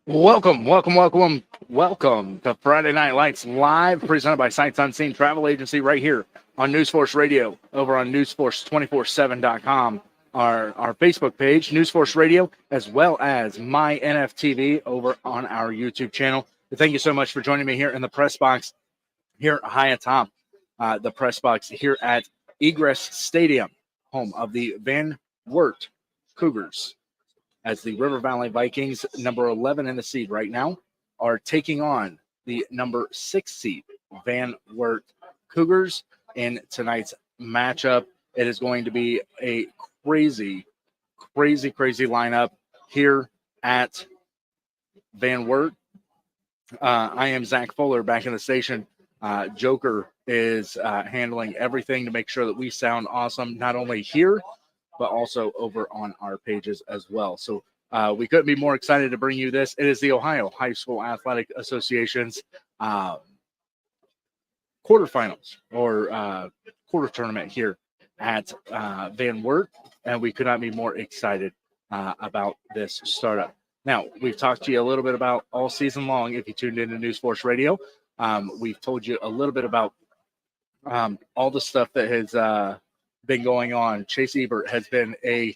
Welcome to Friday Night Lights Live, presented by Sights Unseen Travel Agency right here on NewsForce Radio, over on NewsForce247.com, our Facebook page, NewsForce Radio, as well as my NFTV over on our YouTube channel. Thank you so much for joining me here in the press box, here high atop the press box here at Egress Stadium, home of the Van Wert Cougars, as the River Valley Vikings, number 11 in the seed right now, are taking on the number 6 seed Van Wert Cougars in tonight's matchup. It is going to be a crazy lineup here at Van Wert. I am Zach Fuller back in the station. Joker is handling everything to make sure that we sound awesome, not only here, but also over on our pages as well. So we couldn't be more excited to bring you this. It is the Ohio High School Athletic Association's quarterfinals or quarter tournament here at Van Wert, and we could not be more excited about this startup. Now, we've talked to you a little bit about all season long. If you tuned into NewsForce Radio, we've told you a little bit about all the stuff that has been going on. Chase Ebert has been a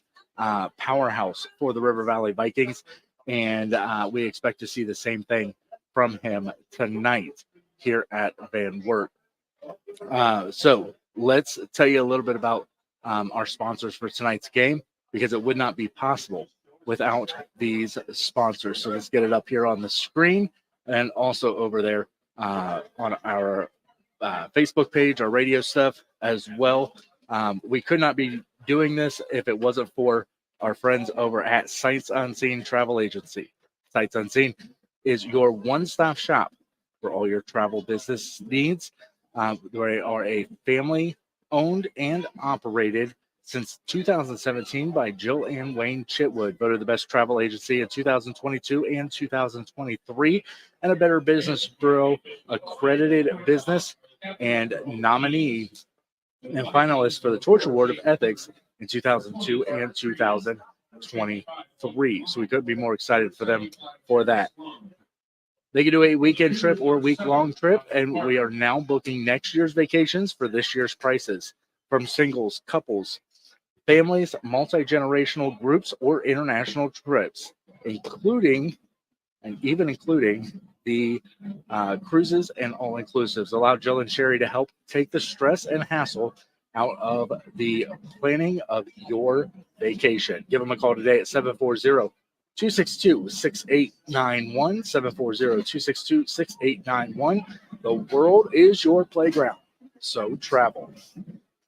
powerhouse for the River Valley Vikings, and we expect to see the same thing from him tonight here at Van Wert. So let's tell you a little bit about our sponsors for tonight's game, because it would not be possible without these sponsors. So let's get it up here on the screen and also over there on our Facebook page, our radio stuff as well. We could not be doing this if it wasn't for our friends over at Sights Unseen Travel Agency. Sights Unseen is your one-stop shop for all your travel business needs. They are a family-owned and operated since 2017 by Jill and Wayne Chitwood, voted the best travel agency in 2022 and 2023, and a Better Business Bureau accredited business and nominee and finalist for the Torch Award of Ethics in 2002 and 2023. So we couldn't be more excited for them for that. They can do a weekend trip or week-long trip, and we are now booking next year's vacations for this year's prices, from singles, couples, families, multi-generational groups, or international trips, including the cruises and all-inclusives. Allow Jill and Sherry to help take the stress and hassle out of the planning of your vacation. Give them a call today at 740-262-6891, 740-262-6891. The world is your playground, so travel.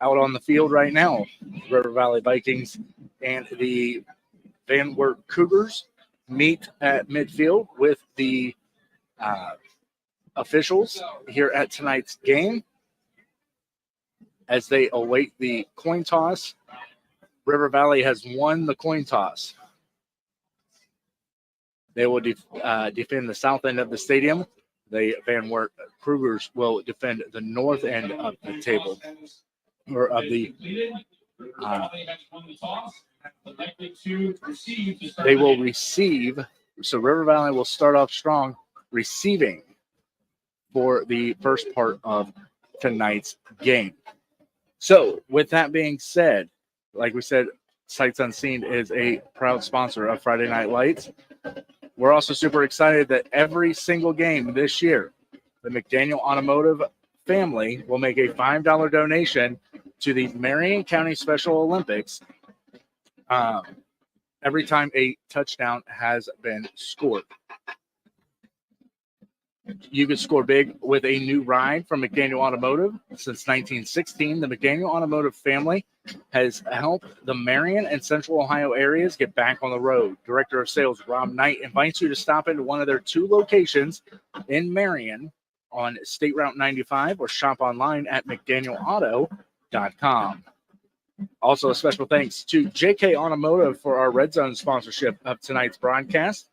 Out on the field right now, River Valley Vikings and the Van Wert Cougars meet at midfield with the officials here at tonight's game as they await the coin toss. River Valley has won the coin toss. They will defend the south end of the stadium. The Van Wert Cougars will defend the north end of the table, or of the they will receive. So River Valley will start off strong, receiving for the first part of tonight's game. So with that being said, like we said, Sights Unseen is a proud sponsor of Friday Night Lights. We're also super excited that every single game this year, the McDaniel Automotive family will make a $5 donation to the Marion County Special Olympics every time a touchdown has been scored. You can score big with a new ride from McDaniel Automotive. Since 1916, the McDaniel Automotive family has helped the Marion and Central Ohio areas get back on the road. Director of Sales Rob Knight invites you to stop into one of their 2 locations in Marion on State Route 95 or shop online at McDanielAuto.com. Also, a special thanks to JK Automotive for our Red Zone sponsorship of tonight's broadcast.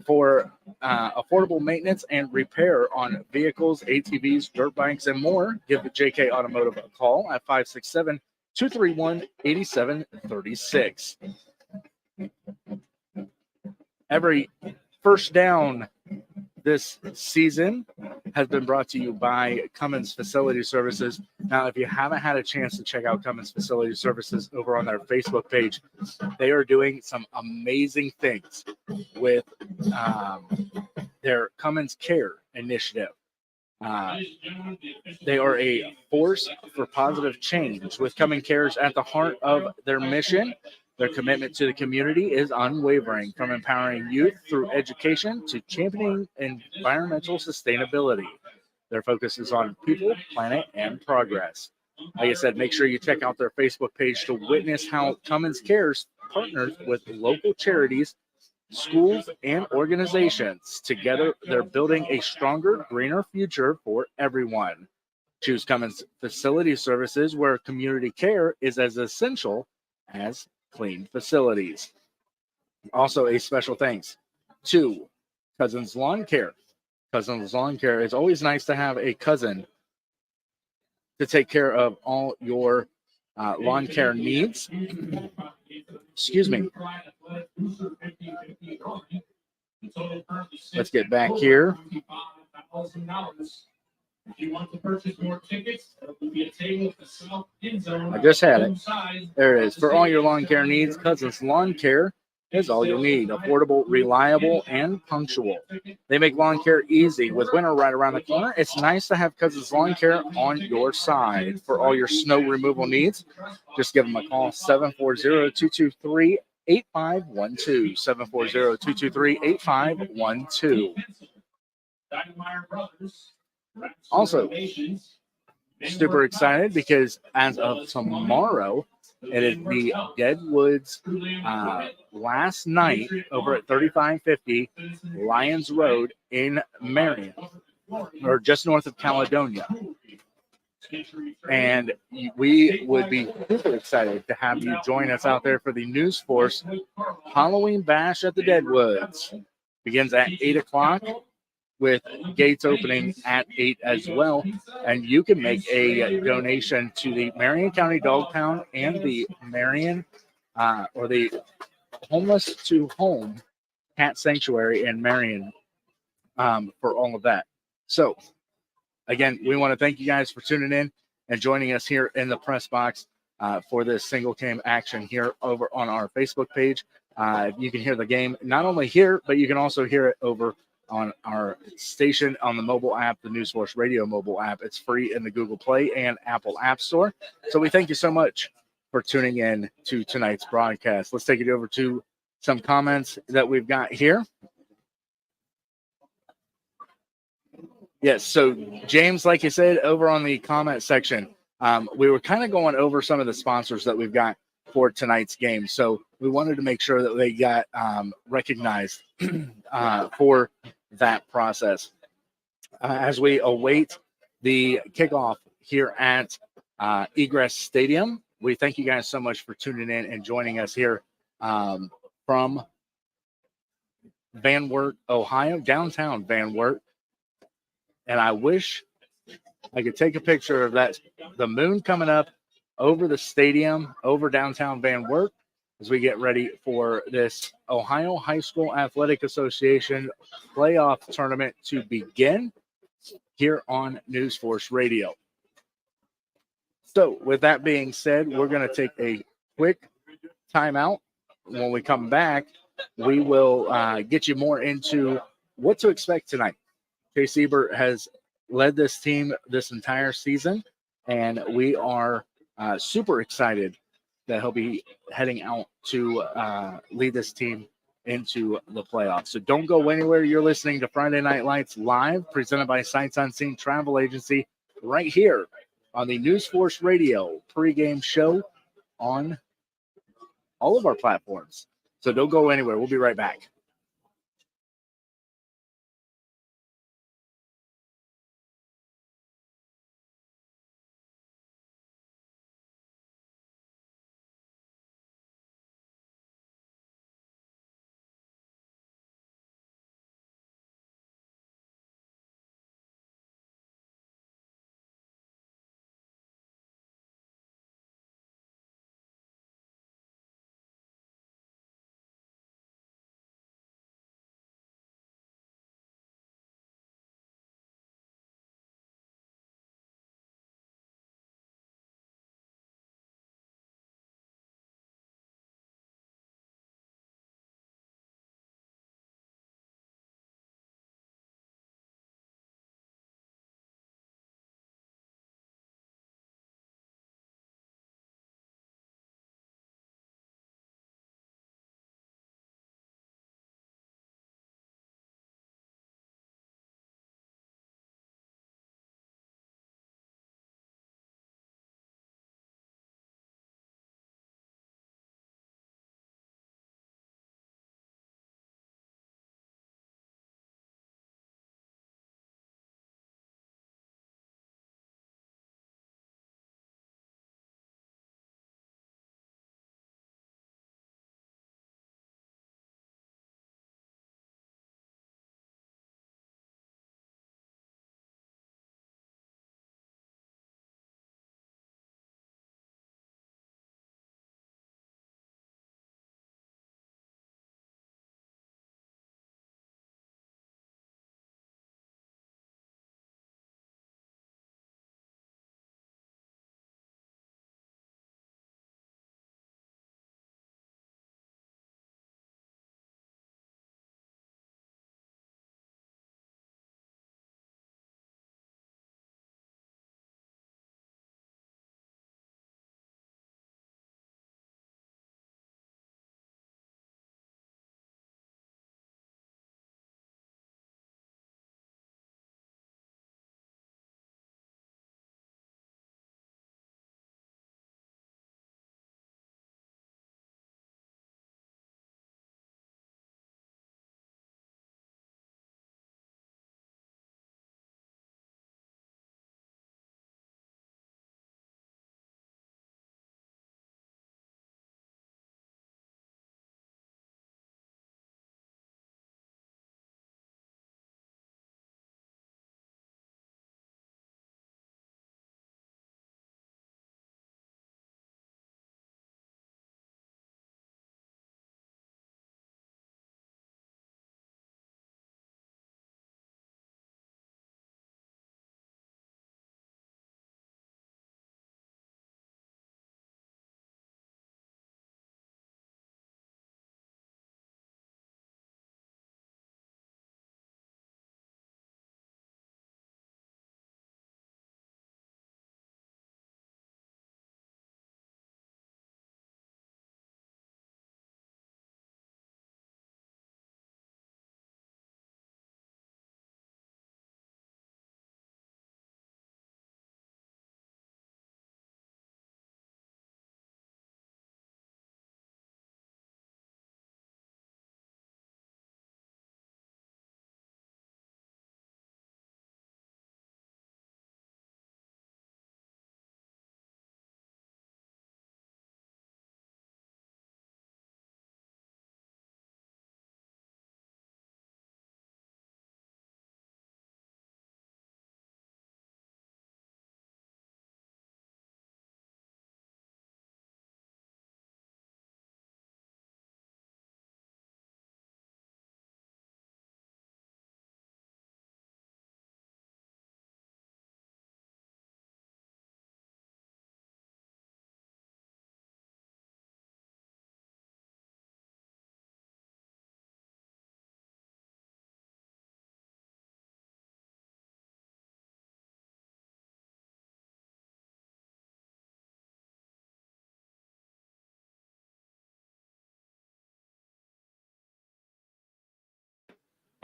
For affordable maintenance and repair on vehicles, ATVs, dirt bikes, and more, give the JK Automotive a call at 567-231-8736. Every First Down this season has been brought to you by Cummins Facility Services. Now, if you haven't had a chance to check out Cummins Facility Services over on their Facebook page, they are doing some amazing things with their Cummins Care initiative. They are a force for positive change. With Cummins Cares at the heart of their mission, their commitment to the community is unwavering, from empowering youth through education to championing environmental sustainability. Their focus is on people, planet, and progress. Like I said, make sure you check out their Facebook page to witness how Cummins Cares partners with local charities, schools, and organizations. Together, they're building a stronger, greener future for everyone. Choose Cummins Facility Services, where community care is as essential as clean facilities. Also, a special thanks to Cousins Lawn Care. Cousins Lawn Care. It's always nice to have a cousin to take care of all your lawn care needs. Excuse me. Let's get back here. If you want to purchase more tickets, there will be a table at the south end zone. I just had it. There it is. For all your lawn care needs, Cousins Lawn Care is all you'll need. Affordable, reliable, and punctual. They make lawn care easy. With winter right around the corner, it's nice to have Cousins Lawn Care on your side. For all your snow removal needs, just give them a call, 740-223-8512. 740-223-8512. Also, super excited because as of tomorrow, it is the Deadwoods last night over at 3550 Lyons Road in Marion, or just north of Caledonia. And we would be super excited to have you join us out there for the NewsForce Halloween Bash at the Deadwoods. Begins at 8 o'clock. With gates opening at 8 as well. And you can make a donation to the Marion County Dog Pound and the Marion or the Homeless to Home Cat Sanctuary in Marion for all of that. So, again, we want to thank you guys for tuning in and joining us here in the press box for this single game action here over on our Facebook page. You can hear the game not only here, but you can also hear it over on our station on the mobile app, the NewsForce Radio mobile app. It's free in the Google Play and Apple App Store. So we thank you so much for tuning in to tonight's broadcast. Let's take it over to some comments that we've got here. Yes, so James, like you said, over on the comment section, we were kind of going over some of the sponsors that we've got for tonight's game. So we wanted to make sure that they got recognized for that process. As we await the kickoff here at Egress Stadium, we thank you guys so much for tuning in and joining us here from Van Wert, Ohio, downtown Van Wert. And I wish I could take a picture of that, the moon coming up over the stadium, over downtown Van Wert, as we get ready for this Ohio High School Athletic Association playoff tournament to begin here on NewsForce Radio. So with that being said, we're going to take a quick timeout. When we come back, we will get you more into what to expect tonight. Chase Ebert has led this team this entire season, and we are super excited that he'll be heading out to lead this team into the playoffs. So don't go anywhere. You're listening to Friday Night Lights live, presented by Sights Unseen Travel Agency, right here on the NewsForce Radio pregame show on all of our platforms. So don't go anywhere. We'll be right back.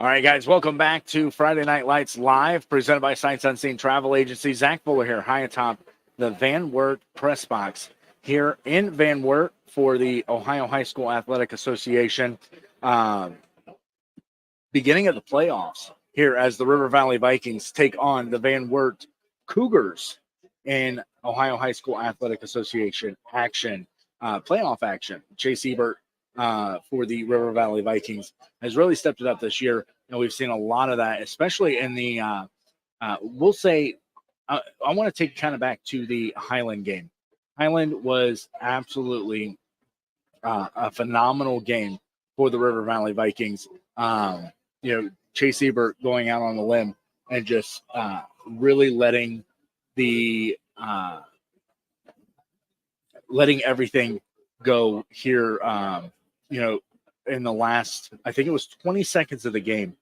All right, guys, welcome back to Friday Night Lights Live, presented by Sights Unseen Travel Agency. Zach Fuller here, high atop the Van Wert press box here in Van Wert for the Ohio High School Athletic Association. Beginning of the playoffs here as the River Valley Vikings take on the Van Wert Cougars in Ohio High School Athletic Association action, playoff action. Chase Ebert for the River Valley Vikings has really stepped it up this year, and we've seen a lot of that, especially in the, we'll say, I want to take kind of back to the Highland game. Highland was absolutely a phenomenal game for the River Valley Vikings. Chase Ebert going out on the limb and just really letting everything go here. In the last, I think it was 20 seconds of the game,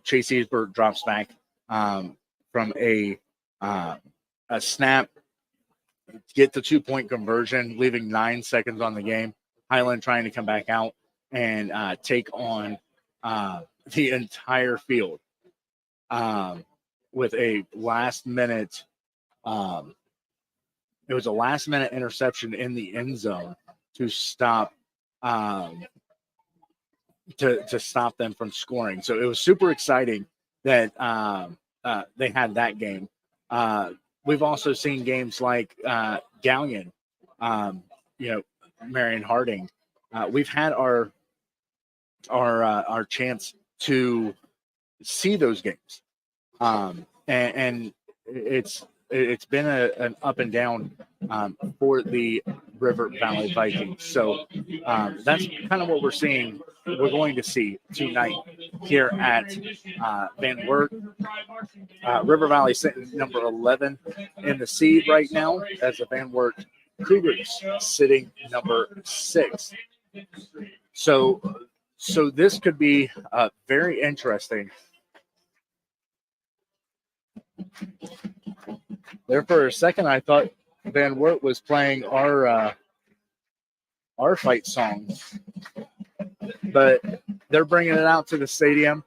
Chase Ebert drops back from a snap, get the 2-point conversion, leaving 9 seconds on the game. Highland trying to come back out and take on the entire field with a last-minute. It was a last-minute interception in the end zone to stop to stop them from scoring. So it was super exciting that they had that game. We've also seen games like Galleon, Marion Harding. We've had our chance to see those games, and it's been an up and down for the River Valley Vikings. So that's kind of what we're seeing. We're going to see tonight here at Van Wert. River Valley sitting number 11 in the seed right now, as the Van Wert Cougars sitting number 6. So this could be very interesting. There for a second, I thought Van Wert was playing our fight song, but they're bringing it out to the stadium.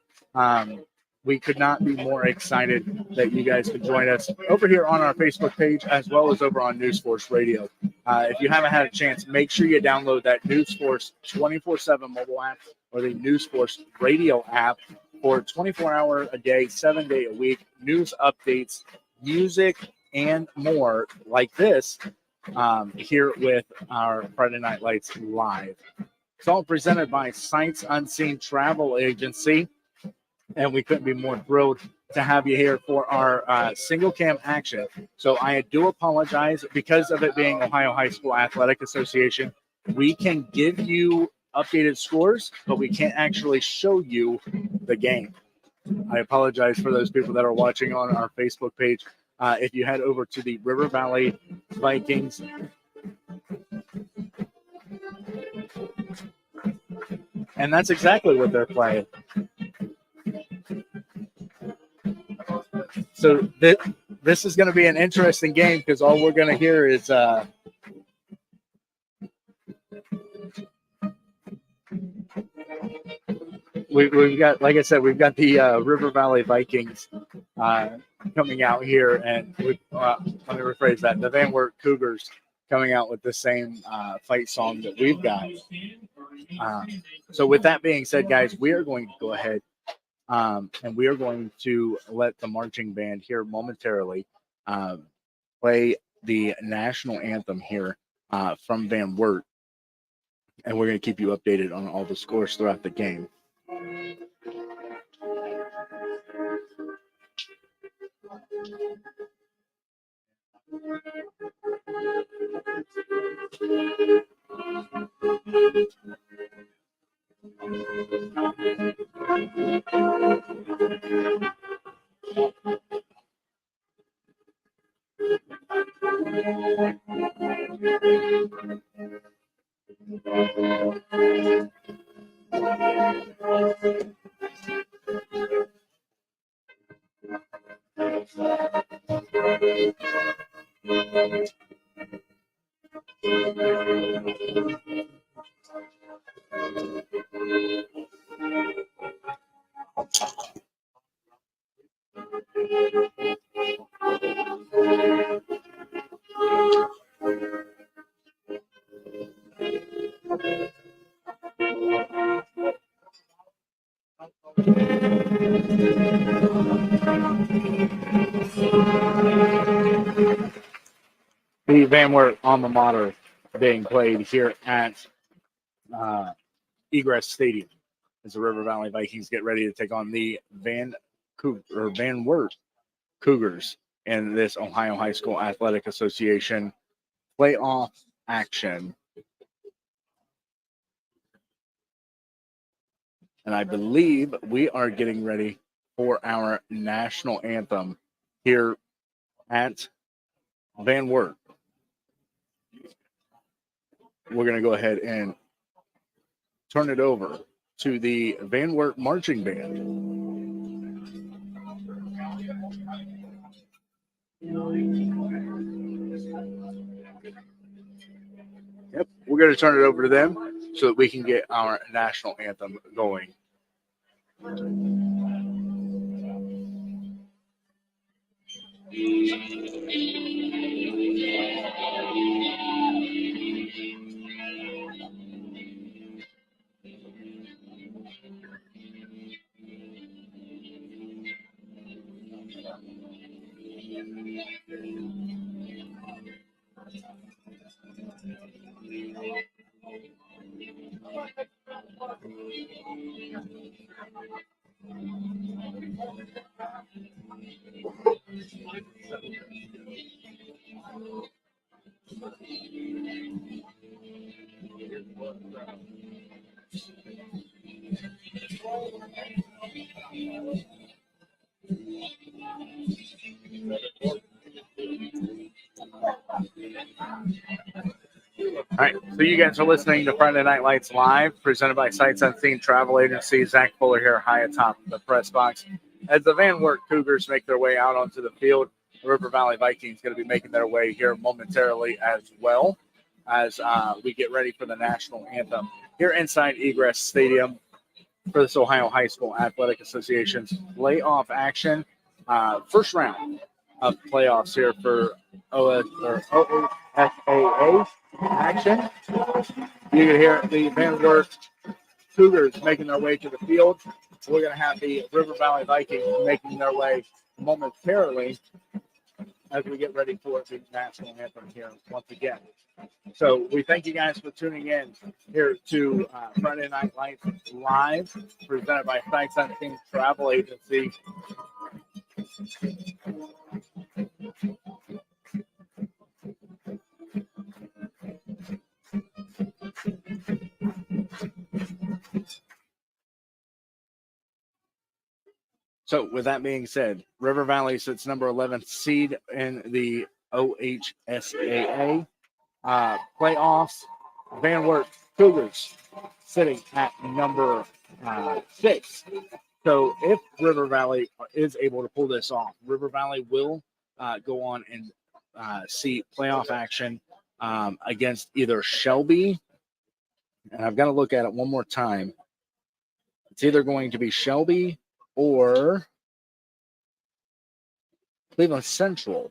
We could not be more excited that you guys could join us over here on our Facebook page, as well as over on NewsForce Radio. If you haven't had a chance, make sure you download that NewsForce 24/7 mobile app or the NewsForce Radio app for 24-hour a day, 7-day a week news updates, music, and more like this here with our Friday Night Lights Live. It's all presented by Sights Unseen Travel Agency, and we couldn't be more thrilled to have you here for our single cam action. So I do apologize because of it being Ohio High School Athletic Association. We can give you updated scores, but we can't actually show you the game. I apologize for those people that are watching on our Facebook page. If you head over to the River Valley Vikings, and that's exactly what they're playing. So this is going to be an interesting game because all we're going to hear is we've got, like I said, we've got the River Valley Vikings coming out here, and let me rephrase that: the Van Wert Cougars coming out with the same fight song that we've got. So with that being said, guys, we are going to go ahead and we are going to let the marching band here momentarily play the national anthem here from Van Wert, and we're going to keep you updated on all the scores throughout the game. The Van Wert alma mater being played here at Egress Stadium as the River Valley Vikings get ready to take on the Van Wert Cougars in this Ohio High School Athletic Association playoff action. And I believe we are getting ready for our national anthem here at Van Wert. We're going to go ahead and turn it over to the Van Wert Marching Band. Yep, we're going to turn it over to them so that we can get our national anthem going. All right, so you guys are listening to Friday Night Lights Live, presented by Sights Unseen Travel Agency. Zach Fuller here, high atop the press box. As the Van Wert Cougars make their way out onto the field, the River Valley Vikings going to be making their way here momentarily as well as we get ready for the national anthem here inside Egress Stadium for this Ohio High School Athletic Association's playoff action. First round of playoffs here for OSAA action. You can hear the Van Wert Cougars making their way to the field. We're going to have the River Valley Vikings making their way momentarily as we get ready for the national anthem here once again. So we thank you guys for tuning in here to Friday Night Lights Live, presented by Sights Unseen Travel Agency. So with that being said, River Valley sits number 11 seed in the OHSAA playoffs. Van Wert Cougars sitting at number 6. So if River Valley is able to pull this off, River Valley will go on and see playoff action against either Shelby, and I've got to look at it one more time. It's either going to be Shelby or Cleveland Central.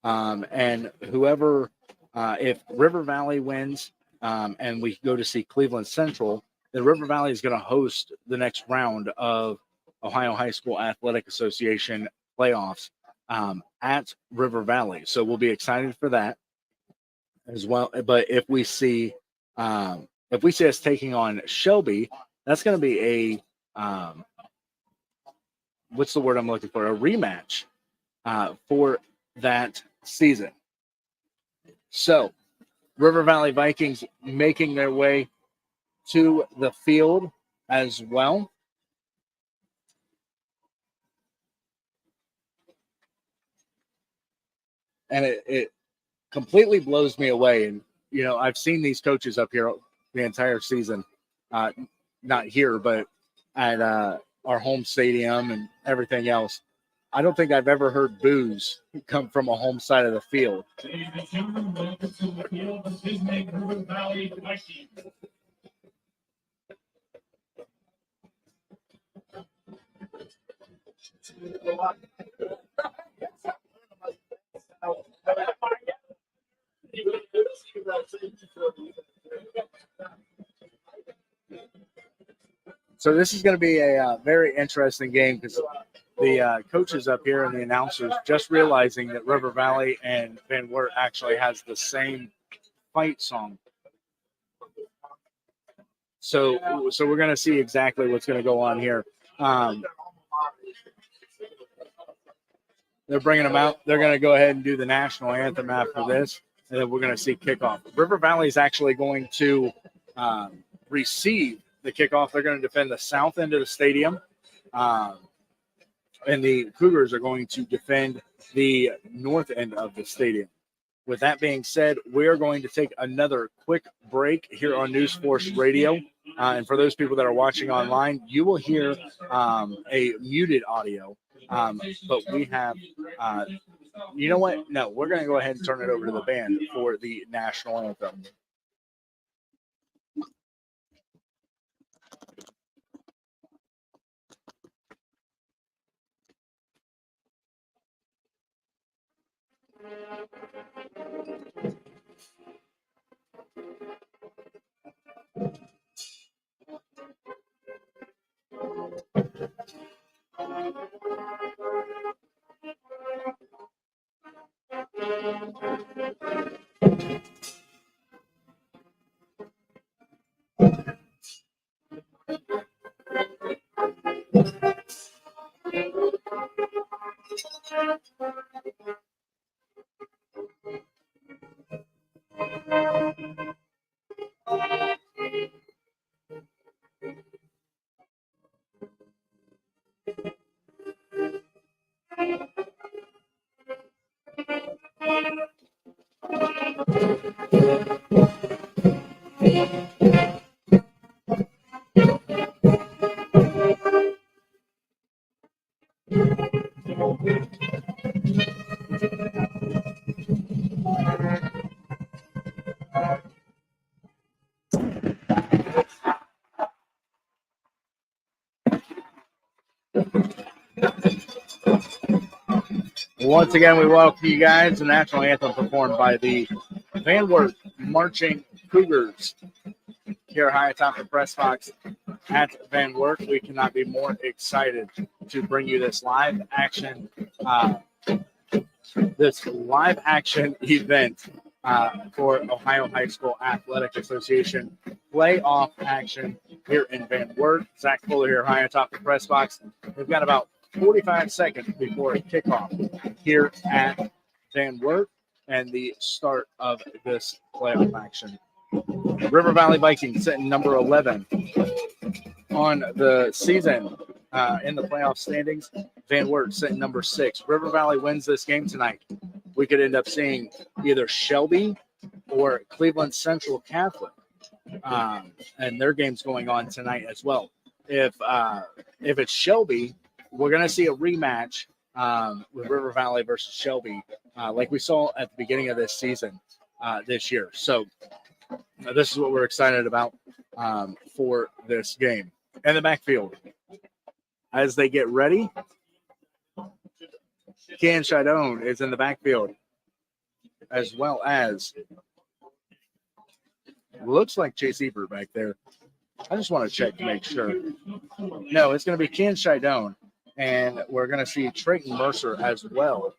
And whoever, if River Valley wins and we go to see Cleveland Central, then River Valley is going to host the next round of Ohio High School Athletic Association playoffs at River Valley. So we'll be excited for that as well. But if we see us taking on Shelby, that's going to be a what's the word I'm looking for? A rematch for that season. So River Valley Vikings making their way to the field as well. And it completely blows me away. And, you know, I've seen these coaches up here the entire season, not here, but at our home stadium and everything else. I don't think I've ever heard boos come from a home side of the field. Ladies and gentlemen, welcome to the field, the Disney River Valley Vikings. So this is going to be a very interesting game because the coaches up here and the announcers just realizing that River Valley and Van Wert actually has the same fight song. So we're going to see exactly what's going to go on here. They're bringing them out. They're going to go ahead and do the national anthem after this, and then we're going to see kickoff. River Valley is actually going to receive the kickoff. They're going to defend the south end of the stadium, and the Cougars are going to defend the north end of the stadium. With that being said, we're going to take another quick break here on NewsForce Radio. And for those people that are watching online, you will hear a muted audio. But we have, you know what? No, we're going to go ahead and turn it over to the band for the national anthem. Once again, we welcome you guys. The national anthem performed by the Van Wert Marching Cougars here high atop the press box at Van Wert. We cannot be more excited to bring you this live action event for Ohio High School Athletic Association playoff action here in Van Wert. Zach Fuller here high atop the press box. We've got about 45 seconds before kickoff here at Van Wert and the start of this playoff action. River Valley Vikings sitting number 11 on the season in the playoff standings. Van Wert sitting number 6. River Valley wins this game tonight. We could end up seeing either Shelby or Cleveland Central Catholic, and their game's going on tonight as well. If it's Shelby, we're going to see a rematch with River Valley versus Shelby, like we saw at the beginning of this season this year. So this is what we're excited about for this game. And the backfield, as they get ready, Ken Shadone is in the backfield, as well as looks like Chase Ebert back there. I just want to check to make sure. No, it's going to be Ken Shadone. And we're going to see Trayton Mercer as well.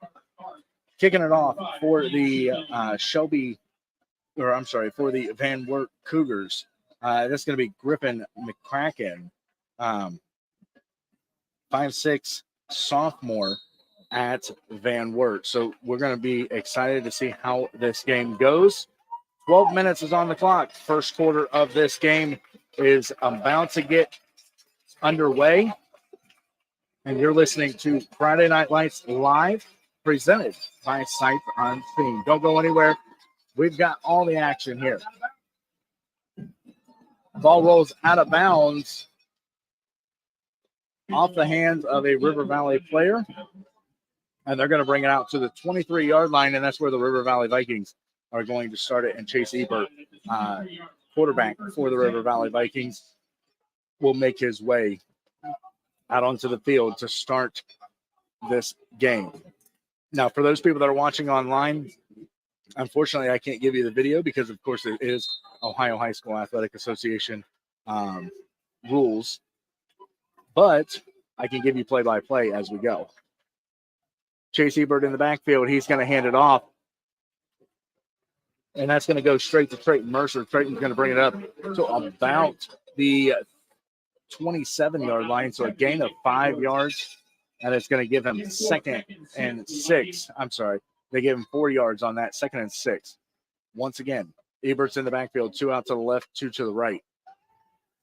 Kicking it off for the for the Van Wert Cougars. That's going to be Griffin McCracken, 5'6" sophomore at Van Wert. So we're going to be excited to see how this game goes. 12 minutes is on the clock. First quarter of this game is about to get underway. And you're listening to Friday Night Lights Live, presented by Sight Unseen. Don't go anywhere. We've got all the action here. Ball rolls out of bounds off the hands of a River Valley player. And they're going to bring it out to the 23-yard line, and that's where the River Valley Vikings are going to start it. And Chase Ebert, quarterback for the River Valley Vikings, will make his way out onto the field to start this game. Now, for those people that are watching online, unfortunately, I can't give you the video because, of course, it is Ohio High School Athletic Association rules. but I can give you play-by-play as we go. Chase Ebert in the backfield. He's going to hand it off. And that's going to go straight to Trayton Mercer. Trayton's going to bring it up to about the 27-yard line, so a gain of 5 yards. And it's going to give him 2nd and 6. I'm sorry. They gave him 4 yards on that, 2nd and 6. Once again, Ebert's in the backfield, 2 out to the left, 2 to the right.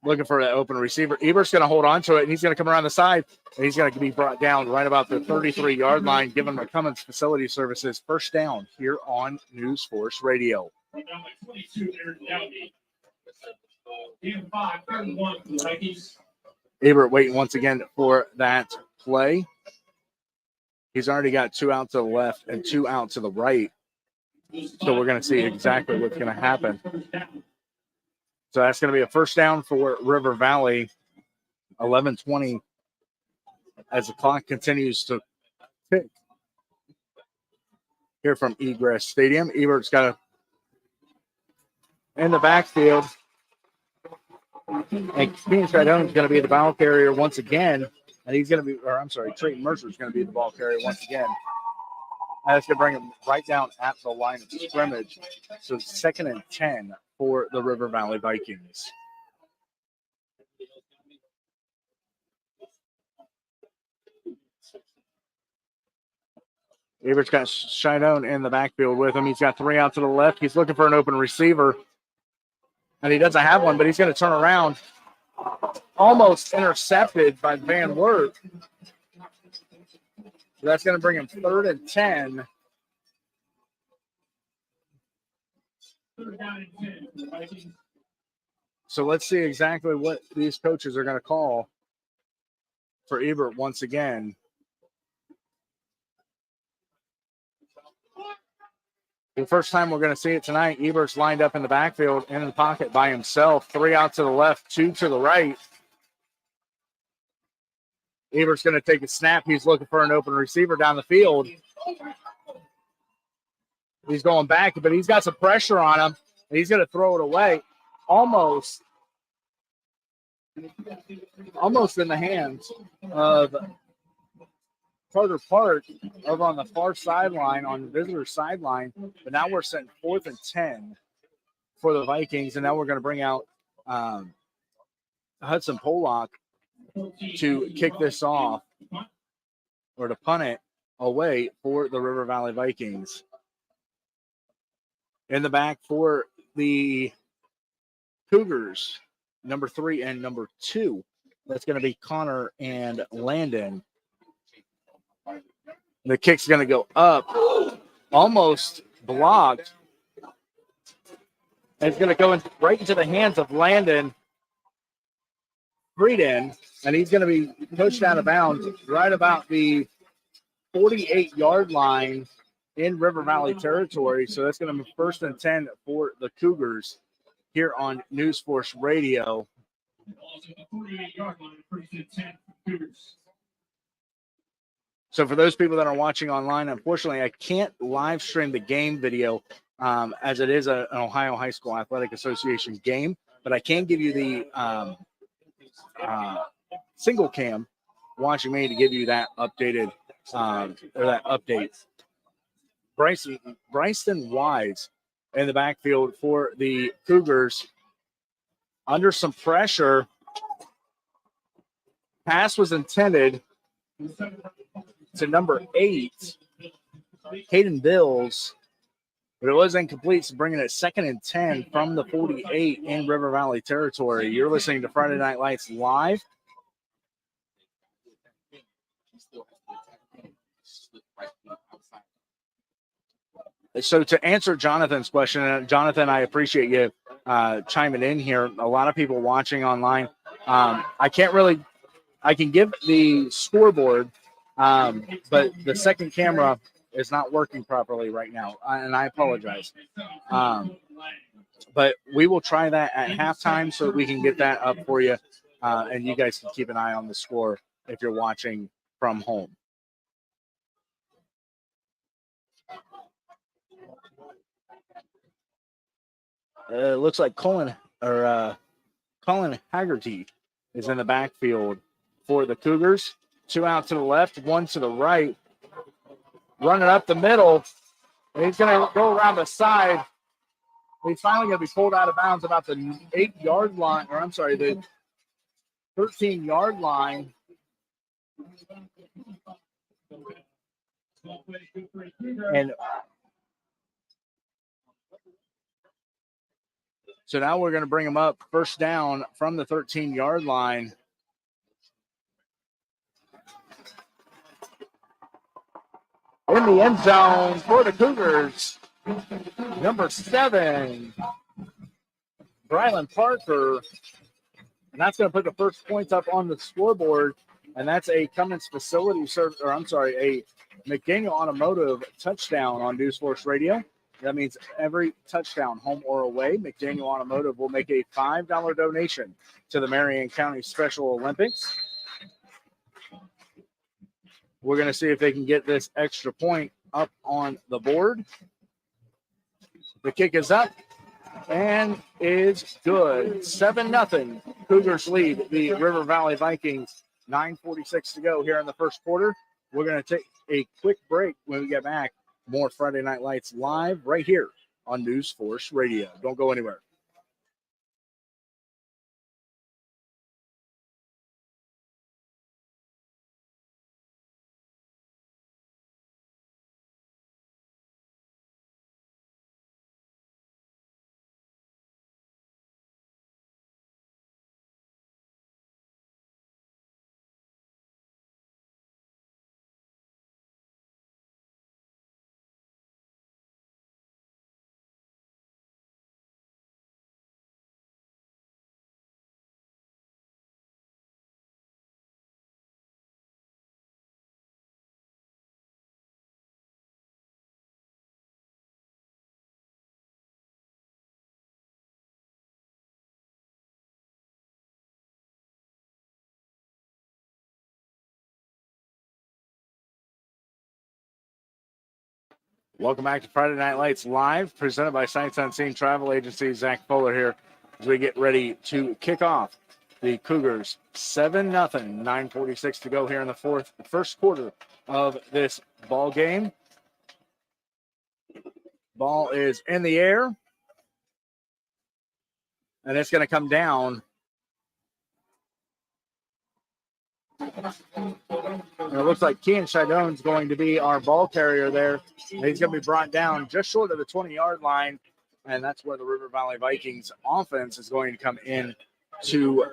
Looking for an open receiver. Ebert's going to hold on to it, and he's going to come around the side, and he's going to be brought down right about the 33-yard line, giving McCummins Facility Services first down here on NewsForce Radio. Ebert waiting once again for that play. He's already got 2 out to the left and 2 out to the right. So we're going to see exactly what's going to happen. So that's going to be a first down for River Valley. 11:20 as the clock continues to tick here from Egress Stadium. Ebert's got in the backfield. And Keenan Stradone is going to be the ball carrier once again. And he's going to be, or I'm sorry, Trayton Mercer is going to be the ball carrier once again. And that's going to bring him right down at the line of scrimmage. So 2nd and 10 for the River Valley Vikings. Ebert's got Stradone in the backfield with him. He's got 3 out to the left. He's looking for an open receiver. And he doesn't have one, but he's going to turn around. Almost intercepted by Van Wert. So that's going to bring him 3rd and 10. So let's see exactly what these coaches are going to call for Ebert once again. The first time we're going to see it tonight, Ebert's lined up in the backfield in the pocket by himself. 3 out to the left, 2 to the right. Ebert's going to take a snap. He's looking for an open receiver down the field. He's going back, but he's got some pressure on him, and he's going to throw it away. Almost in the hands of Carter Park over on the far sideline, on the visitor sideline. But now we're setting 4th and 10 for the Vikings, and now we're going to bring out Hudson Pollock to kick this off or to punt it away for the River Valley Vikings. In the back for the Cougars, number 3 and number 2. That's going to be Connor and Landon. The kick's going to go up, almost blocked. And it's going to go right into the hands of Landon Frieden, and he's going to be pushed out of bounds right about the 48-yard line in River Valley territory. So that's going to be 1st and 10 for the Cougars here on NewsForce Radio. So for those people that are watching online, unfortunately, I can't live stream the game video as it is an Ohio High School Athletic Association game, but I can give you the single cam watching me to give you that updated or that update. Bryson Wise in the backfield for the Cougars under some pressure. Pass was intended to number 8, Hayden Bills, but it was incomplete, so bringing it 2nd and 10 from the 48 in River Valley territory. You're listening to Friday Night Lights live. So to answer Jonathan's question, and Jonathan, I appreciate you chiming in here. A lot of people watching online. I can give the scoreboard, but the second camera is not working properly right now, and I apologize. But we will try that at halftime so we can get that up for you, and you guys can keep an eye on the score if you're watching from home. It looks like Colin Haggerty is in the backfield for the Cougars. 2 out to the left, 1 to the right. Running up the middle. And he's going to go around the side. He's finally going to be pulled out of bounds about the 8-yard line, or I'm sorry, the 13-yard line. And so now we're going to bring him up first down from the 13-yard line. In the end zone for the Cougars, number 7, Brylan Parker. And that's going to put the first points up on the scoreboard. And that's a Cummins Facility a McDaniel Automotive touchdown on NewsForce Radio. That means every touchdown, home or away, McDaniel Automotive will make a $5 donation to the Marion County Special Olympics. We're going to see if they can get this extra point up on the board. The kick is up and is good. 7-0. Cougars lead the River Valley Vikings. 9:46 to go here in the first quarter. We're going to take a quick break. When we get back, more Friday Night Lights live right here on NewsForce Radio. Don't go anywhere. Welcome back to Friday Night Lights Live, presented by Sights Unseen Travel Agency. Zach Fuller here as we get ready to kick off the Cougars 7-0. 9:46 to go here in the first quarter of this ball game. Ball is in the air, and it's going to come down. And it looks like Kean Shadone is going to be our ball carrier there. And he's going to be brought down just short of the 20-yard line, and that's where the River Valley Vikings offense is going to come in to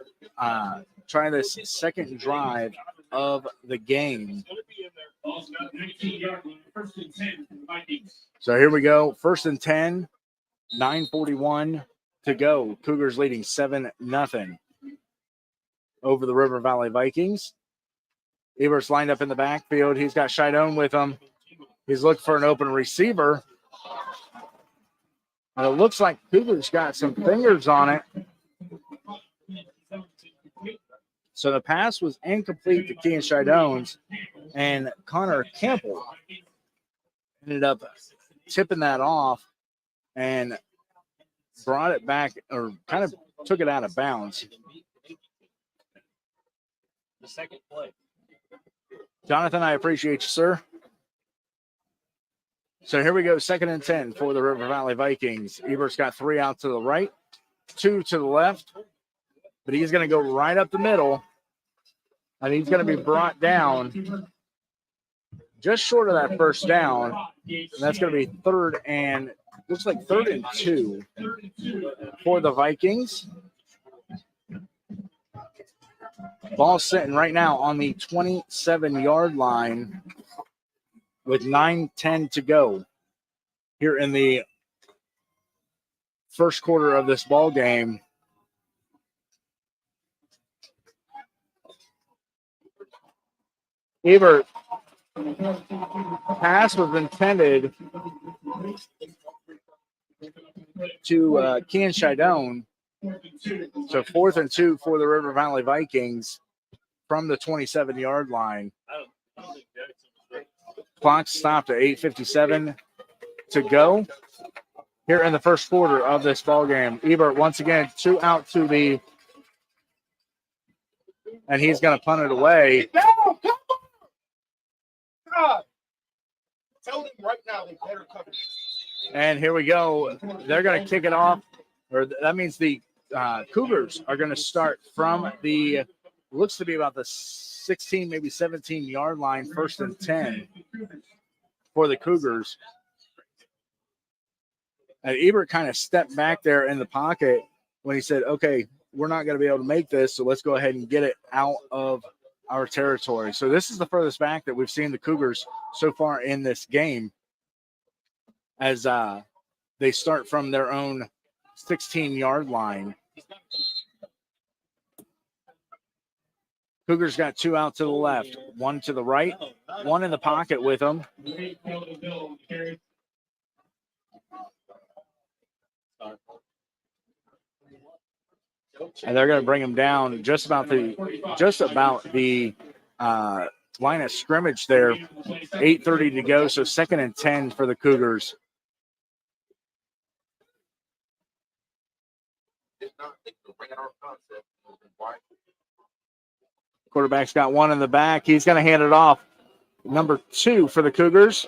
try this second drive of the game. So here we go. 1st and 10, 9:41 to go. Cougars leading 7-0 over the River Valley Vikings. Ebert's lined up in the backfield. He's got Shidone with him. He's looking for an open receiver. And it looks like Cougars got some fingers on it. So the pass was incomplete to Kean Shidones, and Connor Campbell ended up tipping that off and brought it back, or kind of took it out of bounds. The second play. Jonathan, I appreciate you, sir. So here we go, 2nd and 10 for the River Valley Vikings. Ebert's got 3 out to the right, 2 to the left, but he's going to go right up the middle, and he's going to be brought down just short of that first down, and that's going to be 3rd and 2 for the Vikings. Ball sitting right now on the 27-yard line with 9:10 to go here in the first quarter of this ball game. Ebert, pass was intended to Kean Shidone. So 4th and 2 for the River Valley Vikings from the 27-yard line. Clock stopped at 8:57 to go here in the first quarter of this ball game. Ebert once again 2 out to the and he's going to punt it away. No, come on! God. Tell them right now they better cover. And here we go. They're going to kick it off, or that means the Cougars are going to start from the, looks to be about the 16, maybe 17-yard line, 1st and 10 for the Cougars. And Ebert kind of stepped back there in the pocket when he said, okay, we're not going to be able to make this, so let's go ahead and get it out of our territory. So this is the furthest back that we've seen the Cougars so far in this game, as they start from their own 16-yard line. Cougars got 2 out to the left, 1 to the right, 1 in the pocket with them. And they're going to bring him down just about the line of scrimmage there. 8:30 to go, so 2nd and 10 for the Cougars. Quarterback's got 1 in the back. He's going to hand it off. Number 2 for the Cougars.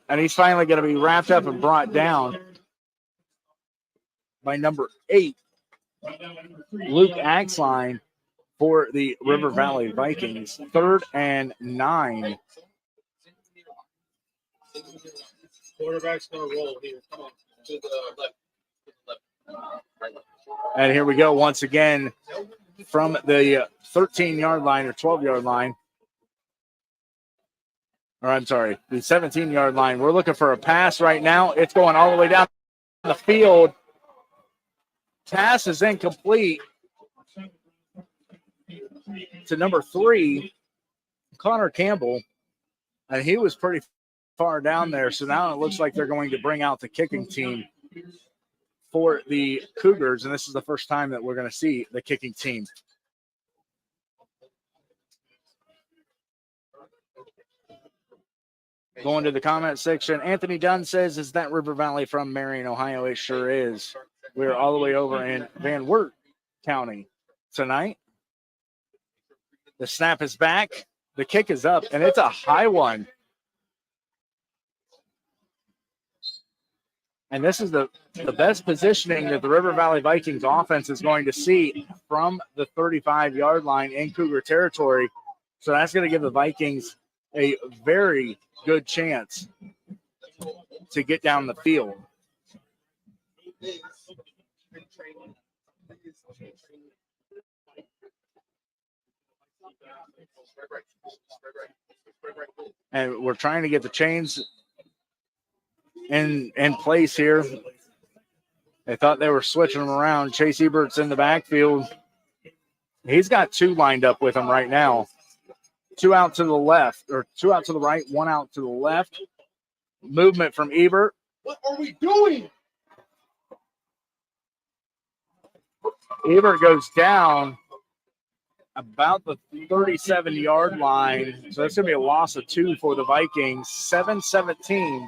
And he's finally going to be wrapped up and brought down by number 8, Luke Axline, for the River Valley Vikings. 3rd and 9. Quarterback's going to roll here. Come on. To the left. And here we go once again from the 13-yard line or 12-yard line. Or I'm sorry, the 17-yard line. We're looking for a pass right now. It's going all the way down the field. Pass is incomplete to number 3, Connor Campbell. And he was pretty far down there. So now it looks like they're going to bring out the kicking team for the Cougars. And this is the first time that we're going to see the kicking team. Going to the comment section, Anthony Dunn says, is that River Valley from Marion, Ohio? It sure is. We're all the way over in Van Wert County tonight. The snap is back. The kick is up, and it's a high one. And this is the best positioning that the River Valley Vikings offense is going to see from the 35-yard line in Cougar territory. So that's going to give the Vikings a very good chance to get down the field. And we're trying to get the chains in place here. They thought they were switching them around. Chase Ebert's in the backfield. He's got 2 lined up with him right now. 2 out to the left, or 2 out to the right, 1 out to the left. Movement from Ebert. What are we doing? Ebert goes down about the 37-yard line. So that's going to be a loss of 2 for the Vikings. 7-17.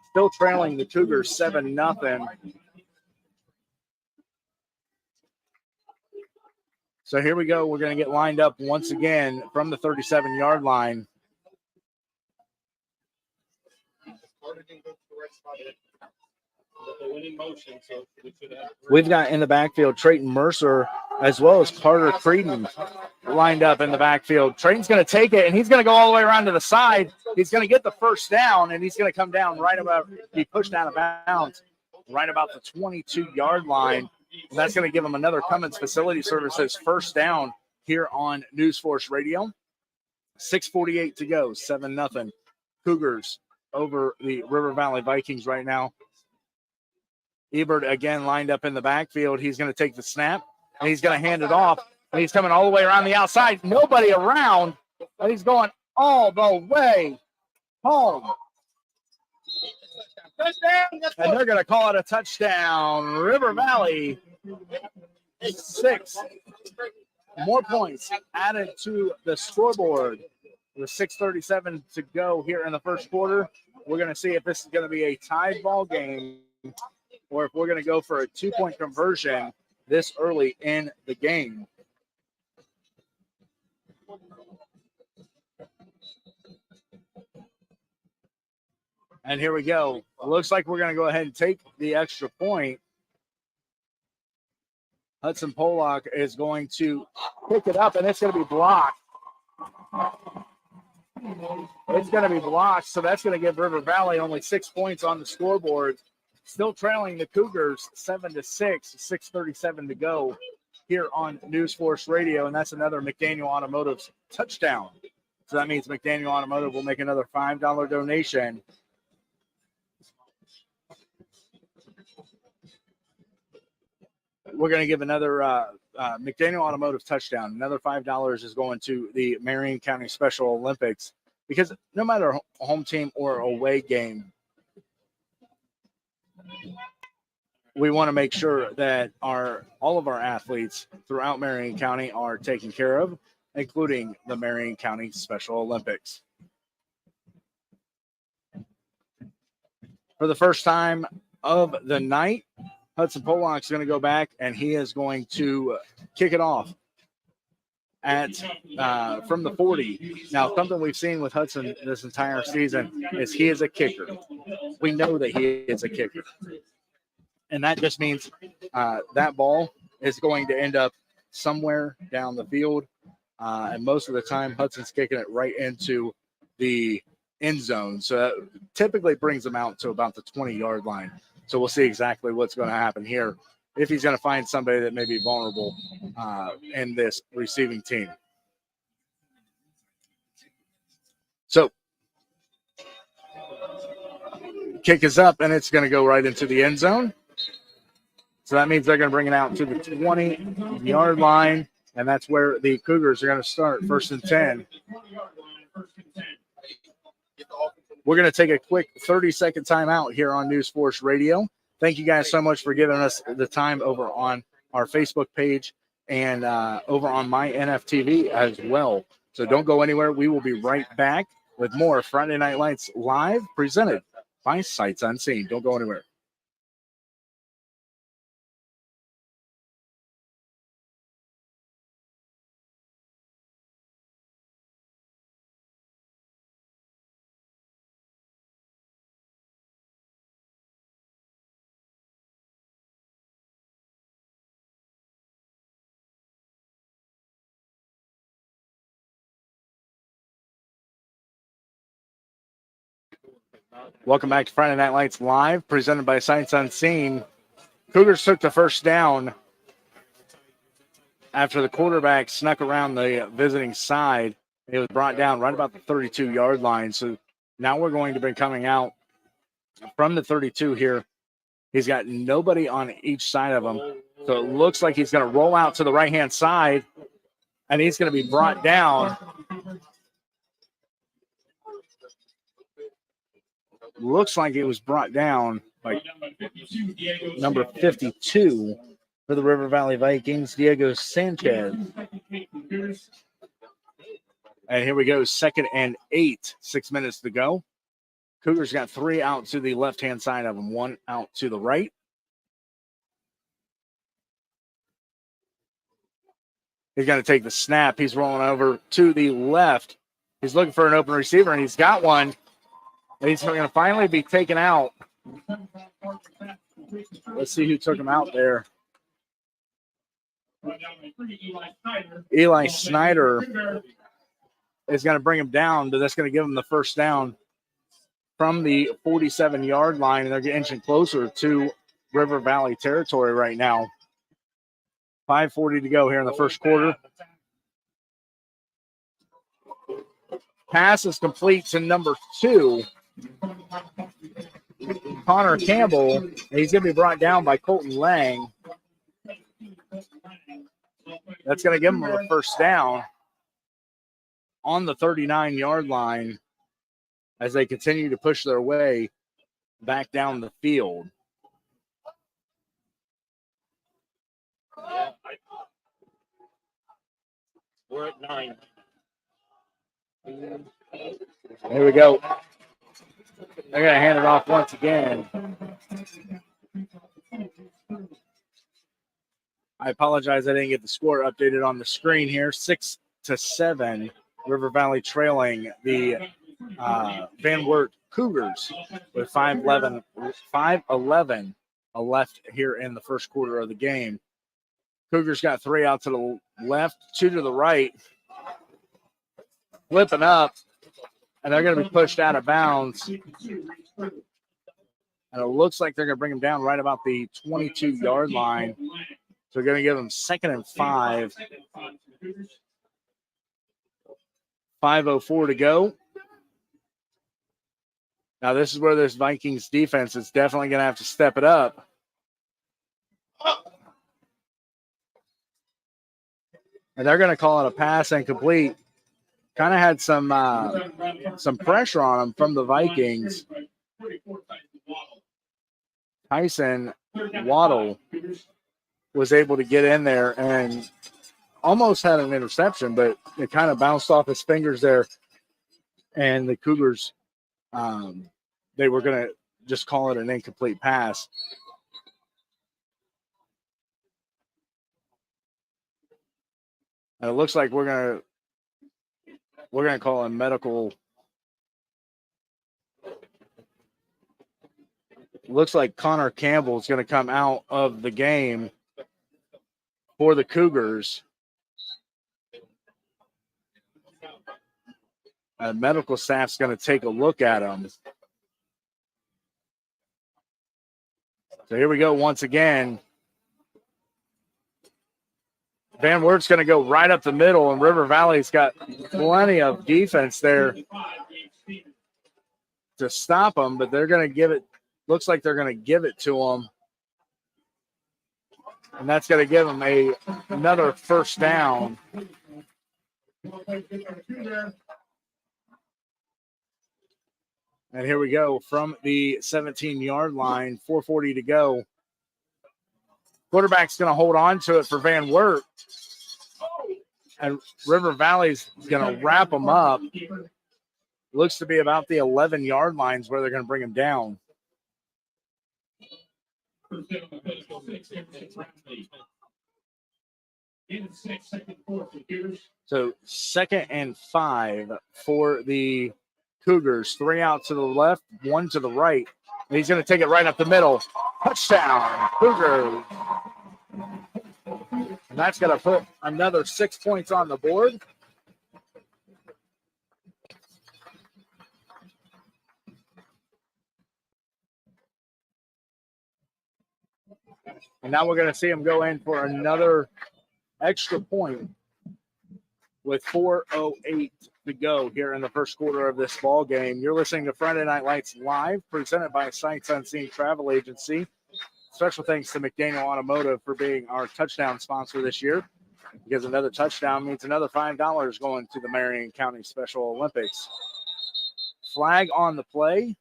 Still trailing the Cougars 7-0. So here we go. We're going to get lined up once again from the 37-yard line. We've got in the backfield Trayton Mercer as well as Carter Creedon lined up in the backfield. Trayton's going to take it, and he's going to go all the way around to the side. He's going to get the first down, and he's going to come down right about, be pushed out of bounds right about the 22-yard line. And that's going to give him another Cummins Facility Services first down here on NewsForce Radio. 6:48 to go, 7-0. Cougars over the River Valley Vikings right now. Ebert again lined up in the backfield. He's going to take the snap, and he's going to hand it off. And he's coming all the way around the outside. Nobody around, and he's going all the way home. And they're going to call it a touchdown. River Valley, 6 more points added to the scoreboard. With 6:37 to go here in the first quarter, we're going to see if this is going to be a tied ball game or if we're going to go for a 2-point conversion this early in the game. And here we go. Looks like we're going to go ahead and take the extra point. Hudson Pollock is going to pick it up, and it's going to be blocked. It's going to be blocked, so that's going to give River Valley only 6 points on the scoreboard. Still trailing the Cougars 7-6, 6:37 to go here on NewsForce Radio, and that's another McDaniel Automotive touchdown. So that means McDaniel Automotive will make another $5 donation. We're going to give another McDaniel Automotive touchdown. Another $5 is going to the Marion County Special Olympics, because no matter home team or away game, we want to make sure that all of our athletes throughout Marion County are taken care of, including the Marion County Special Olympics. For the first time of the night, Hudson Pollock's going to go back, and he is going to kick it off at from the 40. Now, something we've seen with Hudson this entire season is he is a kicker. We know that he is a kicker. And that just means that ball is going to end up somewhere down the field. And most of the time, Hudson's kicking it right into the end zone. So that typically brings him out to about the 20-yard line. So we'll see exactly what's going to happen here, if he's going to find somebody that may be vulnerable in this receiving team. So kick is up, and it's going to go right into the end zone. So that means they're going to bring it out to the 20-yard line, and that's where the Cougars are going to start, 1st and 10. We're going to take a quick 30-second timeout here on NewsForce Radio. Thank you guys so much for giving us the time over on our Facebook page and over on my NFTV as well. So don't go anywhere. We will be right back with more Friday Night Lights Live, presented by Sights Unseen. Don't go anywhere. Welcome back to Friday Night Lights Live, presented by Sights Unseen. Cougars took the first down after the quarterback snuck around the visiting side. It was brought down right about the 32-yard line. So now we're going to be coming out from the 32 here. He's got nobody on each side of him. So it looks like he's going to roll out to the right-hand side, and he's going to be brought down. Looks like it was brought down by number 52 for the River Valley Vikings, Diego Sanchez. And here we go, 2nd and 8, 6 minutes to go. Cougars got 3 out to the left-hand side of them, 1 out to the right. He's going to take the snap. He's rolling over to the left. He's looking for an open receiver, and he's got one. And he's going to finally be taken out. Let's see who took him out there. Eli Snyder is going to bring him down, but that's going to give him the first down from the 47-yard line, and they're getting inching closer to River Valley territory right now. 5:40 to go here in the first quarter. Pass is complete to number 2. Connor Campbell, and he's going to be brought down by Colton Lang. That's going to give him a first down on the 39-yard line as they continue to push their way back down the field. We're at 9. Here we go. They're going to hand it off once again. I apologize, I didn't get the score updated on the screen here. 6-7, River Valley trailing the Van Wert Cougars with 5:11 left here in the first quarter of the game. Cougars got 3 out to the left, 2 to the right, flipping up, and they're going to be pushed out of bounds. And it looks like they're going to bring them down right about the 22-yard line. So they're going to give them 2nd and 5. 5:04 to go. Now, this is where this Vikings defense is definitely going to have to step it up. And they're going to call it a pass incomplete. Kind of had some pressure on them from the Vikings. Tyson Waddle was able to get in there and almost had an interception, but it kind of bounced off his fingers there. And the Cougars, they were going to just call it an incomplete pass. And it looks like we're gonna call a medical. Looks like Connor Campbell is going to come out of the game for the Cougars. Medical staff's going to take a look at him. So here we go once again. Van Wert's going to go right up the middle, and River Valley's got plenty of defense there to stop them, but they're going to give it. Looks like they're going to give it to them, and that's going to give them another first down. And here we go from the 17-yard line, 4:40 to go. Quarterback's going to hold on to it for Van Wert, and River Valley's going to wrap them up. Looks to be about the 11-yard lines where they're going to bring him down. So 2nd and 5 for the Cougars. 3 out to the left, 1 to the right. And he's going to take it right up the middle. Touchdown, Cougars. And that's going to put another 6 points on the board. And now we're going to see him go in for another extra point with 4:08 to go here in the first quarter of this ball game. You're listening to Friday Night Lights Live, presented by Sights Unseen Travel Agency. Special thanks to McDaniel Automotive for being our touchdown sponsor this year, because another touchdown means another $5 going to the Marion County Special Olympics. Flag on the play.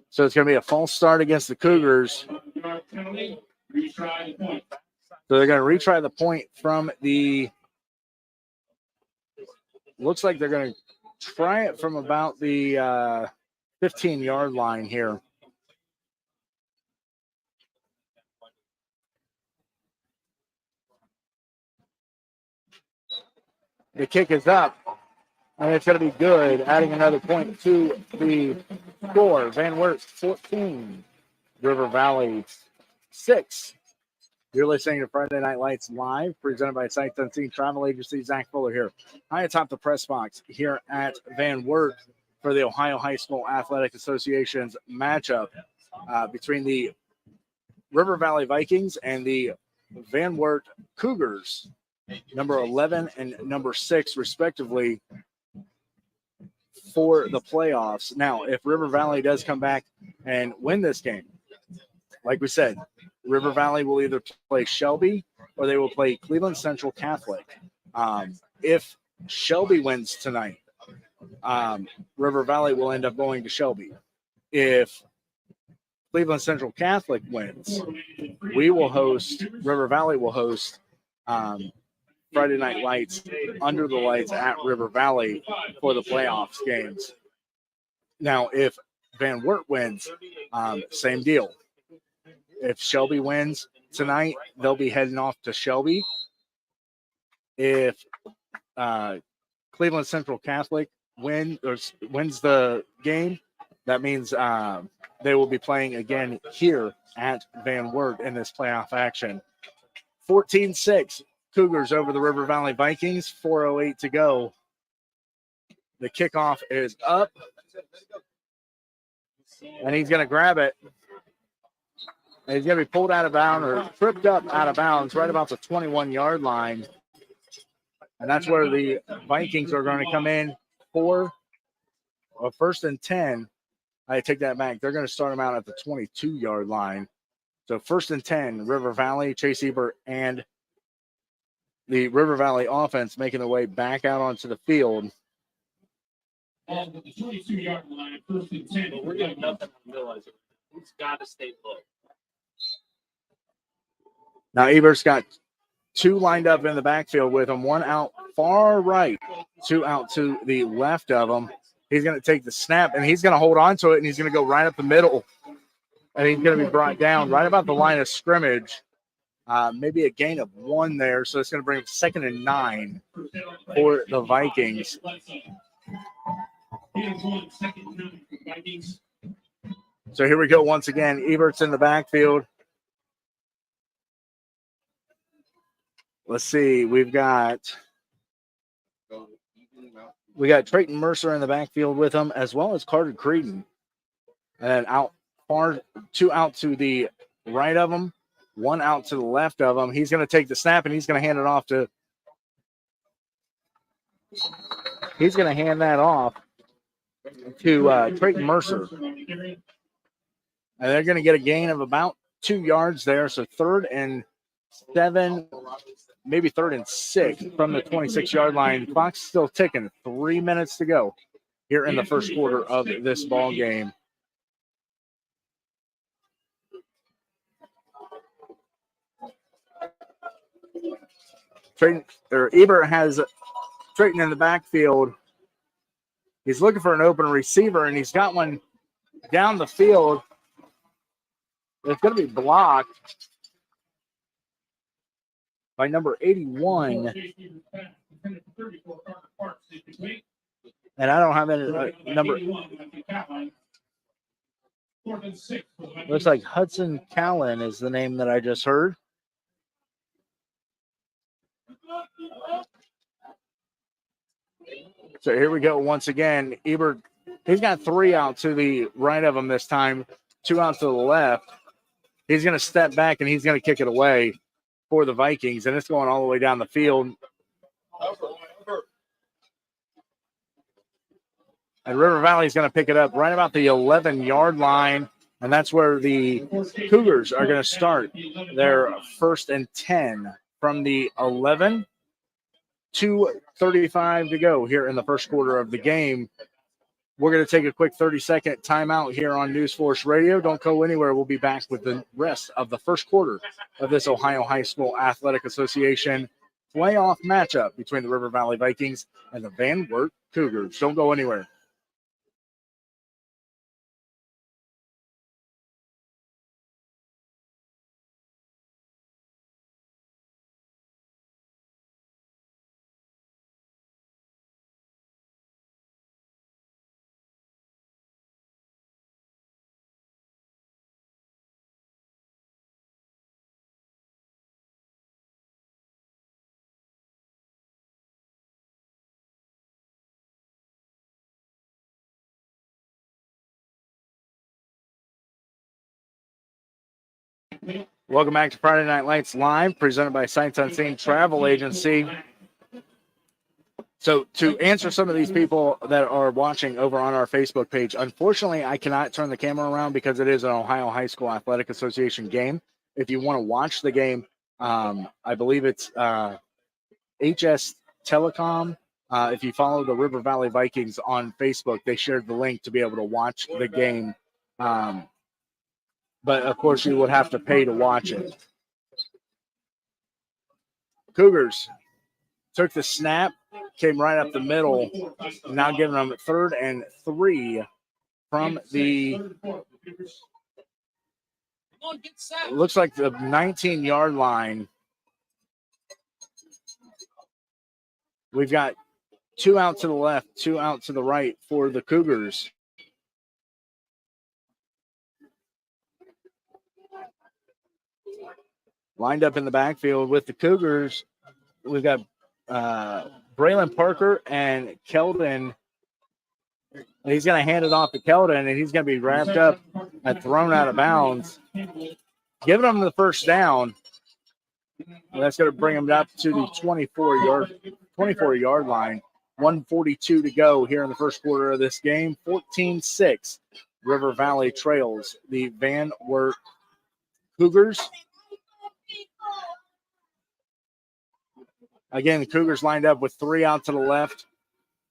So it's going to be a false start against the Cougars. So they're going to retry the point from the. Looks like they're going to try it from about the 15-yard line here. The kick is up. And it's going to be good, adding another point to the score. Van Wert 14, River Valley 6. You're listening to Friday Night Lights Live, presented by Sights Unseen Travel Agency. Zach Fuller here. High atop the press box here at Van Wert for the Ohio High School Athletic Association's matchup between the River Valley Vikings and the Van Wert Cougars, number 11 and number 6, respectively, for the playoffs. Now, if River Valley does come back and win this game, like we said, River Valley will either play Shelby or they will play Cleveland Central Catholic. If Shelby wins tonight, River Valley will end up going to Shelby. If Cleveland Central Catholic wins, River Valley will host Friday Night Lights, Under the Lights at River Valley for the playoffs games. Now, if Van Wert wins, same deal. If Shelby wins, tonight, they'll be heading off to Shelby. If Cleveland Central Catholic wins the game, that means they will be playing again here at Van Wert in this playoff action. 14-6, Cougars over the River Valley Vikings, 4:08 to go. The kickoff is up, and he's going to grab it. And he's going to be pulled out of bounds or tripped up out of bounds right about the 21-yard line. And that's where the Vikings are going to come in for a 1st and 10. I take that back. They're going to start them out at the 22-yard line. So 1st and 10, River Valley, Chase Ebert, and the River Valley offense making their way back out onto the field. At the 22-yard line, 1st and 10. But we're getting nothing on Miller. He's got to stay low. Now Ebert's got 2 lined up in the backfield with him, 1 out far right, 2 out to the left of him. He's going to take the snap, and he's going to hold on to it, and he's going to go right up the middle. And he's going to be brought down right about the line of scrimmage. Maybe a gain of 1 there, so it's going to bring 2nd and 9 for the Vikings. So here we go once again. Ebert's in the backfield. Let's see. We got Trayton Mercer in the backfield with him, as well as Carter Creedon. And then out far, 2 out to the right of him, 1 out to the left of him. He's going to take the snap, and he's going to hand it off to – he's going to hand that off to Trayton Mercer. And they're going to get a gain of about 2 yards there. So 3rd and 7, maybe 3rd and 6 from the 26-yard line. Clock's still ticking. 3 minutes to go here in the first quarter of this ball game. Ebert has Trayton in the backfield. He's looking for an open receiver, and he's got one down the field. It's going to be blocked by number 81. And I don't have any number. Looks like Hudson Callan is the name that I just heard. So here we go once again. Ebert, he's got 3 out to the right of him this time, 2 out to the left. He's going to step back, and he's going to kick it away for the Vikings, and it's going all the way down the field. And River Valley is going to pick it up right about the 11-yard line, and that's where the Cougars are going to start their 1st and 10 from the 11. 2:35 to go here in the first quarter of the game. We're going to take a quick 30-second timeout here on NewsForce Radio. Don't go anywhere. We'll be back with the rest of the first quarter of this Ohio High School Athletic Association playoff matchup between the River Valley Vikings and the Van Wert Cougars. Don't go anywhere. Welcome back to Friday Night Lights Live, presented by Sights Unseen Travel Agency. So to answer some of these people that are watching over on our Facebook page, unfortunately, I cannot turn the camera around because it is an Ohio High School Athletic Association game. If you want to watch the game, I believe it's HS Telecom. If you follow the River Valley Vikings on Facebook, they shared the link to be able to watch the game. But, of course, you would have to pay to watch it. Cougars took the snap, came right up the middle, now giving them 3rd and 3 from the on, get set. It looks like the 19-yard line. We've got 2 out to the left, 2 out to the right for the Cougars. Lined up in the backfield with the Cougars, we've got Braylon Parker and Keldon. He's going to hand it off to Keldon, and he's going to be wrapped up and thrown out of bounds, giving him the first down. And that's going to bring him up to the 24-yard line. 1:42 to go here in the first quarter of this game. 14-6. River Valley trails the Van Wert Cougars. Again, the Cougars lined up with 3 out to the left,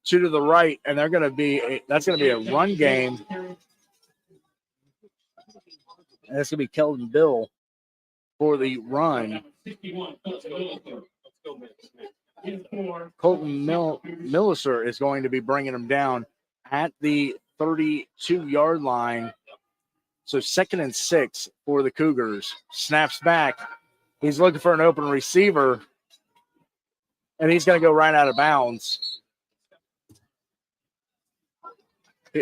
2 to the right, and that's going to be a run game. And that's going to be Keldon Bill for the run. Colton Milliser is going to be bringing him down at the 32-yard line. So 2nd and 6 for the Cougars. Snaps back. He's looking for an open receiver, and he's going to go right out of bounds.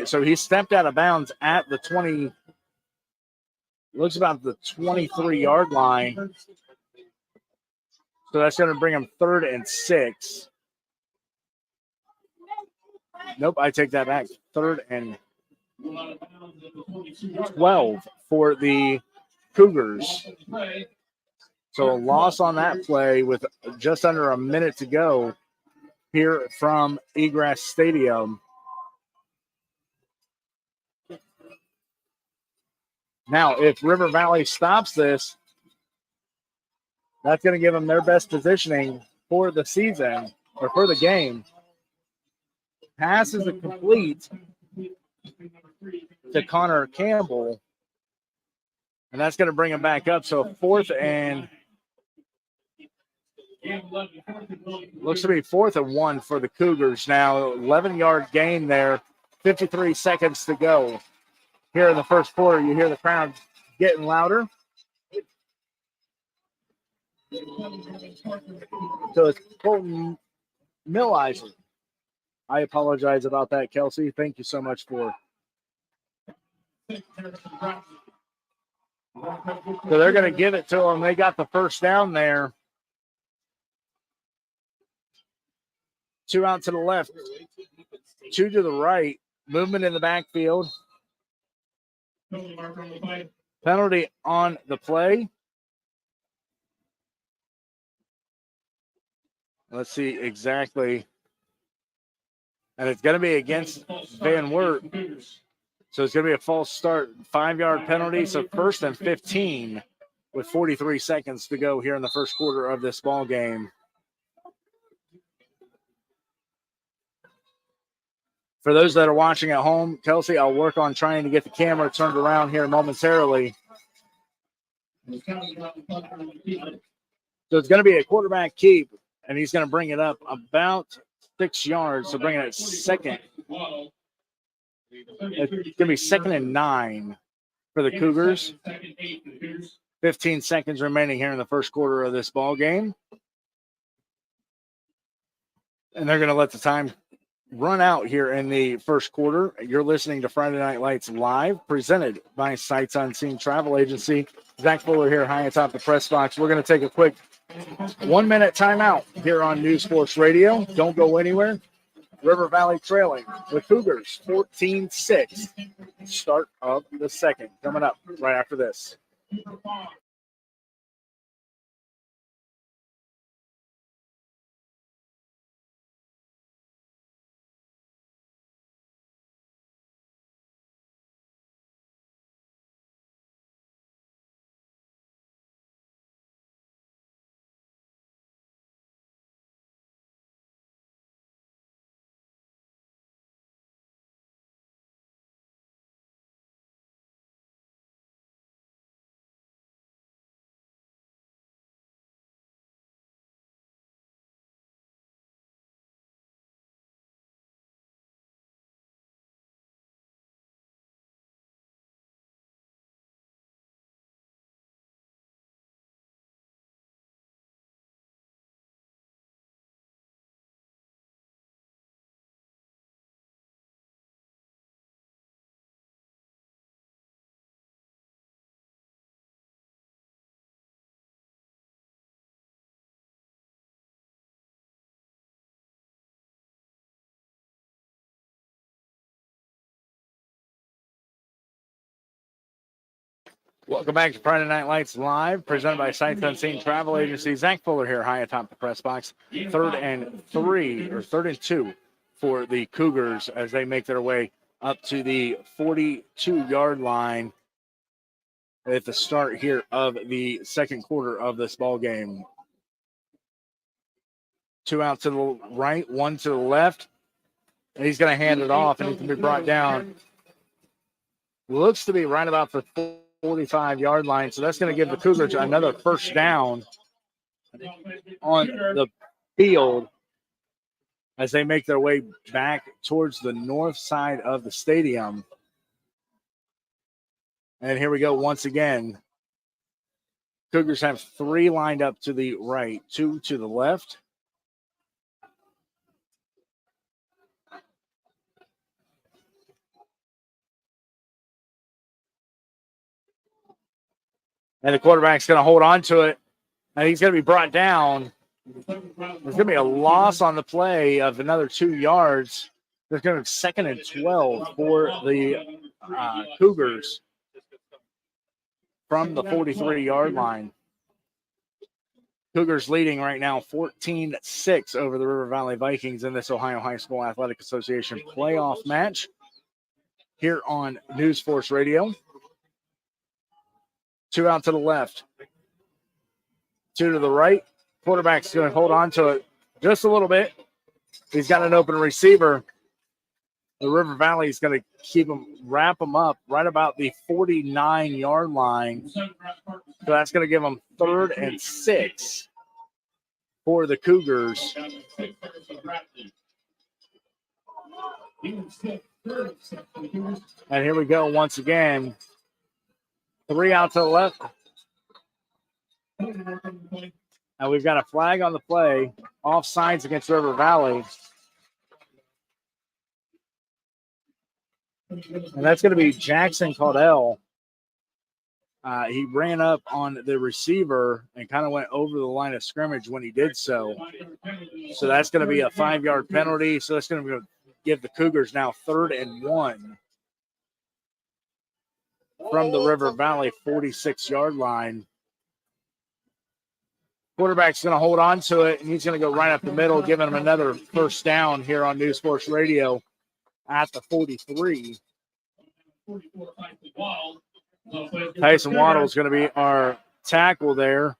So he stepped out of bounds at the 20. Looks about the 23-yard line. So that's going to bring him 3rd and 6. Nope, I take that back. 3rd and 12 for the Cougars. So a loss on that play with just under a minute to go here from Egress Stadium. Now, if River Valley stops this, that's going to give them their best positioning for the season or for the game. Pass is complete to Connor Campbell, and that's going to bring him back up. So 4th and looks to be 4th and 1 for the Cougars now. 11-yard gain there. 53 seconds to go. Here in the first quarter, you hear the crowd getting louder. So it's Colton Milliser. I apologize about that, Kelsey. Thank you so much for. So they're going to give it to them. They got the first down there. 2 out to the left, 2 to the right. Movement in the backfield. Penalty on the play. Let's see exactly. And it's going to be against Van Wert. So it's going to be a false start. 5-yard penalty. So 1st and 15 with 43 seconds to go here in the first quarter of this ball game. For those that are watching at home, Kelsey, I'll work on trying to get the camera turned around here momentarily. So it's going to be a quarterback keep, and he's going to bring it up about 6 yards. So bringing it 2nd. It's going to be 2nd and 9 for the Cougars. 15 seconds remaining here in the first quarter of this ball game. And they're going to let the time run out here in the first quarter. You're listening to Friday Night Lights live, presented by Sights Unseen Travel Agency. Zach Fuller here high atop the press box. We're going to take a quick 1-minute timeout here on NewsForce Radio. Don't go anywhere. River Valley trailing with Cougars 14-6. Start of the second coming up right after this. Welcome back to Friday Night Lights Live, presented by Sight Unseen Travel Agency. Zach Fuller here, high atop the press box. 3rd and 2 for the Cougars as they make their way up to the 42-yard line at the start here of the second quarter of this ball game. 2 out to the right, 1 to the left. And he's going to hand it off, and he can be brought down. Looks to be right about the 45-yard line, so that's going to give the Cougars another first down on the field as they make their way back towards the north side of the stadium. And here we go once again. Cougars have 3 lined up to the right, 2 to the left. And the quarterback's going to hold on to it, and he's going to be brought down. There's going to be a loss on the play of another 2 yards. There's going to be 2nd and 12 for the Cougars from the 43-yard line. Cougars leading right now 14-6 over the River Valley Vikings in this Ohio High School Athletic Association playoff match here on NewsForce Radio. 2 out to the left, 2 to the right. Quarterback's going to hold on to it just a little bit. He's got an open receiver. The River Valley is going to wrap him up right about the 49-yard line. So that's going to give them 3rd and 6 for the Cougars. And here we go once again. 3 out to the left. And we've got a flag on the play. Offsides against River Valley. And that's going to be Jackson Caudell. He ran up on the receiver and kind of went over the line of scrimmage when he did so. So that's going to be a 5-yard penalty. So that's going to give the Cougars now 3rd and 1. From the River Valley 46-yard line. Quarterback's going to hold on to it, and he's going to go right up the middle, giving him another first down here on NewsForce Radio at the 43. Tyson Waddle is going to be our tackle there.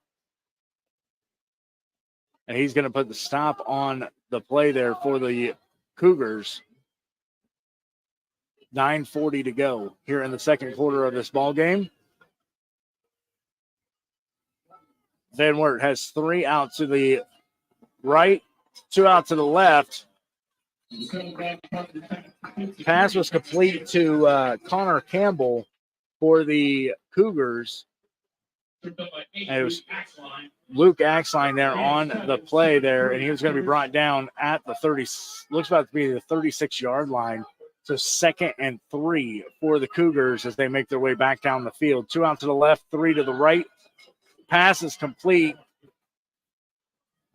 And he's going to put the stop on the play there for the Cougars. 9:40 to go here in the second quarter of this ball game. Van Wert has 3 out to the right, 2 out to the left. Pass was complete to Connor Campbell for the Cougars. And it was Luke Axline there on the play there, and he was going to be brought down at the 30. Looks about to be the 36-yard line. So 2nd and 3 for the Cougars as they make their way back down the field. 2 out to the left, 3 to the right. Pass is complete,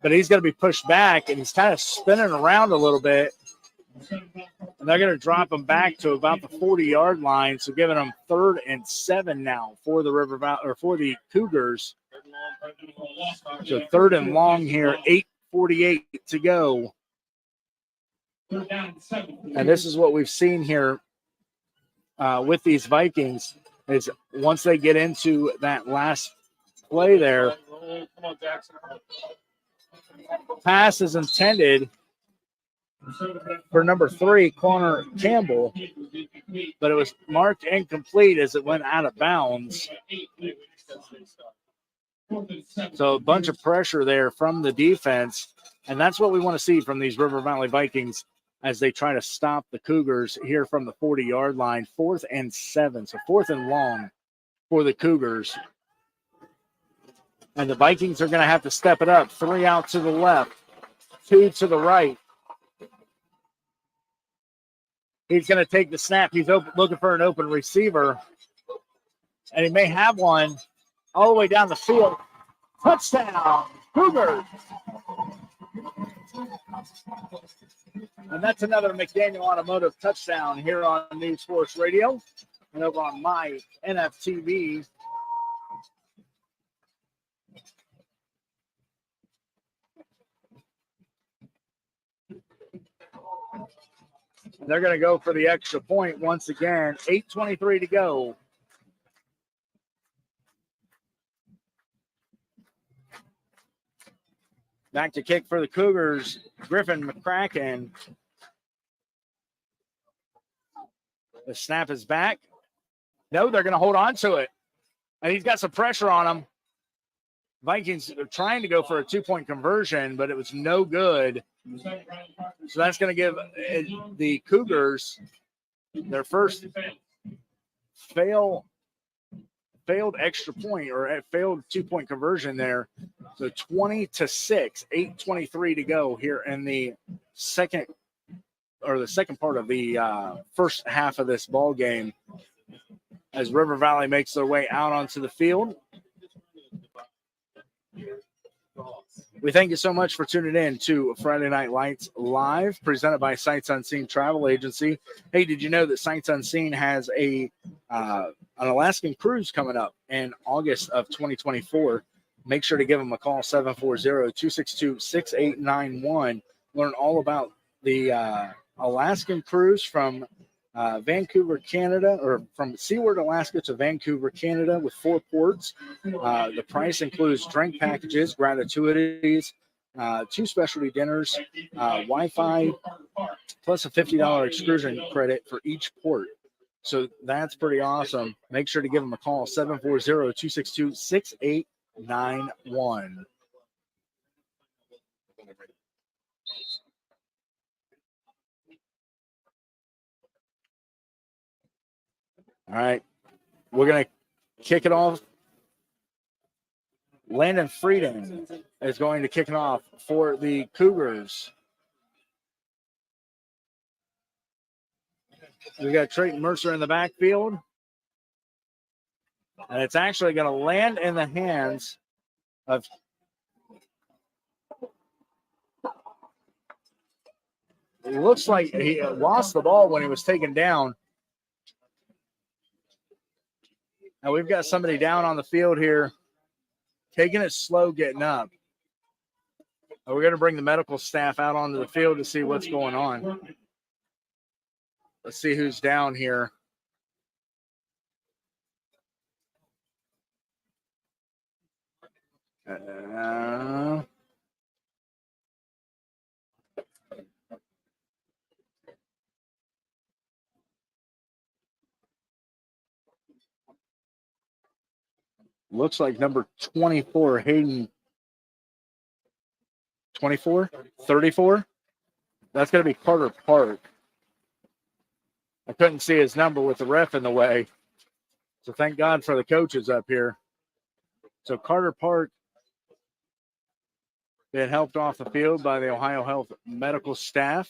but he's going to be pushed back, and he's kind of spinning around a little bit. And they're going to drop him back to about the 40-yard line, so giving them 3rd and 7 now for the River Valley or for the Cougars. So 3rd and long here, 8:48 to go. And this is what we've seen here with these Vikings is once they get into that last play there, pass is intended for number 3, Connor Campbell, but it was marked incomplete as it went out of bounds. So a bunch of pressure there from the defense, and that's what we want to see from these River Valley Vikings as they try to stop the Cougars here from the 40-yard line. 4th and 7, so 4th and long for the Cougars. And the Vikings are going to have to step it up. 3 out to the left, 2 to the right. He's going to take the snap. He's looking for an open receiver, and he may have one all the way down the field. Touchdown, Cougars. And that's another McDaniel Automotive touchdown here on NewsForce Radio and over on my NFTV They're going to go for the extra point once again. 8:23 to go. Back to kick for the Cougars, Griffin McCracken. The snap is back. No, they're going to hold on to it. And he's got some pressure on him. Vikings are trying to go for a 2-point conversion, but it was no good. So that's going to give the Cougars their first failed extra point or a failed 2-point conversion there. So 20-6, 8:23 to go here in the second part of the first half of this ball game as River Valley makes their way out onto the field. We thank you so much for tuning in to Friday Night Lights Live, presented by Sights Unseen Travel Agency. Hey, did you know that Sights Unseen has an Alaskan cruise coming up in August of 2024? Make sure to give them a call, 740-262-6891. Learn all about the Alaskan cruise from Vancouver, Canada, or from Seward, Alaska to Vancouver, Canada, with 4 ports. The price includes drink packages, gratuities, 2 specialty dinners, Wi-Fi, plus a $50 excursion credit for each port. So that's pretty awesome. Make sure to give them a call, 740-262-6891. All right, we're going to kick it off. Landon Frieden is going to kick it off for the Cougars. We got Trayton Mercer in the backfield. And it's actually going to land in the hands of it looks like he lost the ball when he was taken down. Now we've got somebody down on the field here, taking it slow, getting up. We're going to bring the medical staff out onto the field to see what's going on. Let's see who's down here. Looks like number 24, Hayden. 24? 34? That's going to be Carter Park. I couldn't see his number with the ref in the way. So thank God for the coaches up here. So Carter Park being helped off the field by the Ohio Health medical staff.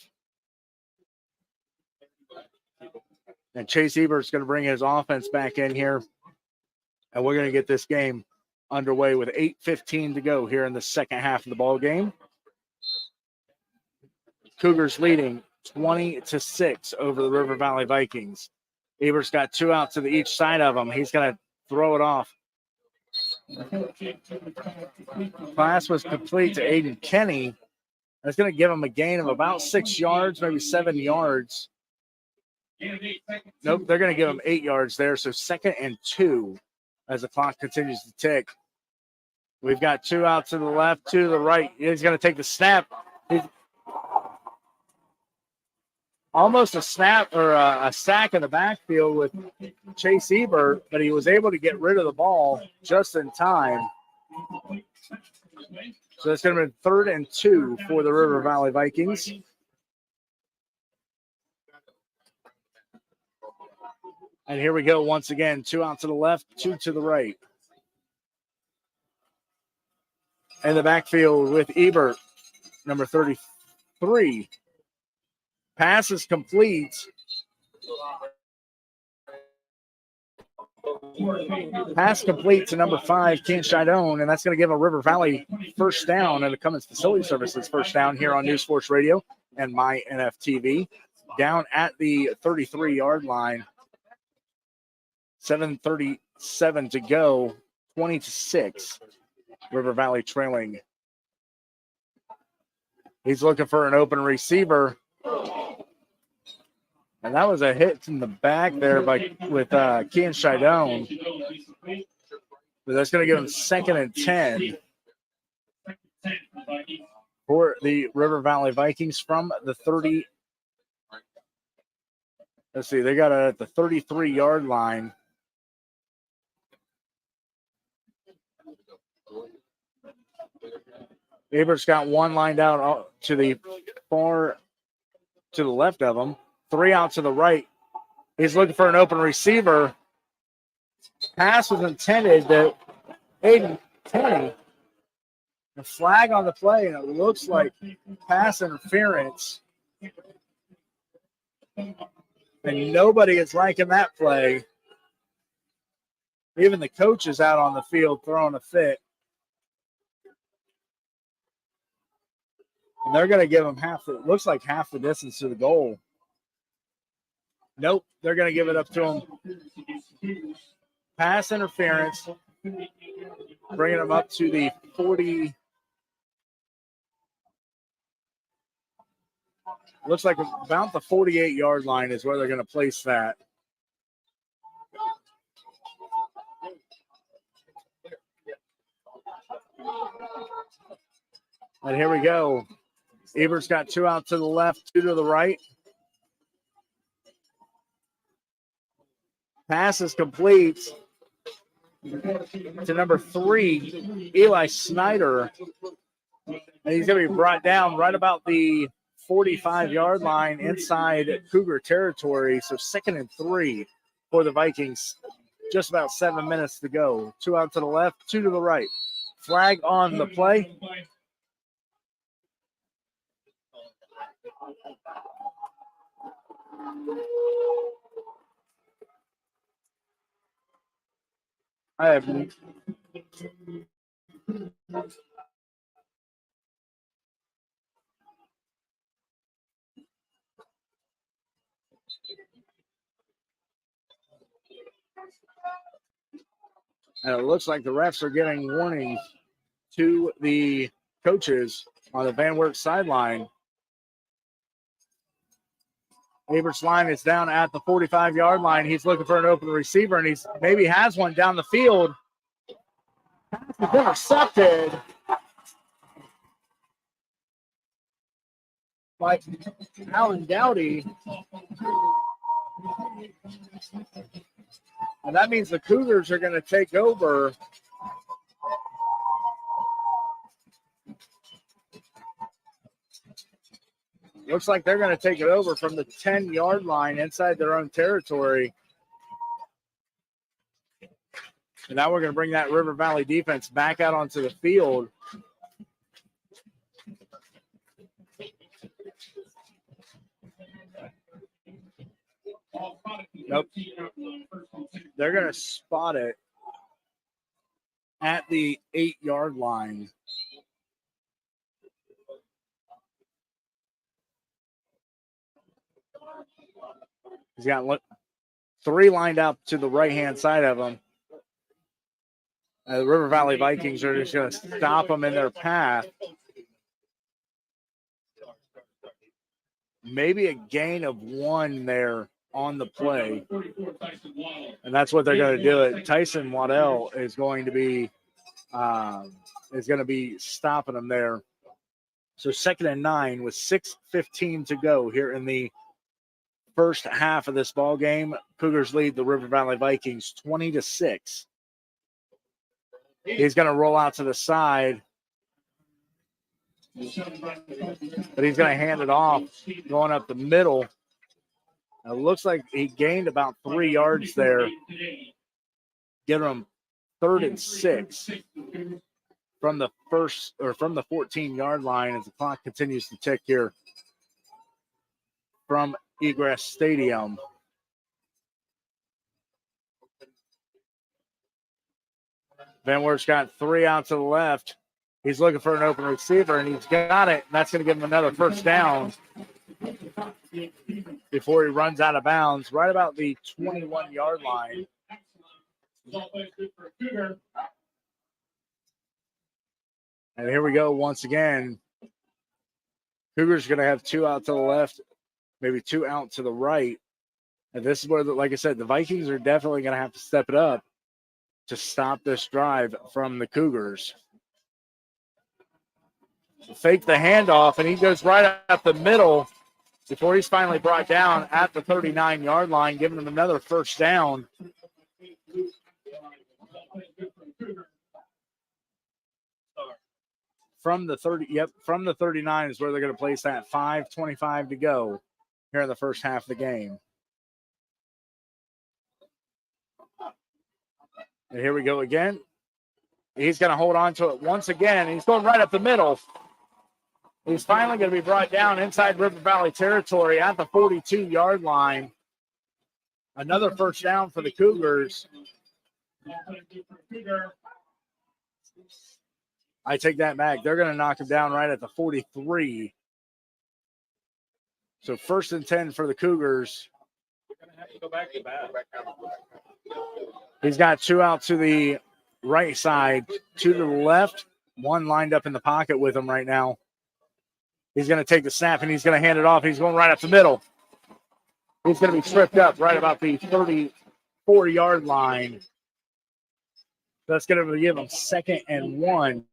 And Chase Ebert's going to bring his offense back in here. And we're going to get this game underway with 8:15 to go here in the second half of the ball game. Cougars leading 20-6 over the River Valley Vikings. Ebert's got 2 out to each side of him. He's going to throw it off. Pass was complete to Aiden Kenny. That's going to give him a gain of about 6 yards, maybe 7 yards. Nope, they're going to give him 8 yards there. So 2nd and 2 as the clock continues to tick. We've got 2 out to the left, 2 to the right. He's going to take the snap. He's almost a snap or a sack in the backfield with Chase Ebert, but he was able to get rid of the ball just in time. So it's going to be 3rd and 2 for the River Valley Vikings. And here we go once again. 2 out to the left, 2 to the right. In the backfield with Ebert, number 33. Pass is complete. Pass complete to number 5, Ken Shidone, and that's going to give a River Valley first down and a Cummins Facility Services first down here on NewsForce Radio and my NFTV. Down at the 33-yard line. 7:37 to go, 20-6. River Valley trailing. He's looking for an open receiver. And that was a hit from the back there with Kean Shidone. But that's going to give him 2nd and 10 for the River Valley Vikings from the 30. Let's see, they got it at the 33-yard line. Abert's got one lined out to the left of him, 3 out to the right. He's looking for an open receiver. Pass was intended to Aiden Tenney. The flag on the play, and it looks like pass interference. And nobody is liking that play. Even the coach is out on the field throwing a fit. And they're going to give him half the distance to the goal. Nope, they're going to give it up to him. Pass interference, bringing him up to the 40. Looks like about the 48-yard line is where they're going to place that. And here we go. Ebert's got 2 out to the left, 2 to the right. Pass is complete to number 3, Eli Snyder. And he's going to be brought down right about the 45-yard line inside Cougar territory. So 2nd and 3 for the Vikings. Just about 7 minutes to go. 2 out to the left, 2 to the right. Flag on the play. I have and it looks like the refs are giving warnings to the coaches on the Van Wert sideline. Abert's line is down at the 45-yard line. He's looking for an open receiver, and he's maybe has one down the field. Pass is intercepted by Alan Dowdy. And that means the Cougars are going to take over. Looks like they're going to take it over from the 10-yard line inside their own territory. And now we're going to bring that River Valley defense back out onto the field. Nope. They're going to spot it at the 8-yard line. He's got 3 lined up to the right-hand side of him. The River Valley Vikings are just going to stop them in their path. Maybe a gain of 1 there on the play. And that's what they're going to do. It. Tyson Waddell is going to be stopping them there. So 2nd and 9 with 6:15 to go here in the first half of this ball game. Cougars lead the River Valley Vikings 20-6. He's going to roll out to the side, but he's going to hand it off going up the middle. It looks like he gained about 3 yards there. Get him 3rd and 6 from the 14-yard line as the clock continues to tick here from Egress Stadium. Van Wert's got 3 out to the left. He's looking for an open receiver, and he's got it. And that's going to give him another first down before he runs out of bounds, right about the 21-yard line. And here we go once again. Cougars going to have 2 out to the left, maybe 2 out to the right. And this is where, like I said, the Vikings are definitely going to have to step it up to stop this drive from the Cougars. Fake the handoff, and he goes right up the middle before he's finally brought down at the 39-yard line, giving them another first down. From the 39 is where they're going to place that. 5:25 to go here in the first half of the game. And here we go again. He's going to hold on to it once again. He's going right up the middle. He's finally going to be brought down inside River Valley territory at the 42-yard line. Another first down for the Cougars. I take that back. They're going to knock him down right at the 43. So 1st and 10 for the Cougars. He's got 2 out to the right side, 2 to the left, 1 lined up in the pocket with him right now. He's going to take the snap, and he's going to hand it off. He's going right up the middle. He's going to be tripped up right about the 34-yard line. That's going to give him 2nd and 1.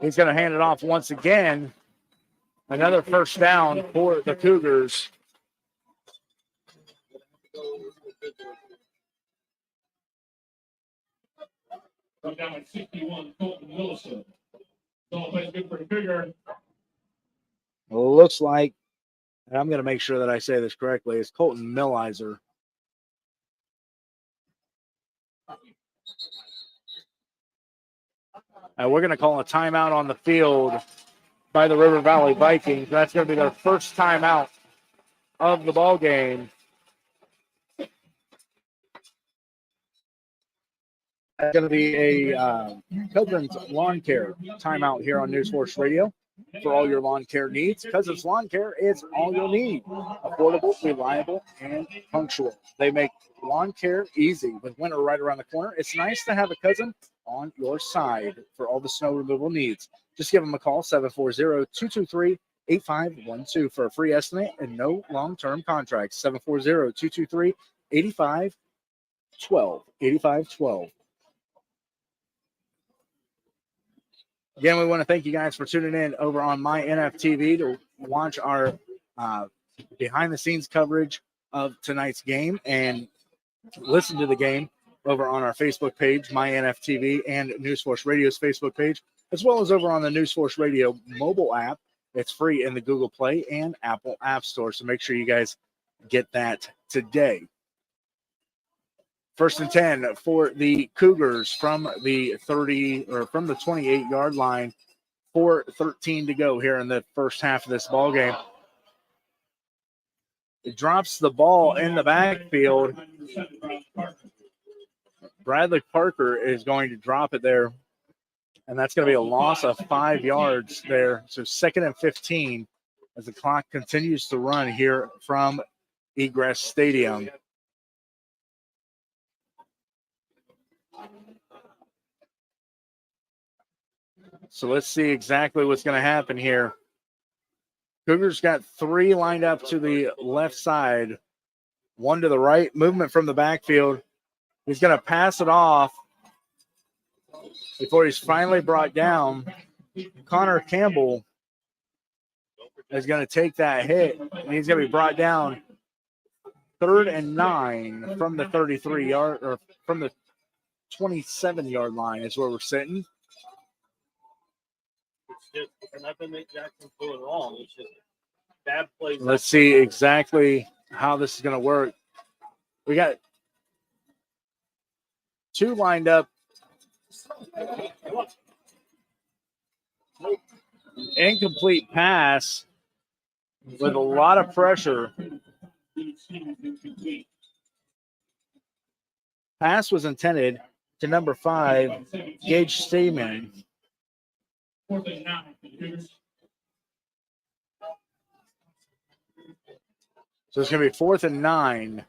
He's going to hand it off once again. Another first down for the Cougars. Come down at 61, Colton Wilson. So plays good for the Cougar. Looks like, and I'm going to make sure that I say this correctly, it's Colton Millizer. And we're going to call a timeout on the field by the River Valley Vikings. That's going to be their first timeout of the ball game. It's going to be a Cousins Lawn Care timeout here on NewsForce Radio for all your lawn care needs. Cousins Lawn Care is all you'll need. Affordable, reliable, and punctual. They make lawn care easy. With winter right around the corner, it's nice to have a cousin on your side for all the snow removal needs. Just give them a call, 740-223-8512 for a free estimate and no long-term contracts. 740-223-8512. 8512. Again, we want to thank you guys for tuning in over on my NFTV to watch our behind-the-scenes coverage of tonight's game and listen to the game over on our Facebook page, my NFTV, and NewsForce Radio's Facebook page, as well as over on the NewsForce Radio mobile app. It's free in the Google Play and Apple App Store, so make sure you guys get that today. 1st and 10 for the Cougars from the 28-yard line. 4:13 to go here in the first half of this ball game. It drops the ball in the backfield. Bradley Parker is going to drop it there, and that's going to be a loss of 5 yards there. So 2nd and 15 as the clock continues to run here from Egress Stadium. So let's see exactly what's going to happen here. Cougars got 3 lined up to the left side, 1 to the right. Movement from the backfield. He's going to pass it off before he's finally brought down. Connor Campbell is going to take that hit, and he's going to be brought down 3rd and 9 from the 33-yard or from the 27-yard line is where we're sitting. It's just nothing that Jackson's doing wrong. It's just bad plays. Let's see exactly how this is going to work. We got 2 lined up. Incomplete pass with a lot of pressure. Pass was intended to number 5, Gage Stayman. 4th and 9 for the Cougars. So it's going to be 4th and 9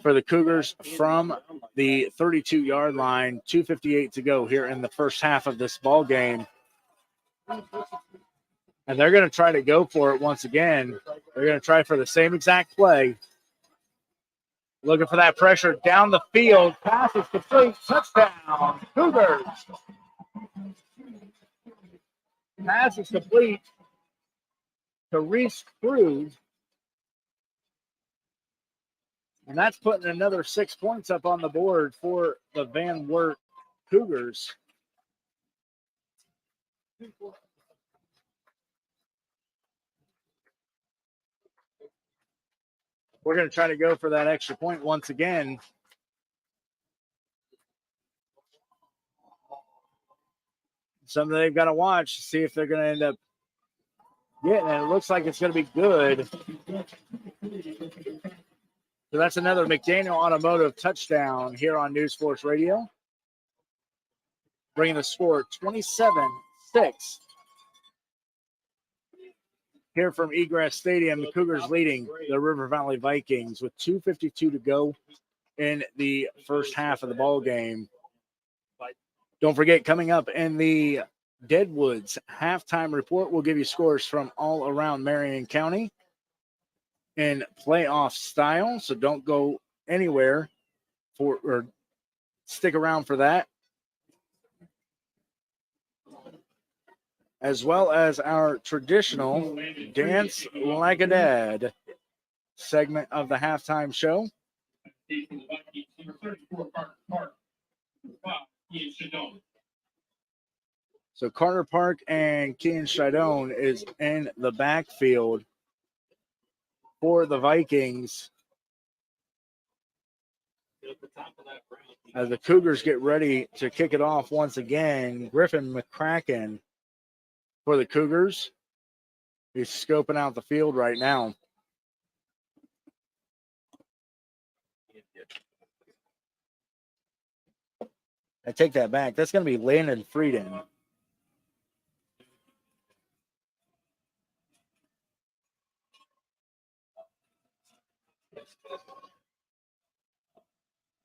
for the Cougars from the 32-yard line. 2:58 to go here in the first half of this ball game. And they're going to try to go for it once again. They're going to try for the same exact play. Looking for that pressure down the field. Pass is complete. Touchdown, Cougars. Pass is complete to Reese Cruz. And that's putting another 6 points up on the board for the Van Wert Cougars. We're going to try to go for that extra point once again. Something they've got to watch to see if they're going to end up getting it. It looks like it's going to be good. So that's another McDaniel Automotive touchdown here on NewsForce Radio. Bringing the score 27-6. Here from Egress Stadium, the Cougars leading the River Valley Vikings with 2:52 to go in the first half of the ball game. Don't forget, coming up in the Deadwoods halftime report, we'll give you scores from all around Marion County in playoff style. So don't go anywhere or stick around for that. As well as our traditional Dance Like a Dad segment of the halftime show. So Carter Park and Kean Shidone is in the backfield for the Vikings as the Cougars get ready to kick it off once again. Griffin McCracken for the Cougars. He's scoping out the field right now. I take that back. That's going to be Landon Frieden.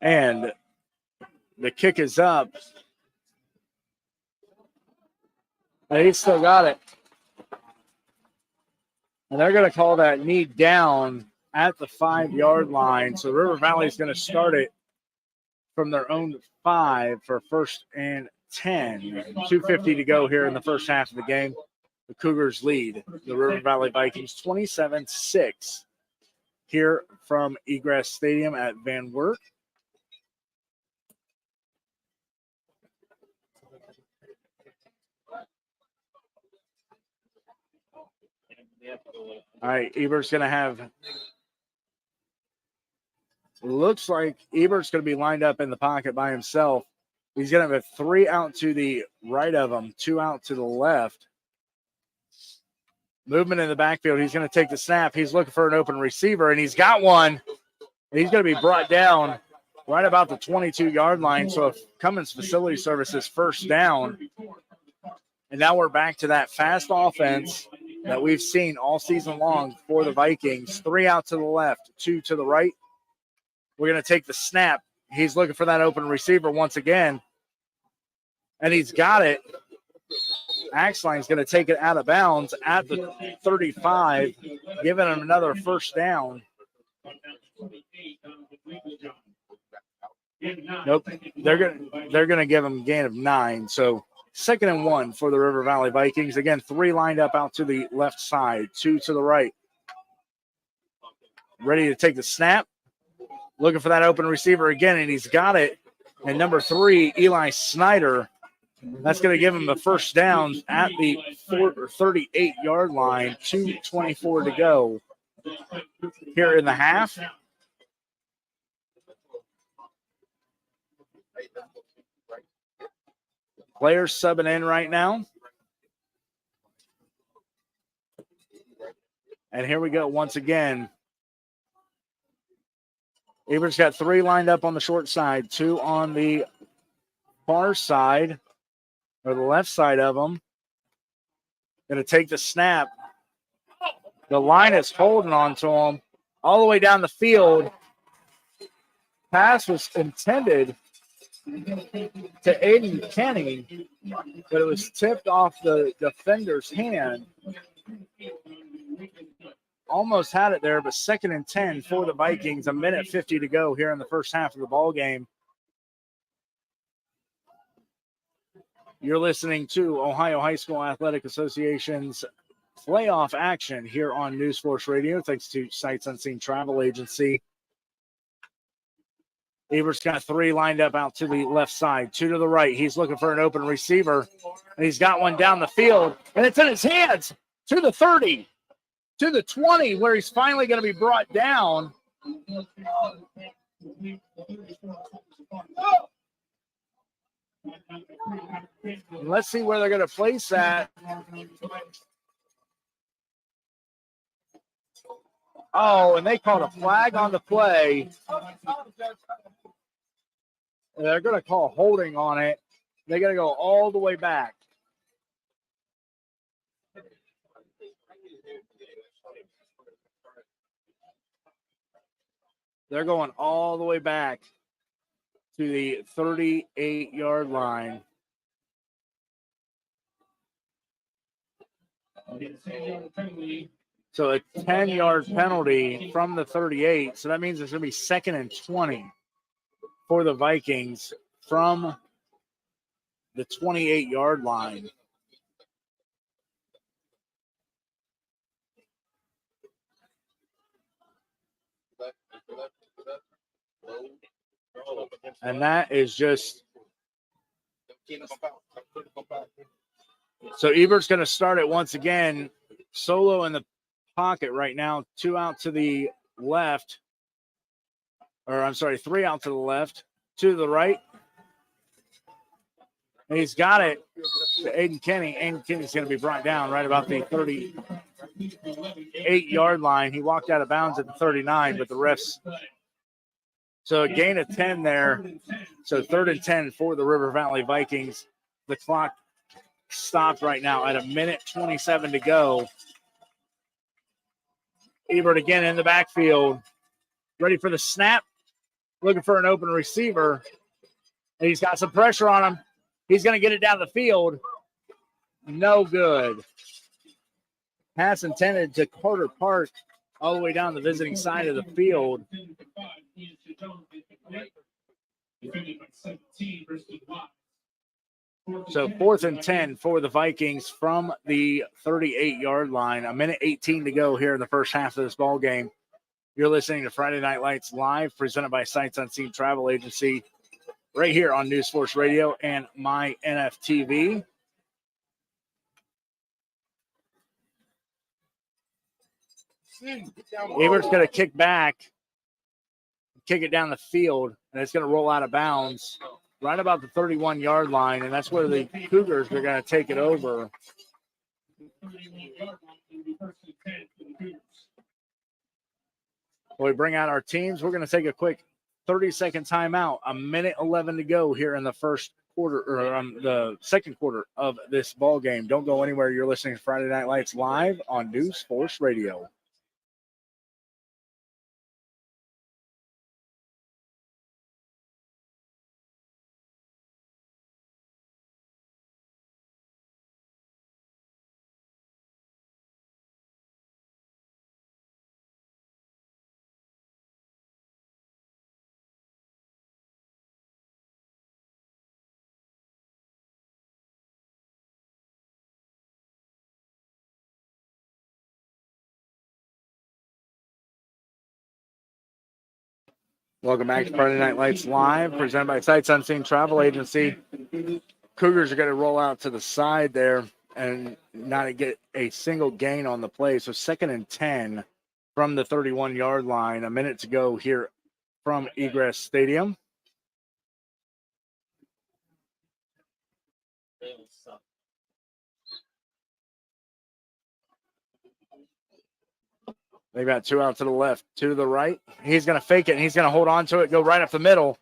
And the kick is up. And he's still got it. And they're going to call that knee down at the 5-yard line. So River Valley is going to start it from their own 5 for 1st and 10. 2:50 to go here in the first half of the game. The Cougars lead the River Valley Vikings 27-6 here from Egress Stadium at Van Wert. All right, Ebert's going to have, looks like Ebert's going to be lined up in the pocket by himself. He's going to have 3 out to the right of him, 2 out to the left. Movement in the backfield. He's going to take the snap. He's looking for an open receiver, and he's got one. And he's going to be brought down right about the 22-yard line. So if Cummins Facility Services first down. And now we're back to that fast offense that we've seen all season long for the Vikings. 3 out to the left, 2 to the right. We're going to take the snap. He's looking for that open receiver once again. And he's got it. Axline's going to take it out of bounds at the 35, giving him another first down. Nope. They're going to give him a gain of 9. So 2nd and 1 for the River Valley Vikings. Again, 3 lined up out to the left side, 2 to the right. Ready to take the snap. Looking for that open receiver again, and he's got it. And number 3, Eli Snyder. That's going to give him a first down at the 38-yard line, 2:24 to go here in the half. Players subbing in right now. And here we go once again. Ebert's got 3 lined up on the short side, 2 on the far side, or the left side of them. Going to take the snap. The line is holding on to him all the way down the field. Pass was intended to Aiden Kenny, but it was tipped off the defender's hand. Almost had it there, but 2nd and 10 for the Vikings. A minute 50 to go here in the first half of the ball game. You're listening to Ohio High School Athletic Association's playoff action here on NewsForce Radio, thanks to Sights Unseen Travel Agency. Ebert's got 3 lined up out to the left side, 2 to the right. He's looking for an open receiver, and he's got one down the field, and it's in his hands to the 30, to the 20, where he's finally going to be brought down. Let's see where they're going to place that. Oh, and they called a flag on the play. They're going to call holding on it. They're going to go all the way back. They're going all the way back to the 38-yard line. So a 10-yard penalty from the 38. So that means it's going to be 2nd and 20 for the Vikings from the 28-yard line. And that is just so Ebert's going to start it once again. Solo in the pocket right now, 2 out to the left. Or I'm sorry, 3 out to the left, 2 to the right. And he's got it to Aiden Kenny. Aiden Kenny's going to be brought down right about the 38-yard line. He walked out of bounds at the 39, but the refs. So a gain of 10 there. So 3rd and 10 for the River Valley Vikings. The clock stopped right now at 1:27 to go. Ebert again in the backfield. Ready for the snap. Looking for an open receiver. And he's got some pressure on him. He's going to get it down the field. No good. Pass intended to Carter Park all the way down the visiting side of the field. So 4th and 10 for the Vikings from the 38-yard line. 1:18 to go here in the first half of this ball game. You're listening to Friday Night Lights Live, presented by Sights Unseen Travel Agency, right here on NewsForce Radio and my NFTV. Ebert's going to kick back, kick it down the field, and it's going to roll out of bounds right about the 31-yard line, and that's where the Cougars are going to take it over. We bring out our teams. We're going to take a quick 30-second timeout. 1:11 to go here in the first quarter, or the second quarter of this ball game. Don't go anywhere. You're listening to Friday Night Lights live on NewsForce Radio. Welcome back to Friday Night Lights Live, presented by Sights Unseen Travel Agency. Cougars are going to roll out to the side there and not get a single gain on the play. So 2nd and 10 from the 31-yard line. A minute to go here from Egress Stadium. They've got 2 out to the left, 2 to the right. He's going to fake it, and he's going to hold on to it, go right up the middle.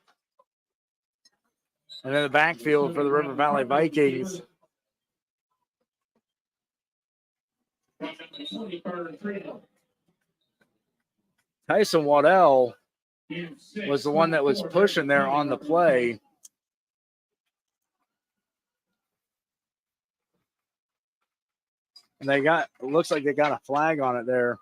And then the backfield for the River Valley Vikings. Tyson Waddell was the one that was pushing there on the play. And it looks like they got a flag on it there.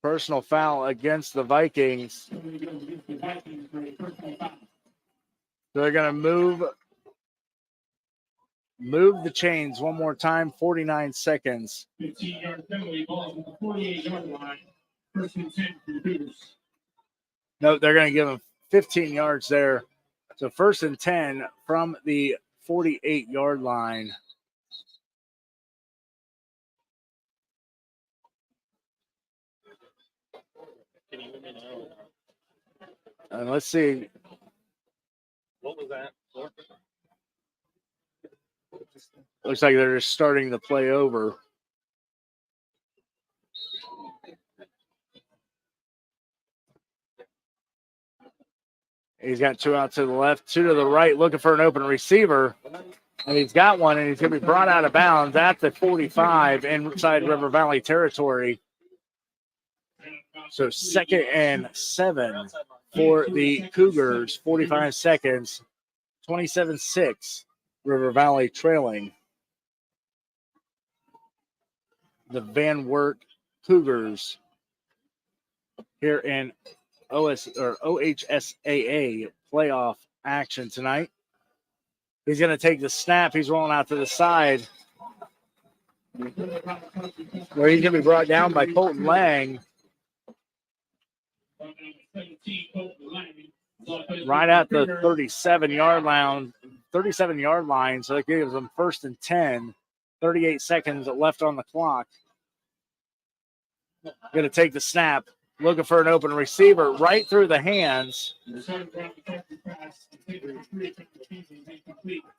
Personal foul against the Vikings. They're going to move the chains one more time, 49 seconds. 15-yard penalty, ball from the 48-yard line. First and 10 for the Cougars. No, they're going to give them 15 yards there. So first and 10 from the 48-yard line. And let's see. What was that? Looks like they're just starting the play over. He's got two out to the left, two to the right, looking for an open receiver. And he's got one, and he's going to be brought out of bounds at the 45 inside River Valley territory. So 2nd and 7 for the Cougars, 45 seconds, 27-6, River Valley trailing. The Van Wert Cougars here in OHSAA playoff action tonight. He's going to take the snap. He's rolling out to the side, where he's going to be brought down by Colton Lang. Right at the 37-yard line. So that gives them first and 10. 38 seconds left on the clock. Going to take the snap. Looking for an open receiver right through the hands.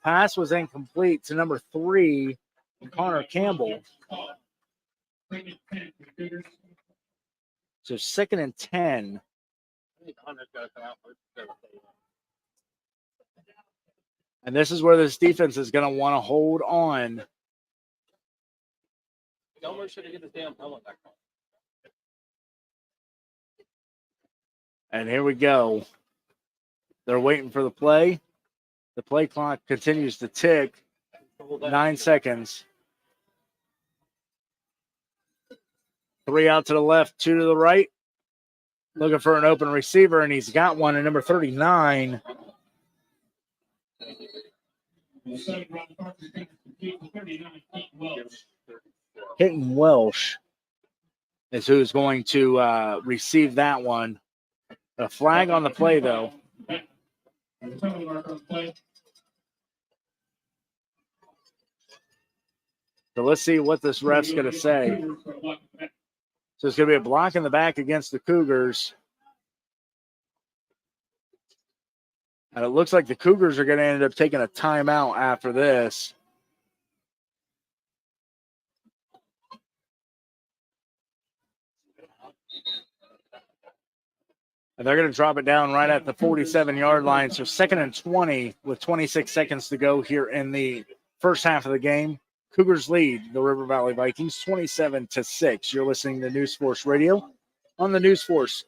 Pass was incomplete to number 3, Connor Campbell. So 2nd and 10. And this is where this defense is going to want to hold on. Elmer should have get his damn helmet back on. And here we go. They're waiting for the play. The play clock continues to tick. 9 seconds. 3 out to the left, 2 to the right. Looking for an open receiver, and he's got one at number 39. Hinton Welsh is who's going to receive that one. A flag on the play, though. So let's see what this ref's going to say. So it's going to be a block in the back against the Cougars. And it looks like the Cougars are going to end up taking a timeout after this. And they're going to drop it down right at the 47-yard line. So 2nd and 20 with 26 seconds to go here in the first half of the game. Cougars lead the River Valley Vikings 27-6. You're listening to NewsForce Radio on the NewsForce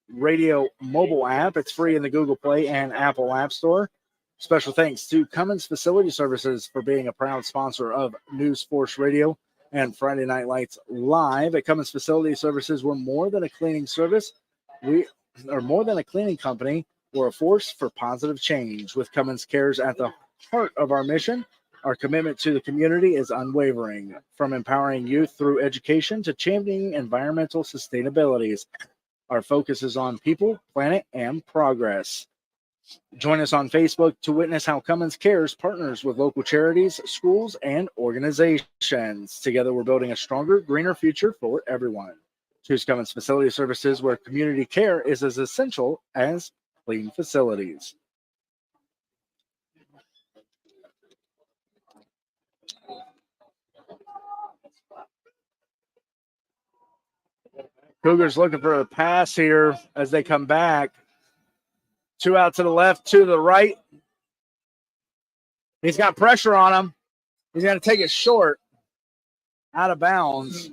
Radio mobile app. It's free in the Google Play and Apple App Store. Special thanks to Cummins Facility Services for being a proud sponsor of NewsForce Radio and Friday Night Lights Live. At Cummins Facility Services, we're more than a cleaning service. We are more than a cleaning company. We're a force for positive change. With Cummins Cares at the heart of our mission, our commitment to the community is unwavering. From empowering youth through education to championing environmental sustainability, our focus is on people, planet, and progress. Join us on Facebook to witness how Cummins Cares partners with local charities, schools, and organizations. Together, we're building a stronger, greener future for everyone. Choose Cummins Facility Services, where community care is as essential as clean facilities. Cougars looking for a pass here as they come back. 2 out to the left, 2 to the right. He's got pressure on him. He's going to take it short, out of bounds.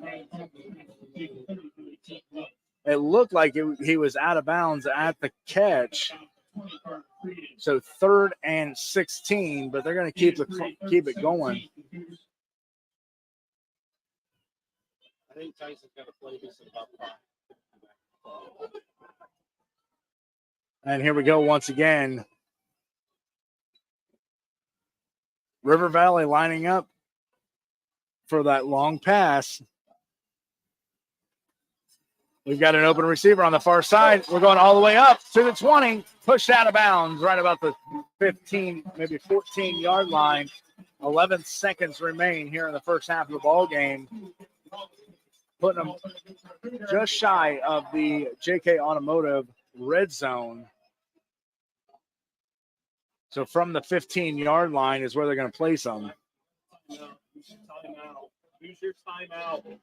It looked like he was out of bounds at the catch. So 3rd and 16, but they're going to keep it going. I think Tyson's got to play this in about 5. And here we go once again. River Valley lining up for that long pass. We've got an open receiver on the far side. We're going all the way up to the 20, pushed out of bounds right about the 15, maybe 14-yard line. 11 seconds remain here in the first half of the ball game. Putting them just shy of the JK Automotive red zone. So from the 15-yard line is where they're going to place them. Timeout. Use your timeout.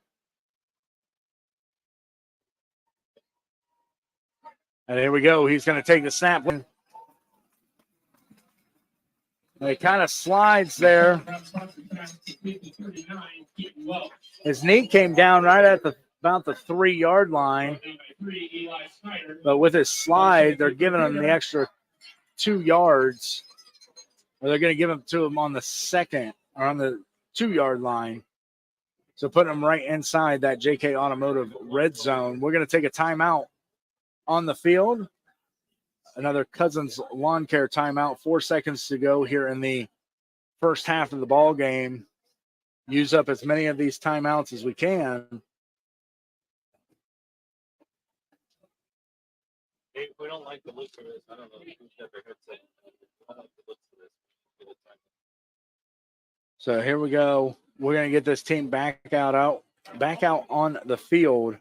And here we go. He's going to take the snap. And he kind of slides there. His knee came down right at about the 3-yard line. But with his slide, they're giving him the extra 2 yards. Or they're going to give him to him on the 2nd or on the 2-yard line. So putting him right inside that JK Automotive red zone. We're going to take a timeout on the field. Another Cousins Lawn Care timeout. 4 seconds to go here in the first half of the ball game. Use up as many of these timeouts as we can. Hey, if we don't like the look of this, I don't know. Who's got their headset? I don't like the looks of this. So here we go. We're going to get this team back out on the field.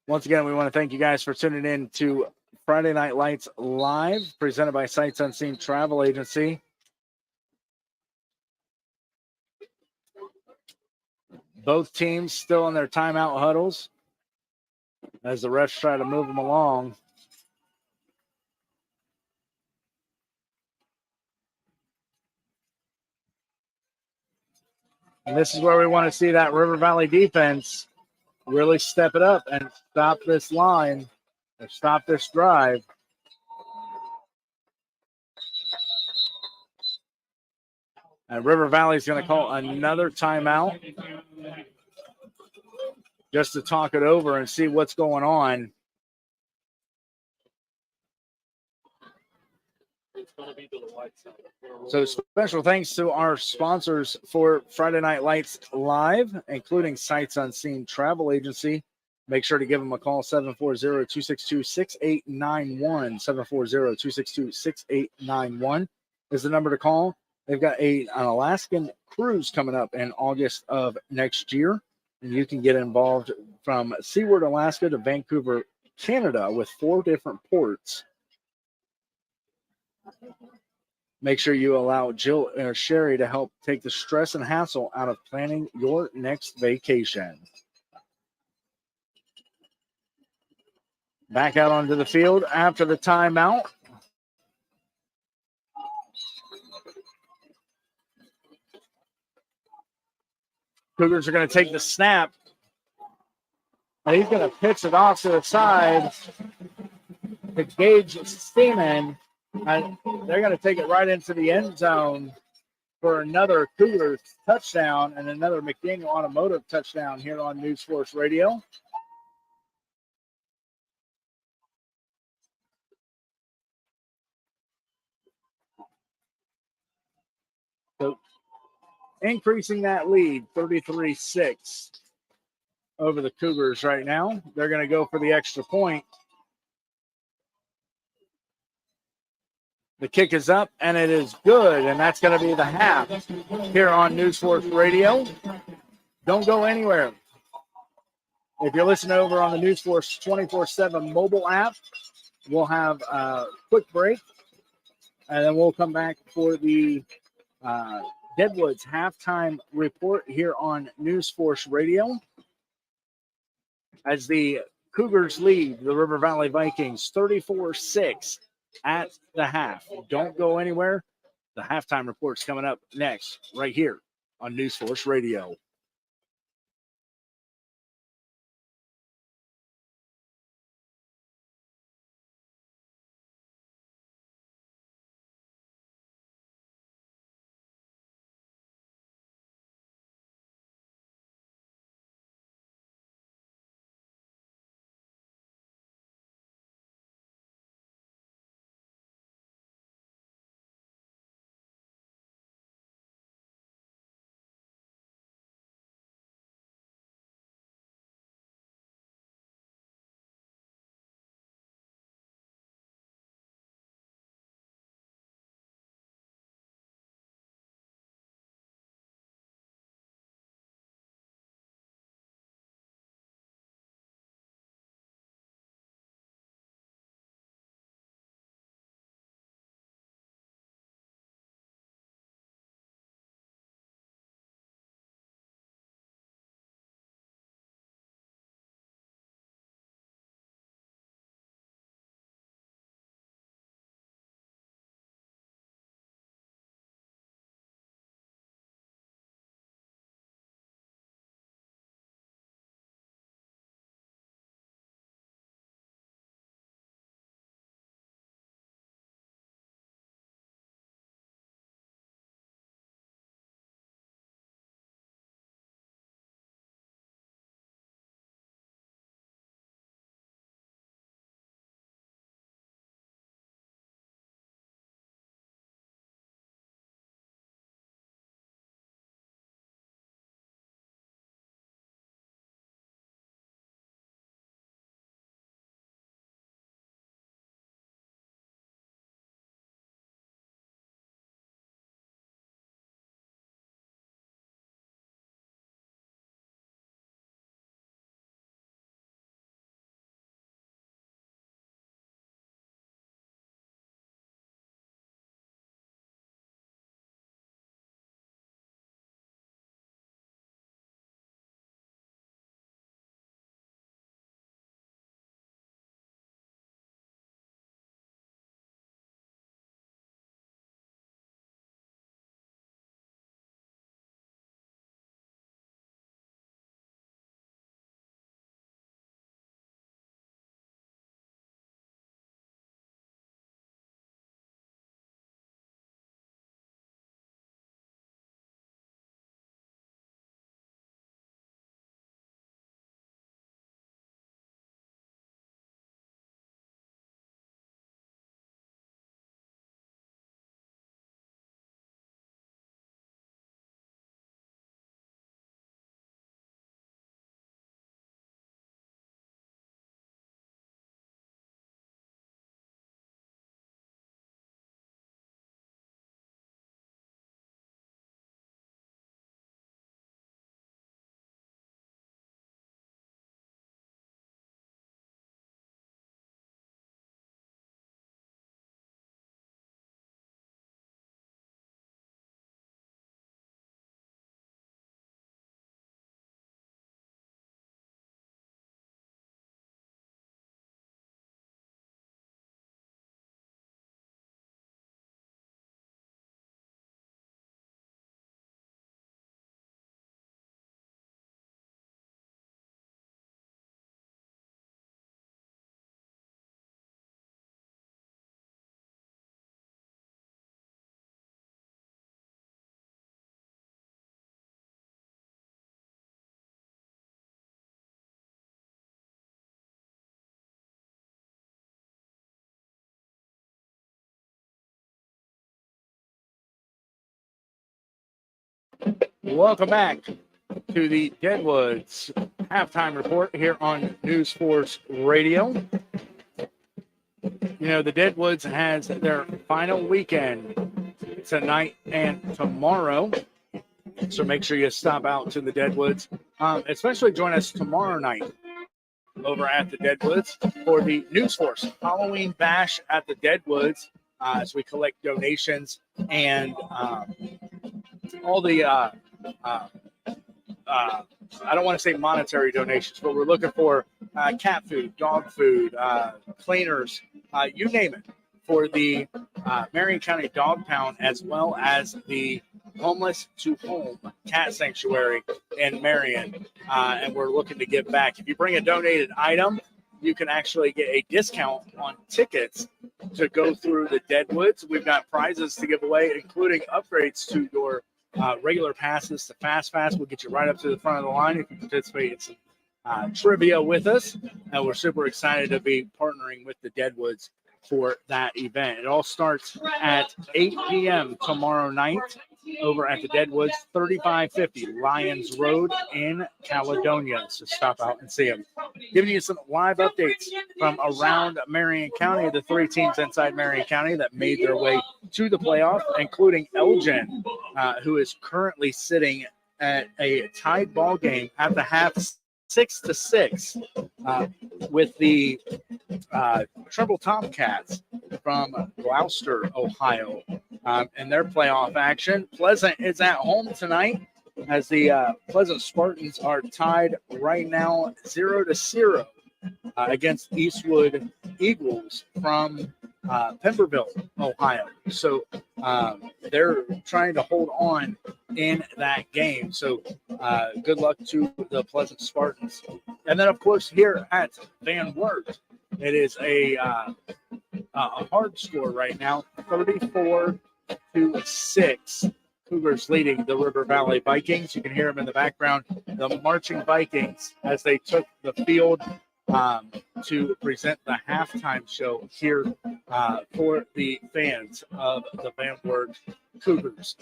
Once again, we want to thank you guys for tuning in to Friday Night Lights Live, presented by Sights Unseen Travel Agency. Both teams still in their timeout huddles as the refs try to move them along. And this is where we want to see that River Valley defense really step it up and stop this line and stop this drive. And River Valley is going to call another timeout just to talk it over and see what's going on. So special thanks to our sponsors for Friday Night Lights Live, including Sights Unseen Travel Agency. Make sure to give them a call, 740-262-6891. 740-262-6891 is the number to call. They've got an Alaskan cruise coming up in August of next year. And you can get involved from Seward, Alaska to Vancouver, Canada with 4 different ports. Make sure you allow Jill or Sherry to help take the stress and hassle out of planning your next vacation. Back out onto the field after the timeout. Cougars are going to take the snap. And he's going to pitch it off to the side to Gage Steeman. And they're going to take it right into the end zone for another Cougars touchdown and another McDaniel Automotive touchdown here on NewsForce Radio. So increasing that lead, 33-6 over the Cougars right now. They're going to go for the extra point. The kick is up, and it is good, and that's going to be the half here on NewsForce Radio. Don't go anywhere. If you're listening over on the NewsForce 24/7 mobile app, we'll have a quick break, and then we'll come back for the Deadwood's halftime report here on NewsForce Radio. As the Cougars lead the River Valley Vikings 34-6 at the half. Don't go anywhere. The halftime report's coming up next, right here on NewsForce Radio. Welcome back to the Deadwoods halftime report here on NewsForce Radio. You know, the Deadwoods has their final weekend tonight and tomorrow. So make sure you stop out to the Deadwoods, especially join us tomorrow night over at the Deadwoods for the NewsForce Halloween Bash at the Deadwoods as we collect donations and all the I don't want to say monetary donations, but we're looking for cat food, dog food, cleaners, you name it, for the Marion County Dog Pound, as well as the Homeless to Home Cat Sanctuary in Marion. And we're looking to give back. If you bring a donated item, you can actually get a discount on tickets to go through the Deadwoods. We've got prizes to give away, including upgrades to your regular passes to Fast Pass. We'll get you right up to the front of the line if you participate in some trivia with us. And we're super excited to be partnering with the Deadwoods for that event. It all starts at 8 p.m. tomorrow night over at the Deadwoods, 3550 Lyons Road in Caledonia. So stop out and see them. Giving you some live updates from around Marion County, the three teams inside Marion County that made their way to the playoff, including Elgin, who is currently sitting at a tied ball game at the half, 6-6, with the Trumbull Tomcats from Gloucester, Ohio, in their playoff action. Pleasant is at home tonight as the Pleasant Spartans are tied right now 0-0 against Eastwood Eagles from Pemberville, Ohio. So they're trying to hold on in that game. So good luck to the Pleasant Spartans. And then, of course, here at Van Wert, it is a hard score right now, 34-6. Cougars leading the River Valley Vikings. You can hear them in the background, the marching Vikings, as they took the field to present the halftime show here for the fans of the Van Wert Cougars.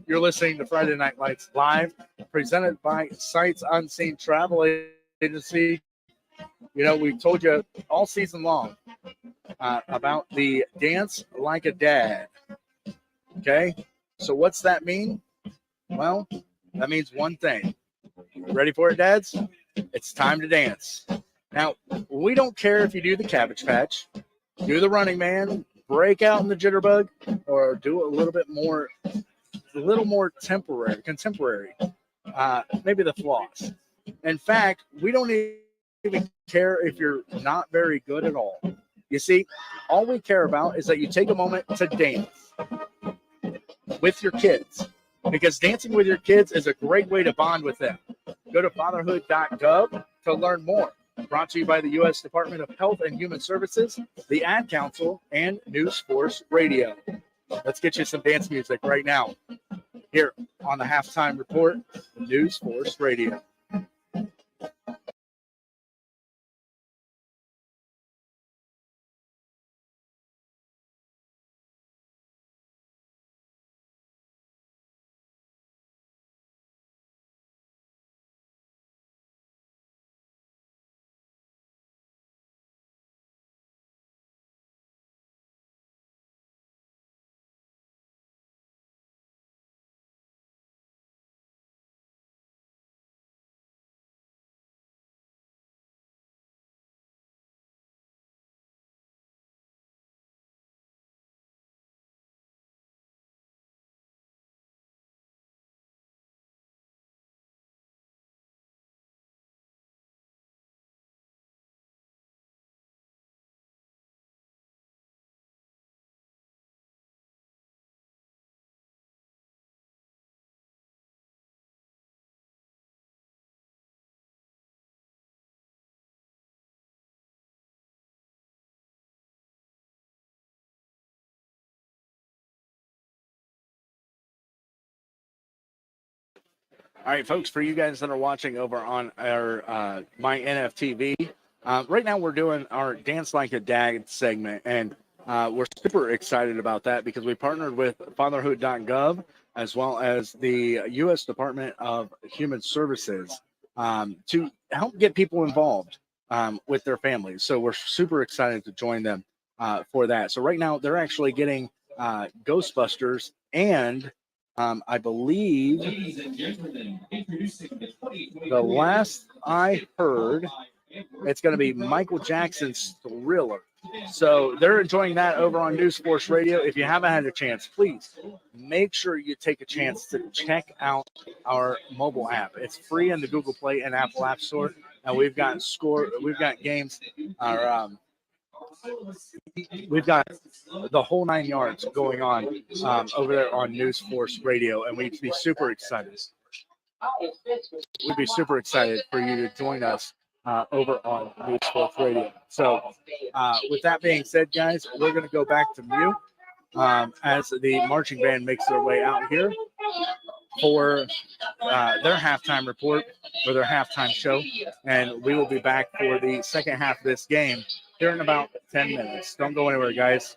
You're listening to Friday Night Lights Live, presented by Sights Unseen Travel Agency. You know, we told you all season long about the Dance Like a Dad. Okay, so what's that mean? Well, that means one thing. Ready for it, dads? It's time to dance. Now, we don't care if you do the Cabbage Patch, do the Running Man, break out in the jitterbug, or do a little more contemporary, maybe the floss. In fact, we don't even care if you're not very good at all. You see, all we care about is that you take a moment to dance with your kids, because dancing with your kids is a great way to bond with them. Go to fatherhood.gov to learn more. Brought to you by the U.S. Department of Health and Human Services, the Ad Council, and NewsForce Radio. Let's get you some dance music right now here on the Halftime Report, NewsForce Radio. All right, folks, for you guys that are watching over on our My NFTV, right now we're doing our Dance Like a Dad segment, and we're super excited about that because we partnered with fatherhood.gov as well as the U.S. Department of Human Services to help get people involved with their families. So we're super excited to join them for that. So right now they're actually getting Ghostbusters and I believe Ladies and gentlemen, introducing the 2021 the last I heard, it's going to be Michael Jackson's Thriller. So they're enjoying that over on NewsForce Radio. If you haven't had a chance, please make sure you take a chance to check out our mobile app. It's free in the Google Play and Apple App Store, and we've got games. We've got the whole 9 yards going on over there on NewsForce Radio, and we'd be super excited. We'd be super excited for you to join us over on NewsForce Radio. So, with that being said, guys, we're going to go back to mute as the marching band makes their way out here for their halftime report or their halftime show, and we will be back for the second half of this game here in about 10 minutes. Don't go anywhere, guys.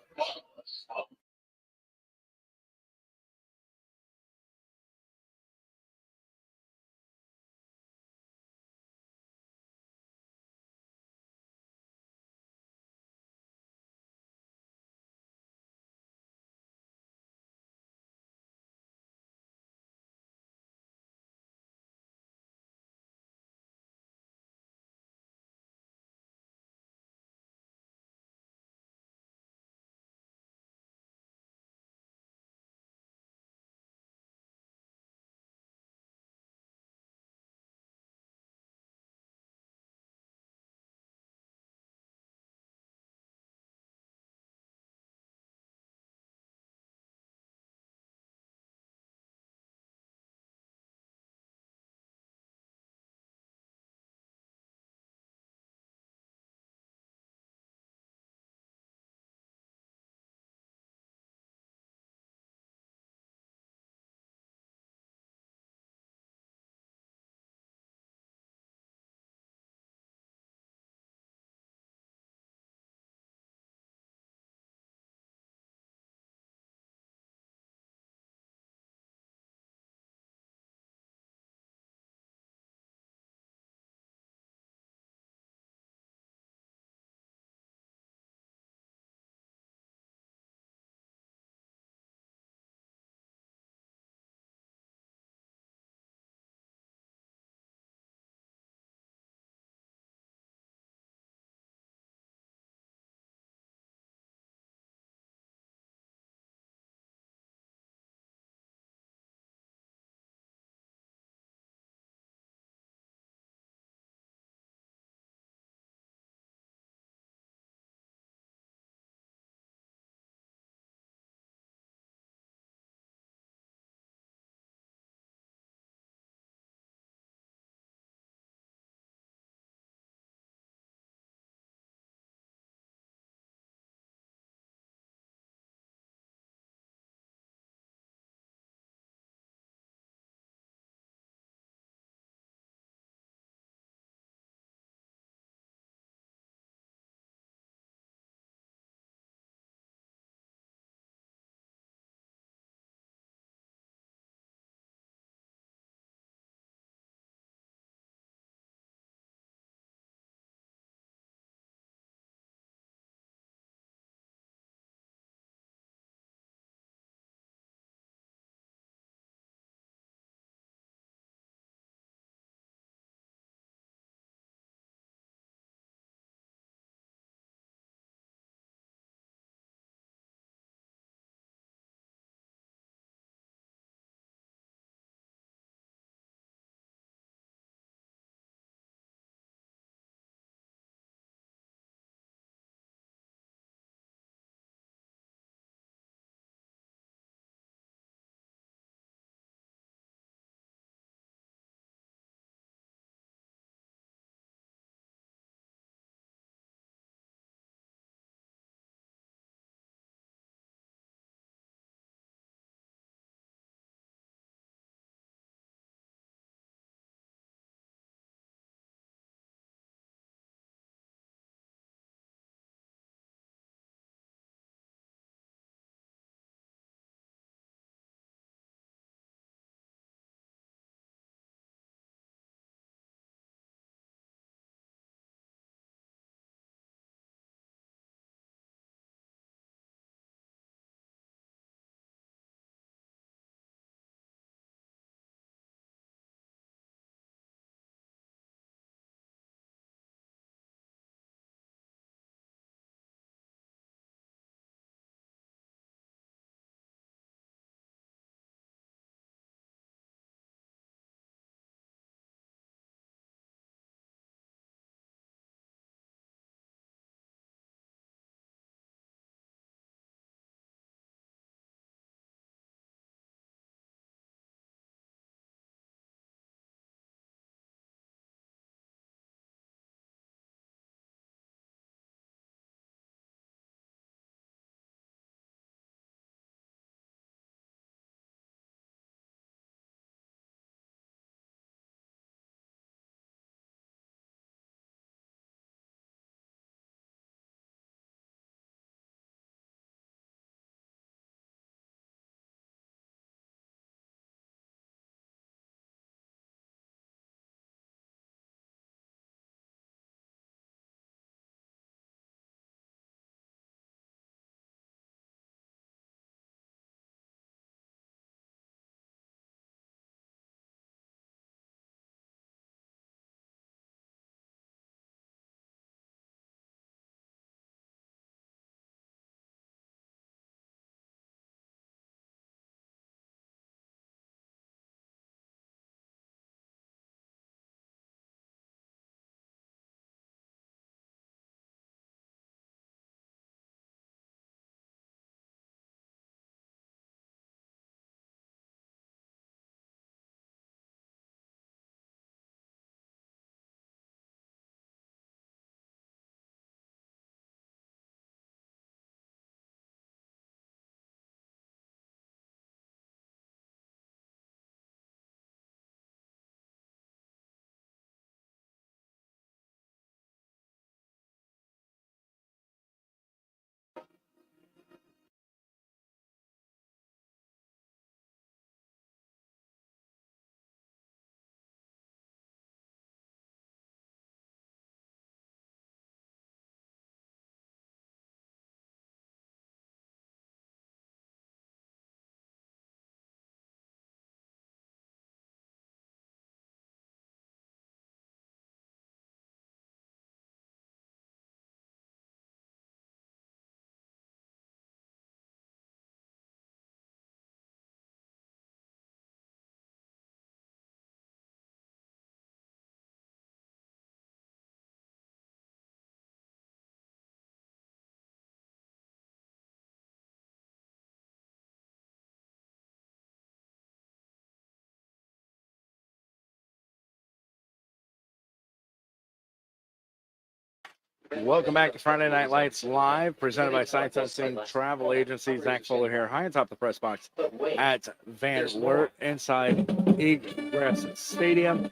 Welcome back to Friday Night Lights Live, presented by Sight Unseen Travel Agency. Zach Fuller here, high atop the press box at Van Wert inside Egress Stadium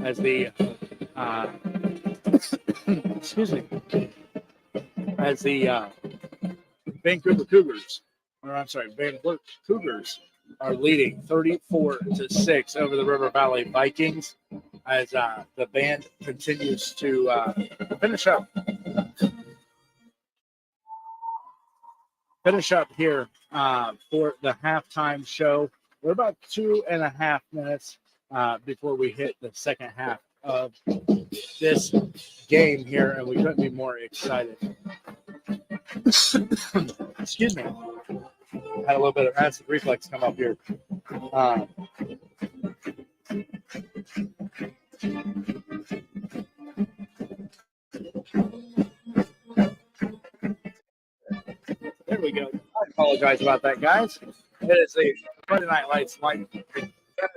as the excuse me, as the Vancouver Cougars, or I'm sorry, Van Wert Cougars are leading 34-6 over the River Valley Vikings as the band continues to finish up here for the halftime show. We're about 2.5 minutes before we hit the second half of this game here, and we couldn't be more excited. Excuse me. Had a little bit of acid reflex come up here. There we go. I apologize about that, guys. It is the Friday Night Lights Light presented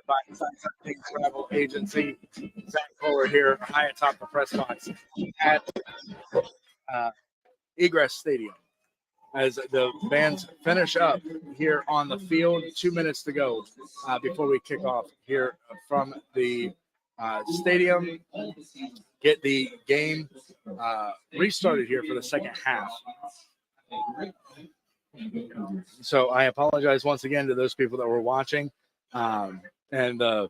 by Sunset Travel Agency. Zach Fuller here, high atop the press box at Egress Stadium as the bands finish up here on the field. 2 minutes to go before we kick off here from the stadium. Get the game restarted here for the second half. So I apologize once again to those people that were watching and the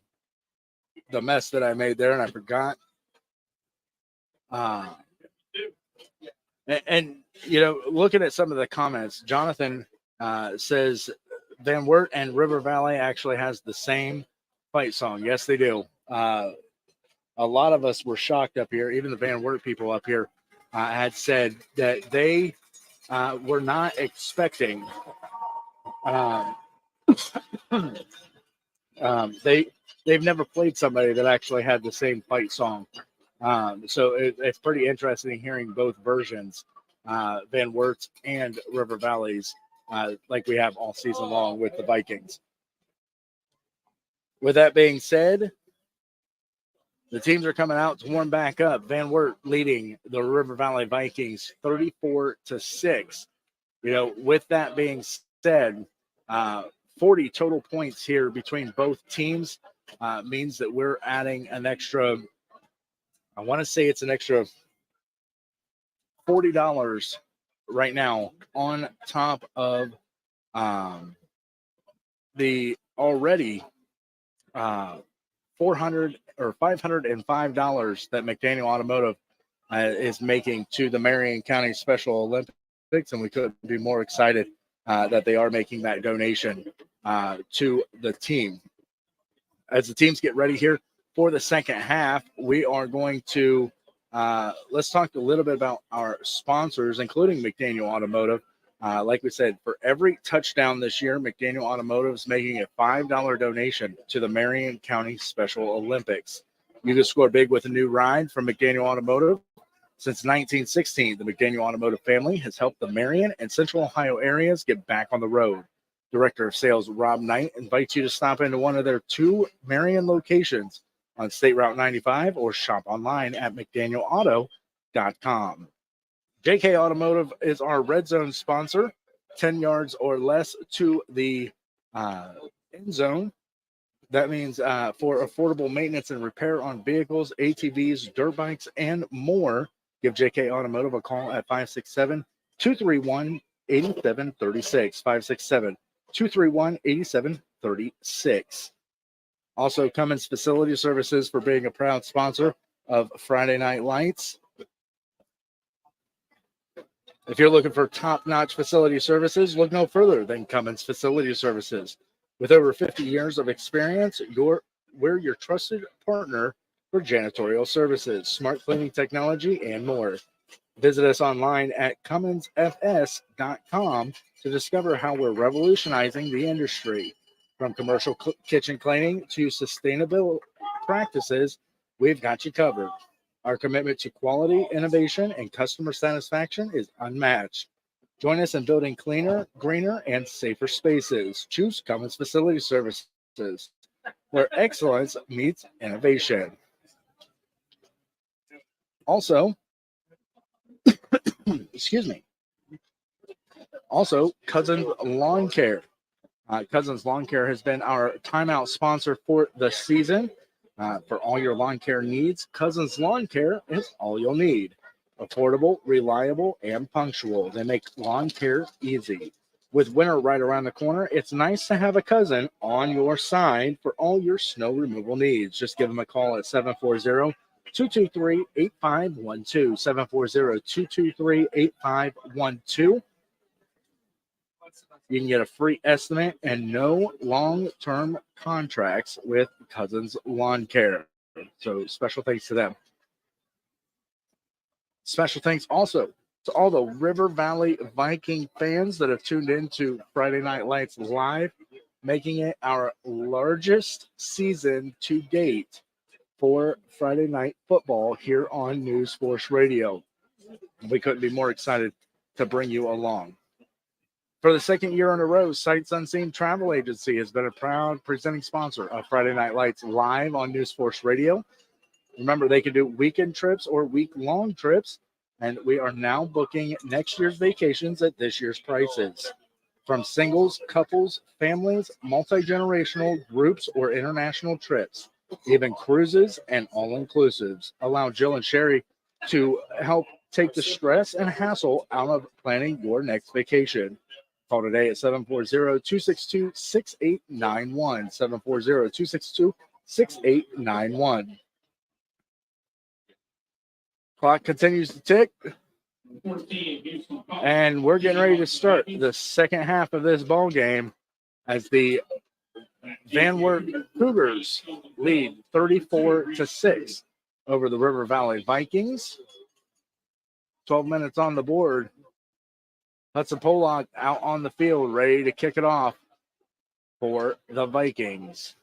mess that I made there, and I forgot. And you know, looking at some of the comments, Jonathan says Van Wert and River Valley actually has the same fight song. Yes, they do. A lot of us were shocked up here. Even the Van Wert people up here had said that they were not expecting. They've never played somebody that actually had the same fight song. So it's pretty interesting hearing both versions, Van Wert's and River Valley's, like we have all season long with the Vikings. With that being said, the teams are coming out to warm back up. Van Wert leading the River Valley Vikings 34-6. You know, with that being said, 40 total points here between both teams means that we're adding an extra, I want to say it's an extra $40 right now on top of the already $400 or $505 that McDaniel Automotive is making to the Marion County Special Olympics, and we couldn't be more excited that they are making that donation to the team. As the teams get ready here for the second half, we are going to let's talk a little bit about our sponsors, including McDaniel Automotive. Like we said, for every touchdown this year, McDaniel Automotive is making a $5 donation to the Marion County Special Olympics. You can score big with a new ride from McDaniel Automotive. Since 1916, the McDaniel Automotive family has helped the Marion and Central Ohio areas get back on the road. Director of Sales Rob Knight invites you to stop into one of their 2 Marion locations on State Route 95 or shop online at McDanielAuto.com. JK Automotive is our red zone sponsor. 10 yards or less to the end zone. That means for affordable maintenance and repair on vehicles, ATVs, dirt bikes, and more, give JK Automotive a call at 567-231-8736. 567-231-8736. Also, Cummins Facility Services for being a proud sponsor of Friday Night Lights. If you're looking for top-notch facility services, look no further than Cummins Facility Services. With over 50 years of experience, we're your trusted partner for janitorial services, smart cleaning technology, and more. Visit us online at CumminsFS.com to discover how we're revolutionizing the industry. From commercial kitchen cleaning to sustainable practices, we've got you covered. Our commitment to quality, innovation, and customer satisfaction is unmatched. Join us in building cleaner, greener, and safer spaces. Choose Cummins Facility Services, where excellence meets innovation. Also, Excuse me. Also, Cousins Lawn Care. Cousins Lawn Care has been our timeout sponsor for the season. For all your lawn care needs, Cousins Lawn Care is all you'll need. Affordable, reliable, and punctual. They make lawn care easy. With winter right around the corner, it's nice to have a cousin on your side for all your snow removal needs. Just give them a call at 740-223-8512. 740-223-8512. You can get a free estimate and no long-term contracts with Cousins Lawn Care. So special thanks to them. Special thanks also to all the River Valley Viking fans that have tuned in to Friday Night Lights Live, making it our largest season to date for Friday Night Football here on NewsForce Radio. We couldn't be more excited to bring you along. For the second year in a row, Sights Unseen Travel Agency has been a proud presenting sponsor of Friday Night Lights Live on NewsForce Radio. Remember, they can do weekend trips or week-long trips, and we are now booking next year's vacations at this year's prices. From singles, couples, families, multi-generational groups, or international trips, even cruises and all-inclusives. Allow Jill and Sherry to help take the stress and hassle out of planning your next vacation. Call today at 740-262-6891. 740-262-6891. Clock continues to tick. And we're getting ready to start the second half of this ball game as the Van Wert Cougars lead 34-6 over the River Valley Vikings. 12 minutes on the board. Hudson Pollock out on the field, ready to kick it off for the Vikings.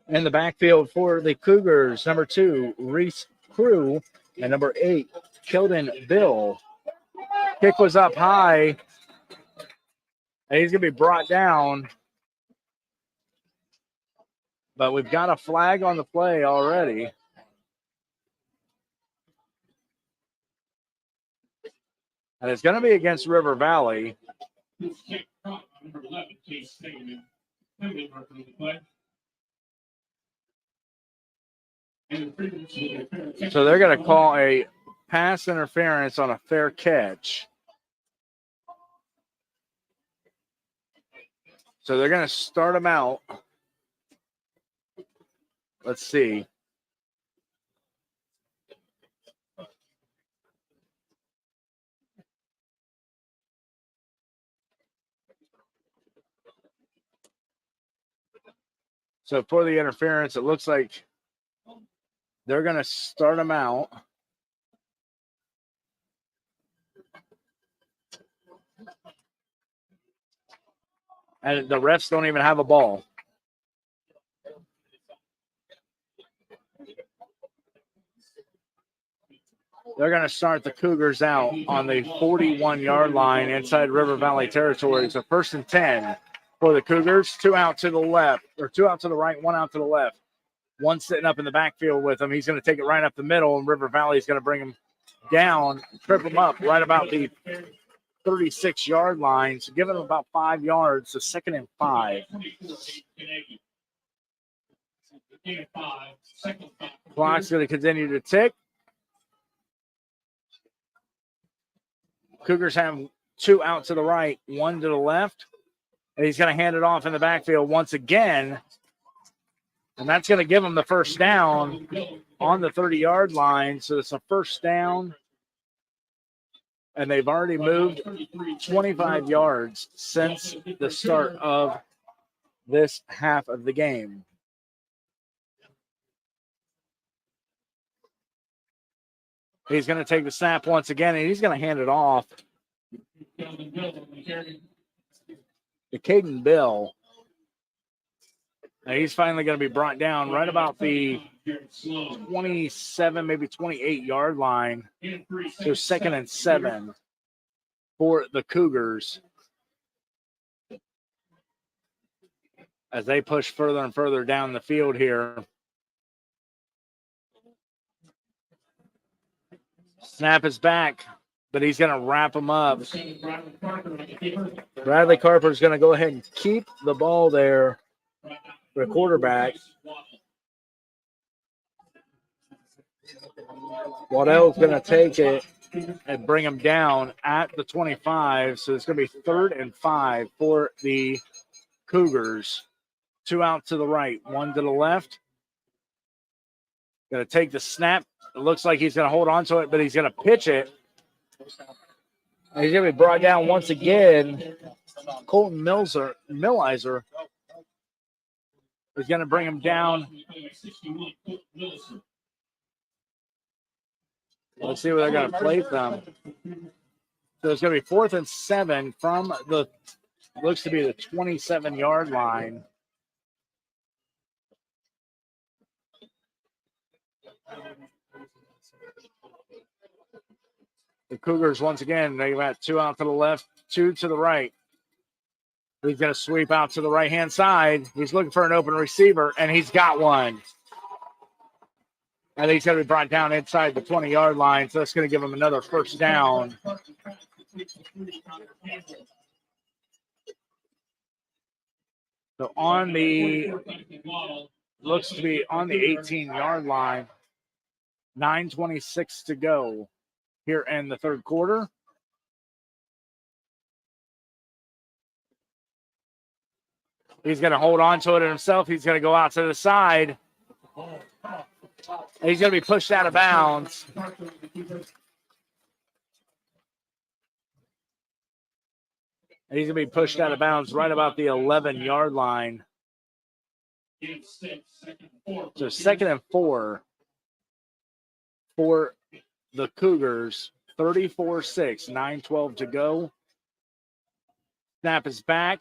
In the backfield for the Cougars, number 2, Reese Crew, and number 8, Kilden Bill. Kick was up high, and he's going to be brought down. But we've got a flag on the play already. And it's going to be against River Valley. So they're going to call a pass interference on a fair catch. So they're going to start them out. Let's see. So for the interference, it looks like they're going to start them out. And the refs don't even have a ball. They're going to start the Cougars out on the 41-yard line inside River Valley territory. So 1st and 10 for the Cougars. 2 out to the left, or 2 out to the right, 1 out to the left. One sitting up in the backfield with him. He's going to take it right up the middle, and River Valley is going to bring him down, trip him up right about the 36-yard line. So giving him about 5 yards. So 2nd and 5. Clock's going to continue to tick. Cougars have 2 out to the right, 1 to the left. And he's going to hand it off in the backfield once again. And that's going to give him the first down on the 30-yard line. So it's a first down. And they've already moved 25 yards since the start of this half of the game. He's going to take the snap once again, and he's going to hand it off to Caden Bill. And he's finally going to be brought down right about the 27, maybe 28-yard line. So 2nd and 7 for the Cougars. as they push further and further down the field here. Snap is back, but he's going to wrap him up. Bradley Carper is going to go ahead and keep the ball there for the quarterback. Waddell's going to take it and bring him down at the 25. So it's going to be 3rd and 5 for the Cougars. 2 out to the right, 1 to the left. Going to take the snap. It looks like he's going to hold on to it, but he's going to pitch it. And he's going to be brought down once again. Colton Millizer is going to bring him down. Let's see where they're going to play from. So it's going to be 4th and 7 from the, looks to be the 27-yard line. The Cougars, once again, they got 2 out to the left, 2 to the right. He's going to sweep out to the right-hand side. He's looking for an open receiver, and he's got one. And he's going to be brought down inside the 20-yard line, so that's going to give him another first down. So on the, looks to be on the 18-yard line, 9:26 to go here in the third quarter. He's going to hold on to it himself. He's going to go out to the side. And he's going to be pushed out of bounds. And he's going to be pushed out of bounds right about the 11-yard line. So 2nd and 4 for the Cougars. 34-6, 9:12 to go. Snap is back.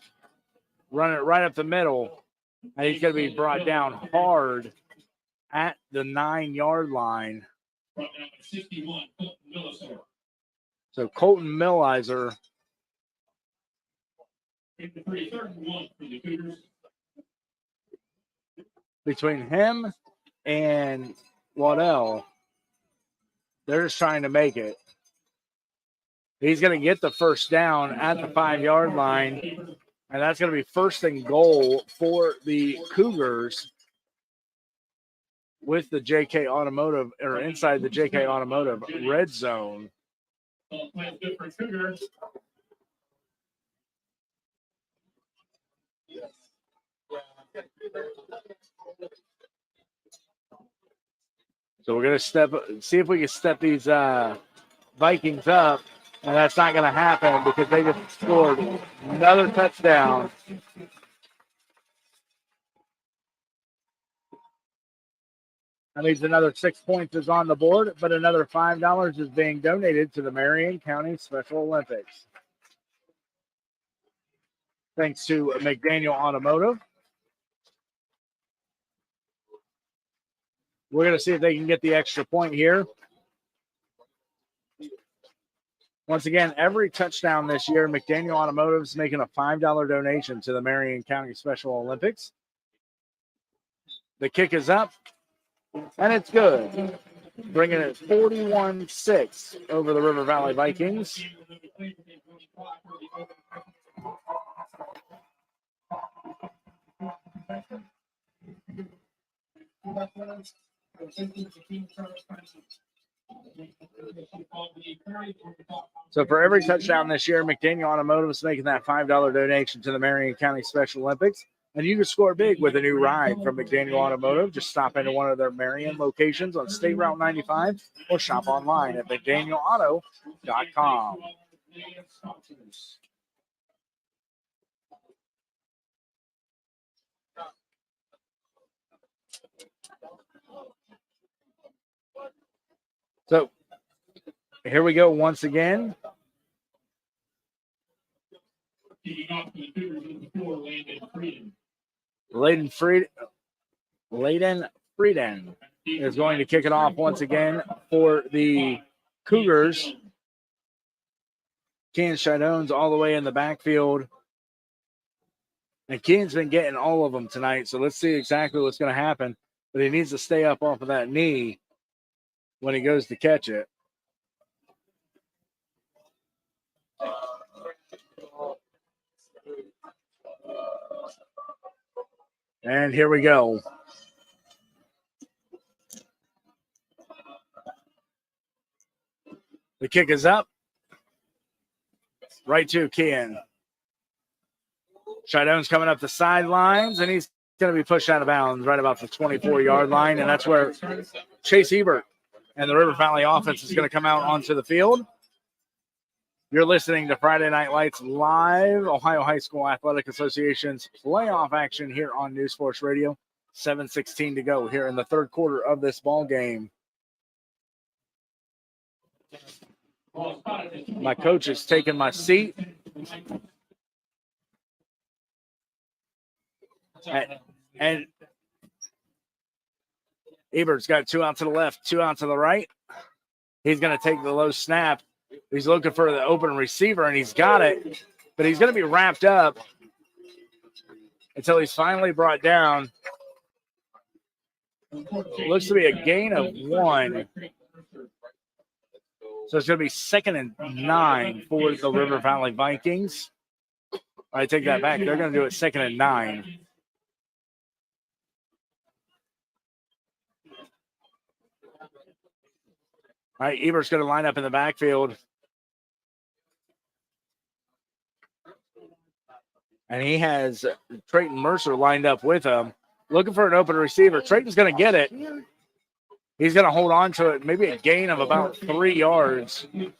Run it right up the middle. And he's going to be brought down hard at the 9-yard line. So Colton Millizer. Between him and Waddell, they're just trying to make it. He's going to get the first down at the 5-yard line. And that's going to be 1st and goal for the Cougars with the JK Automotive, or inside the JK Automotive red zone. So we're going to see if we can step these Vikings up. And that's not going to happen because they just scored another touchdown. That means another 6 points is on the board, but another $5 is being donated to the Marion County Special Olympics. Thanks to McDaniel Automotive. We're going to see if they can get the extra point here. Once again, every touchdown this year, McDaniel Automotive is making a $5 donation to the Marion County Special Olympics. The kick is up, and it's good. Bringing it 41-6 over the River Valley Vikings. So for every touchdown this year, McDaniel Automotive is making that $5 donation to the Marion County Special Olympics. And you can score big with a new ride from McDaniel Automotive. Just stop into one of their Marion locations on State Route 95 or shop online at McDanielAuto.com. So here we go once again. Layden Frieden is going to kick it off once again for the Cougars. Ken Shadone's all the way in the backfield. And Keen's been getting all of them tonight, so let's see exactly what's going to happen. But he needs to stay up off of that knee when he goes to catch it. And here we go. The kick is up. Right to Keen. Shidone's coming up the sidelines, and he's going to be pushed out of bounds right about the 24-yard line, and that's where Chase Ebert and the River Valley offense is going to come out onto the field. You're listening to Friday Night Lights live, Ohio High School Athletic Association's playoff action here on NewsForce Radio. 7:16 to go here in the third quarter of this ball game. My coach is taking my seat. And Ebert's got 2 out to the left, 2 out to the right. He's going to take the low snap. He's looking for the open receiver, and he's got it. But he's going to be wrapped up until he's finally brought down. Looks to be a gain of 1. So it's going to be 2nd and 9 for the River Valley Vikings. I take that back. They're going to do it 2nd and 9. All right, Ebert's going to line up in the backfield. And he has Trayton Mercer lined up with him, looking for an open receiver. Trayton's going to get it. He's going to hold on to it, maybe a gain of about 3 yards. And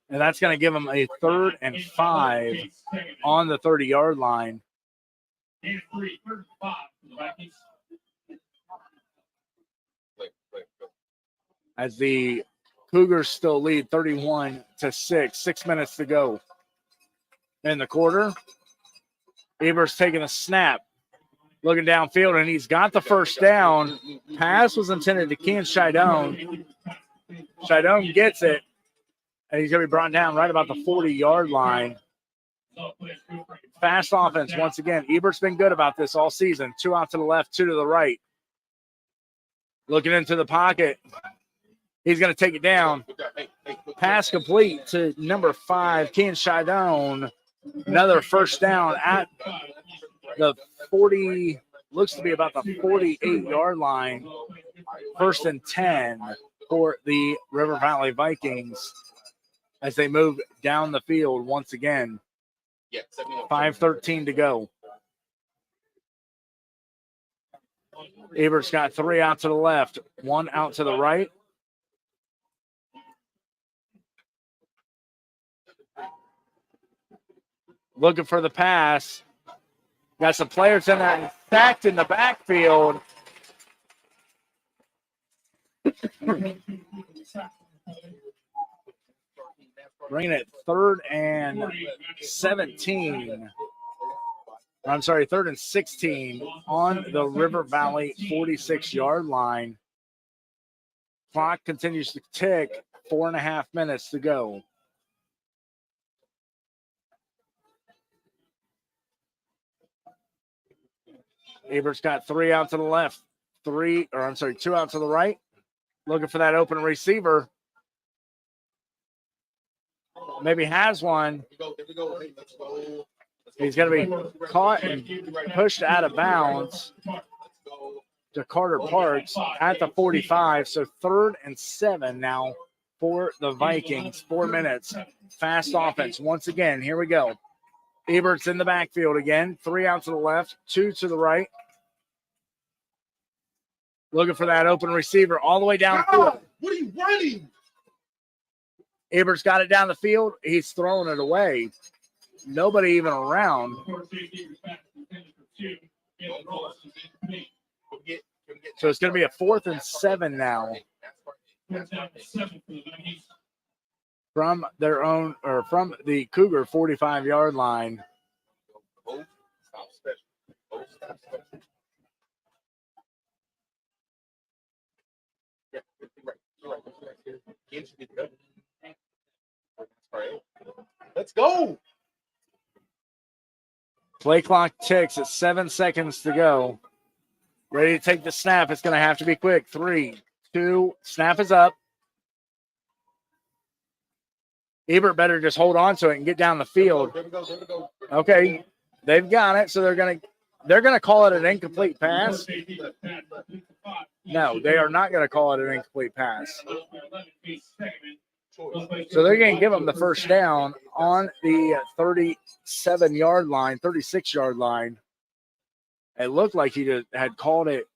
that's going to give him a 3rd and 5 on the 30-yard line. As the Cougars still lead 31-6, 6 minutes to go in the quarter. Ebert's taking a snap, looking downfield, and he's got the first down. Pass was intended to Ken Shidone. Shidone gets it, and he's going to be brought down right about the 40-yard line. Fast offense once again. Ebert's been good about this all season. 2 out to the left, 2 to the right. Looking into the pocket. He's going to take it down. Pass complete to number 5, Ken Shidone. Another first down at the 40, looks to be about the 48-yard line. 1st and 10 for the River Valley Vikings as they move down the field once again. 5:13 to go. Ebert's got 3 out to the left, 1 out to the right. Looking for the pass. Got some players in there stacked in the backfield. Bringing it 3rd and 17. I'm sorry, 3rd and 16 on the River Valley 46-yard line. Clock continues to tick. 4.5 minutes to go. Ebert's got 3 out to the left, 2 out to the right. Looking for that open receiver. Maybe has one. He's going to be caught and pushed out of bounds to Carter Parks at the 45. So 3rd and 7 now for the Vikings. 4 minutes. Fast offense. Once again, here we go. Ebert's in the backfield again. 3 out to the left, 2 to the right. Looking for that open receiver all the way down. God, what are you running? Ebert's got it down the field. He's throwing it away. Nobody even around. So it's going to be a 4th and 7 now. From their own, or from the Cougar 45-yard line. Let's go. Play clock ticks at 7 seconds to go. Ready to take the snap. It's going to have to be quick. 3, 2, snap is up. Ebert better just hold on to it and get down the field. Okay, they've got it, so they're gonna call it an incomplete pass. No, they are not going to call it an incomplete pass. So they're going to give them the first down on the 37-yard line, 36-yard line. It looked like he had called it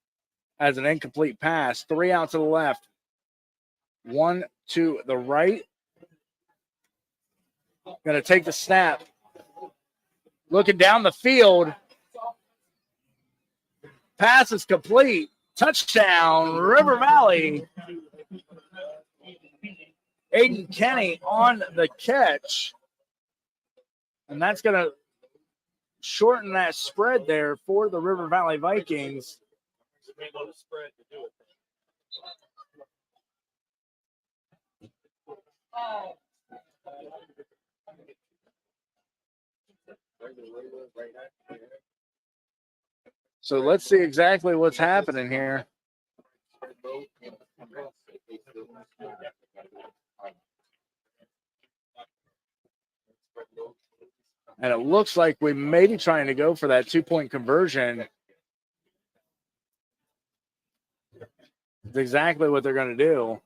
as an incomplete pass. 3 out to the left, 1 to the right. Going to take the snap. Looking down the field. Pass is complete. Touchdown, River Valley. Aiden Kenny on the catch. And that's going to shorten that spread there for the River Valley Vikings. So let's see exactly what's happening here. And it looks like we may be trying to go for that 2-point conversion. It's exactly what they're going to do.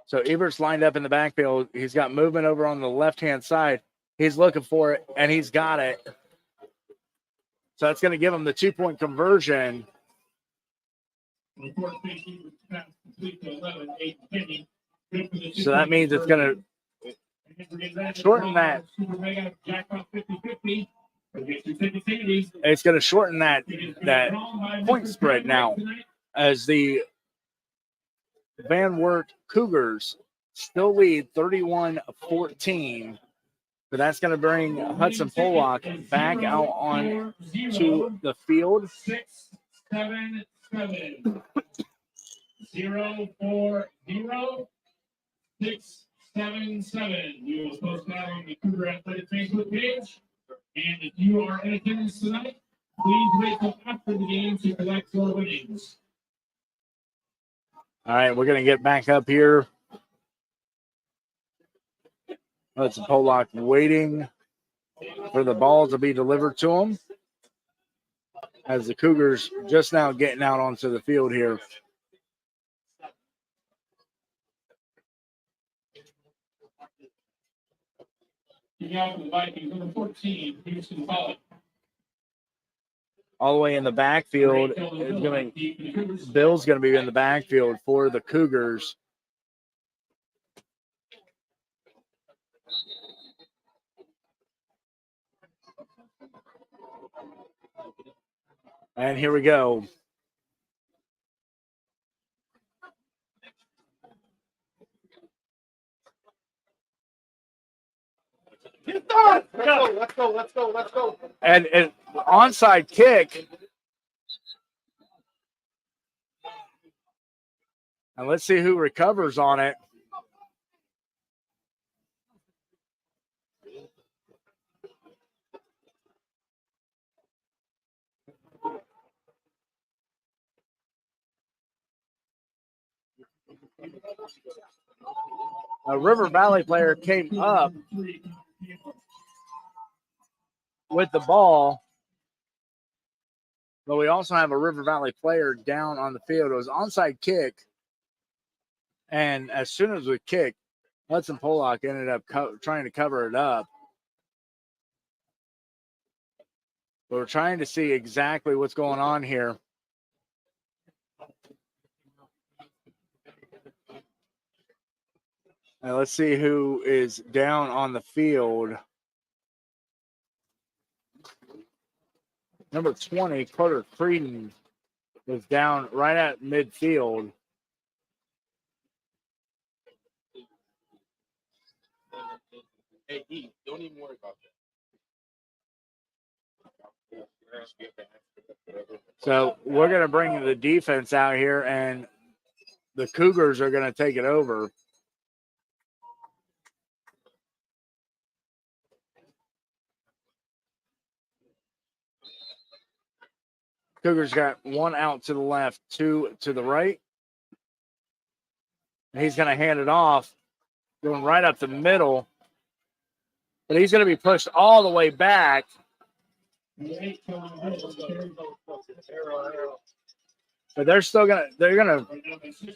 So Ebert's lined up in the backfield. He's got movement over on the left-hand side. He's looking for it, and he's got it. So that's going to give him the 2-point conversion. So that means it's going to shorten that. It's going to shorten that point spread now as the Van Wert Cougars still lead 31-14. But that's going to bring Hudson Pollock back out on to the field. 6, 7, 7. 0, 4, 0. 6, 7, 7. We will post that on the Cougar Athletic Facebook page. And if you are in attendance tonight, please wait till after the game to collect your winnings. All right, we're going to get back up here. Hudson Pollock waiting for the ball to be delivered to him as the Cougars just now getting out onto the field here. Kicking out for the Vikings, number 14, Houston Pollock. All the way in the backfield, Bill's going to be in the backfield for the Cougars. And here we go. Let's go. And onside kick. And let's see who recovers on it. A River Valley player came up with the ball, but we also have a River Valley player down on the field. It was onside kick, and as soon as we kicked, Hudson Pollock ended up trying to cover it up. But we're trying to see exactly what's going on here. Now let's see who is down on the field. Number 20, Carter Creedon, was down right at midfield. Hey, E, don't even worry about that. So we're going to bring the defense out here, and the Cougars are going to take it over. Cougars got one out to the left, two to the right. And he's going to hand it off, going right up the middle. But he's going to be pushed all the way back. But they're still going to,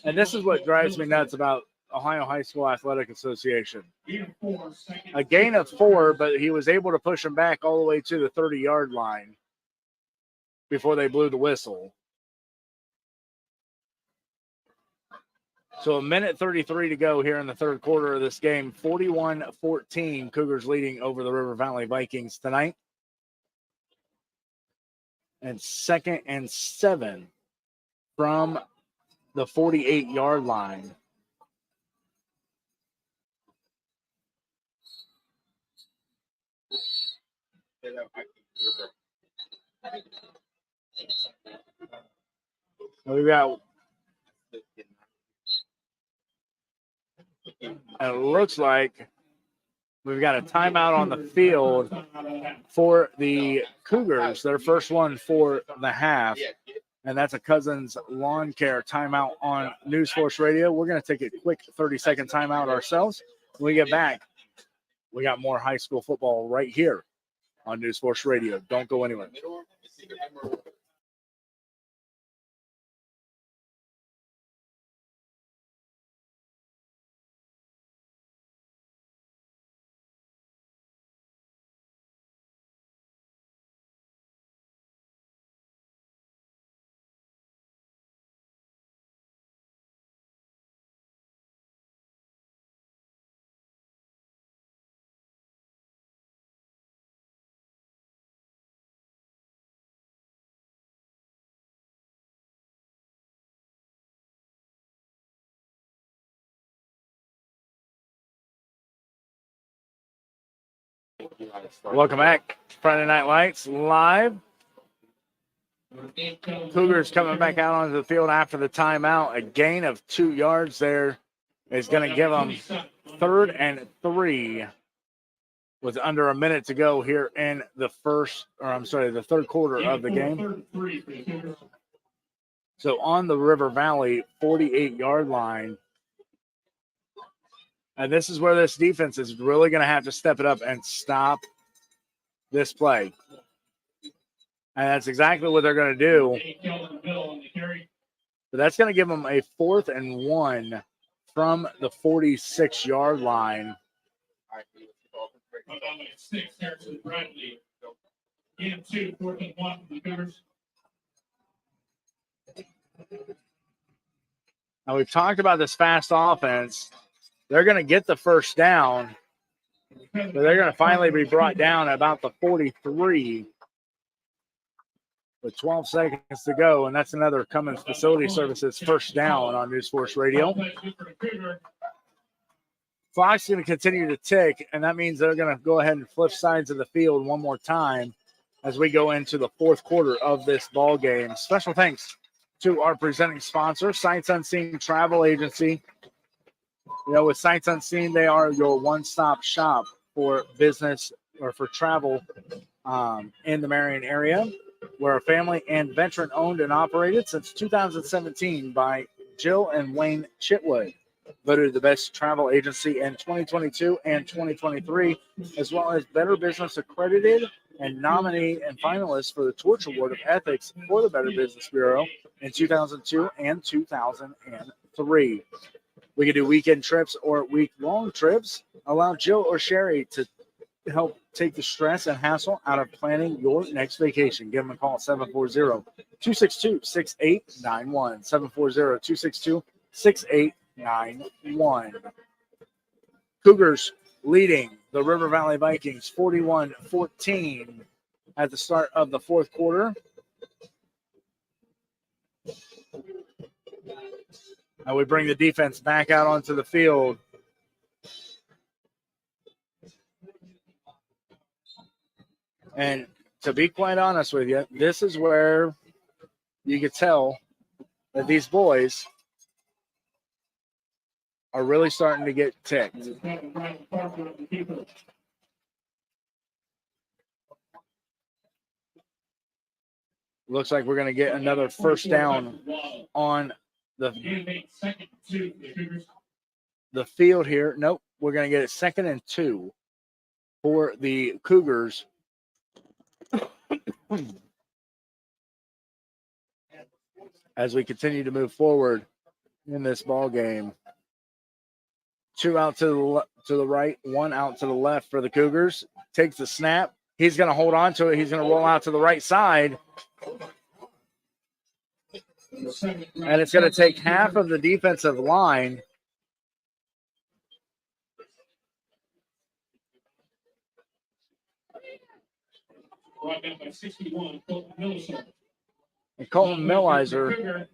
and this is what drives me nuts about Ohio High School Athletic Association. A gain of 4, but he was able to push him back all the way to the 30-yard line before they blew the whistle. So a minute 33 to go here in the third quarter of this game. 41-14, Cougars leading over the River Valley Vikings tonight. And 2nd and 7 from the 48-yard line. We've got, and it looks like we've got a timeout on the field for the Cougars, their first one for the half. And that's a Cousins Lawn Care timeout on NewsForce Radio. We're going to take a quick 30-second timeout ourselves. When we get back, we got more high school football right here on NewsForce Radio. Don't go anywhere. Welcome back. Friday Night Lights live. Cougars coming back out onto the field after the timeout. A gain of 2 yards there is going to give them 3rd and 3 with under a minute to go here in the the third quarter of the game. So on the River Valley 48-yard line. And this is where this defense is really going to have to step it up and stop this play. And that's exactly what they're going to do. But that's going to give them a 4th and 1 from the 46-yard line. Now, we've talked about this fast offense. They're going to get the first down, but they're going to finally be brought down at about the 43 with 12 seconds to go, and that's another Cummins Facility Services first down on NewsForce Radio. Clock's going to continue to tick, and that means they're going to go ahead and flip sides of the field one more time as we go into the fourth quarter of this ball game. Special thanks to our presenting sponsor, Sights Unseen Travel Agency. You know, with Sights Unseen, they are your one-stop shop for business or for travel in the Marion area. We're a family and veteran-owned and operated since 2017 by Jill and Wayne Chitwood. Voted the best travel agency in 2022 and 2023, as well as Better Business Accredited and nominee and finalist for the Torch Award of Ethics for the Better Business Bureau in 2002 and 2003. We can do weekend trips or week-long trips. Allow Jill or Sherry to help take the stress and hassle out of planning your next vacation. Give them a call at 740-262-6891. 740-262-6891. Cougars leading the River Valley Vikings 41-14 at the start of the fourth quarter. And we bring the defense back out onto the field. And to be quite honest with you, this is where you could tell that these boys are really starting to get ticked. Looks like we're going to get another first down on the field here. Nope, we're going to get it 2nd and 2 for the Cougars. As we continue to move forward in this ball game. 2 out to the right, 1 out to the left for the Cougars. Takes the snap. He's going to hold on to it. He's going to roll out to the right side. And it's going to take half of the defensive line. Brought down by 61, Colton Milliser. And Colton Milliser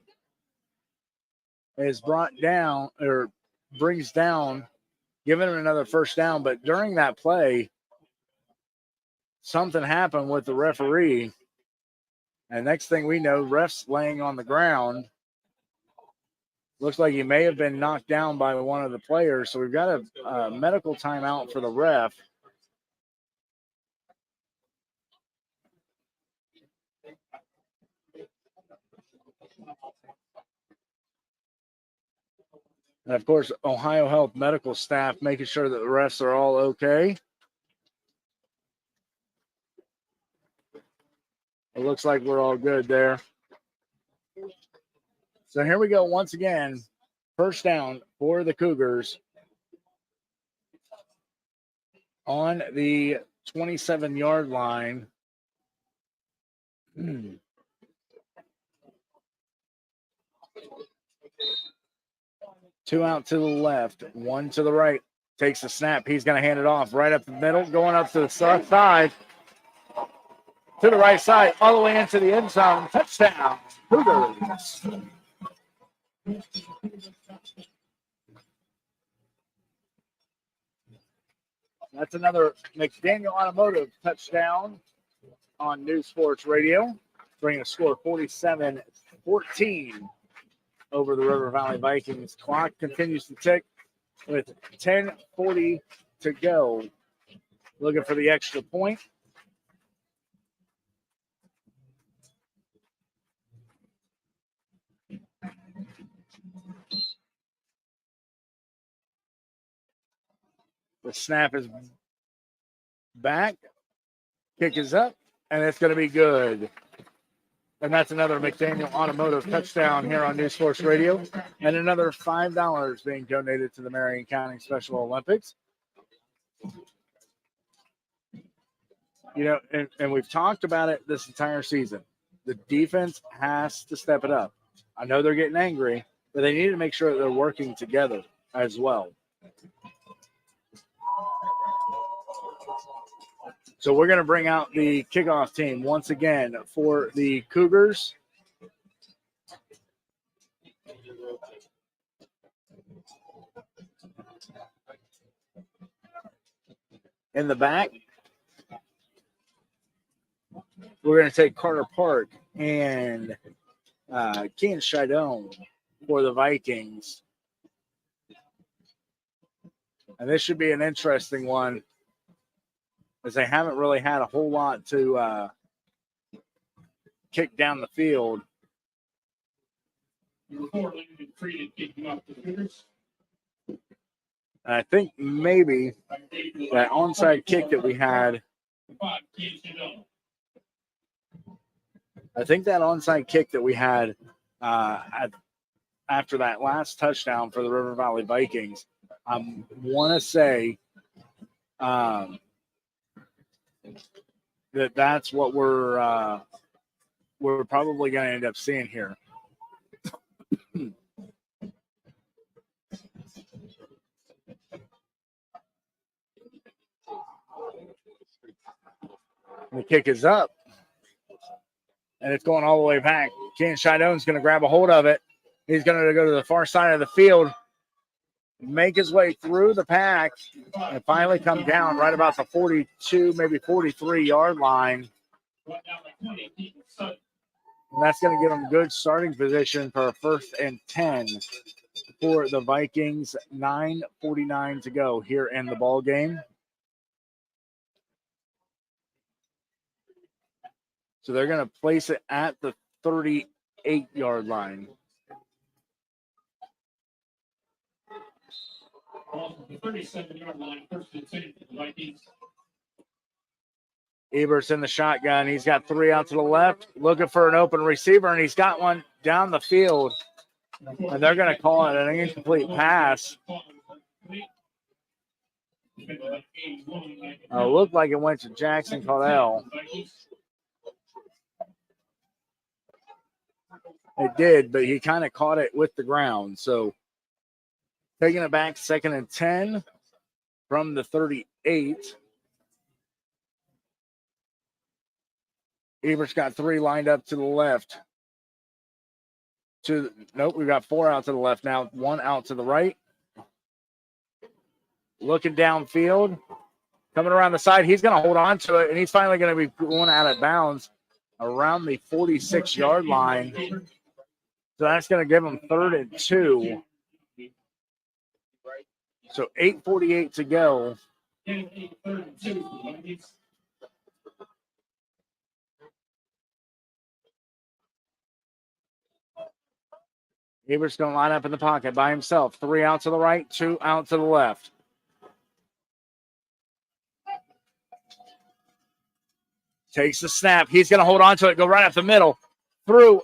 is brought down or brings down, giving him another first down. But during that play, something happened with the referee. And next thing we know, ref's laying on the ground. Looks like he may have been knocked down by one of the players. So we've got a medical timeout for the ref. And, of course, Ohio Health medical staff making sure that the refs are all okay. It looks like we're all good there. So here we go once again. First down for the Cougars on the 27-yard line. 2 out to the left, 1 to the right. Takes the snap. He's going to hand it off right up the middle, going up to the side, to the right side, all the way into the end zone. Touchdown, Cougars. That's another McDaniel Automotive touchdown on NewsForce Radio, bringing a score 47-14 over the River Valley Vikings. Clock continues to tick with 10:40 to go. Looking for the extra point. The snap is back. Kick is up, and it's going to be good. And that's another McDaniel Automotive touchdown here on NewsForce Radio. And another $5 being donated to the Marion County Special Olympics. You know, and we've talked about it this entire season. The defense has to step it up. I know they're getting angry, but they need to make sure that they're working together as well. So we're going to bring out the kickoff team once again for the Cougars. In the back, we're going to take Carter Park and Kean Shidone for the Vikings. And this should be an interesting one, as they haven't really had a whole lot to kick down the field. And I think maybe that onside kick that we had, after that last touchdown for the River Valley Vikings, I want to say that's what we're probably going to end up seeing here. The kick is up, and it's going all the way back. Kean Shidone's going to grab a hold of it. He's going to go to the far side of the field, make his way through the pack, and finally come down right about the 42, maybe 43-yard line. And that's going to give them good starting position for a 1st and 10 for the Vikings. 9:49 to go here in the ball game. So they're going to place it at the 38-yard line. The 37-yard line, first and 10 for the Vikings. Ebert's in the shotgun. He's got 3 out to the left, looking for an open receiver, and he's got one down the field. And they're going to call it an incomplete pass. Looked like it went to Jackson Caudell. It did, but he kind of caught it with the ground. So taking it back, 2nd and 10 from the 38. Ebert's got 3 lined up to the left. Nope, we've got 4 out to the left now, 1 out to the right. Looking downfield, coming around the side. He's going to hold on to it, and he's finally going to be going out of bounds around the 46-yard line. So that's going to give him 3rd and 2. So 8:48 to go. Ebert's going to line up in the pocket by himself. 3 out to the right, 2 out to the left. Takes the snap. He's going to hold on to it, go right up the middle. Through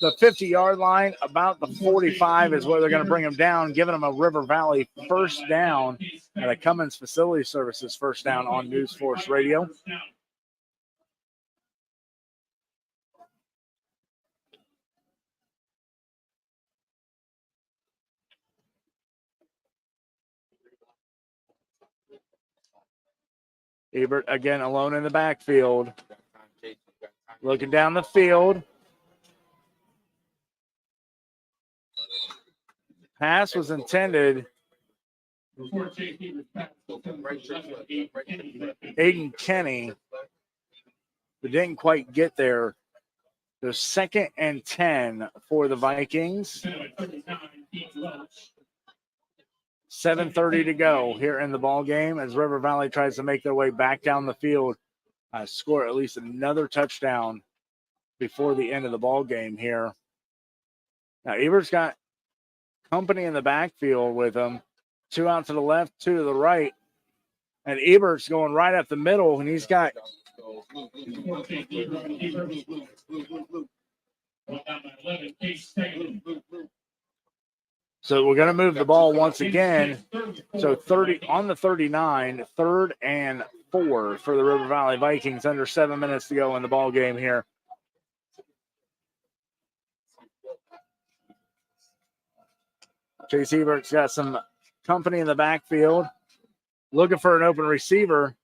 the 50-yard line, about the 45 is where they're going to bring him down, giving him a River Valley first down at a Cummins Facility Services first down on NewsForce Radio. Ebert again alone in the backfield. Looking down the field. Pass was intended. Aiden Kenny, but didn't quite get there. The 2nd and 10 for the Vikings. 7:30 to go here in the ball game as River Valley tries to make their way back down the field, score at least another touchdown before the end of the ball game here. Now Ebert's got company in the backfield with him. 2 out to the left, 2 to the right, and Ebert's going right up the middle, and he's got. So we're going to move the ball once again. So 30 on the 39, 3rd and 4 for the River Valley Vikings. Under 7 minutes to go in the ball game here. Chase Ebert's got some company in the backfield, looking for an open receiver.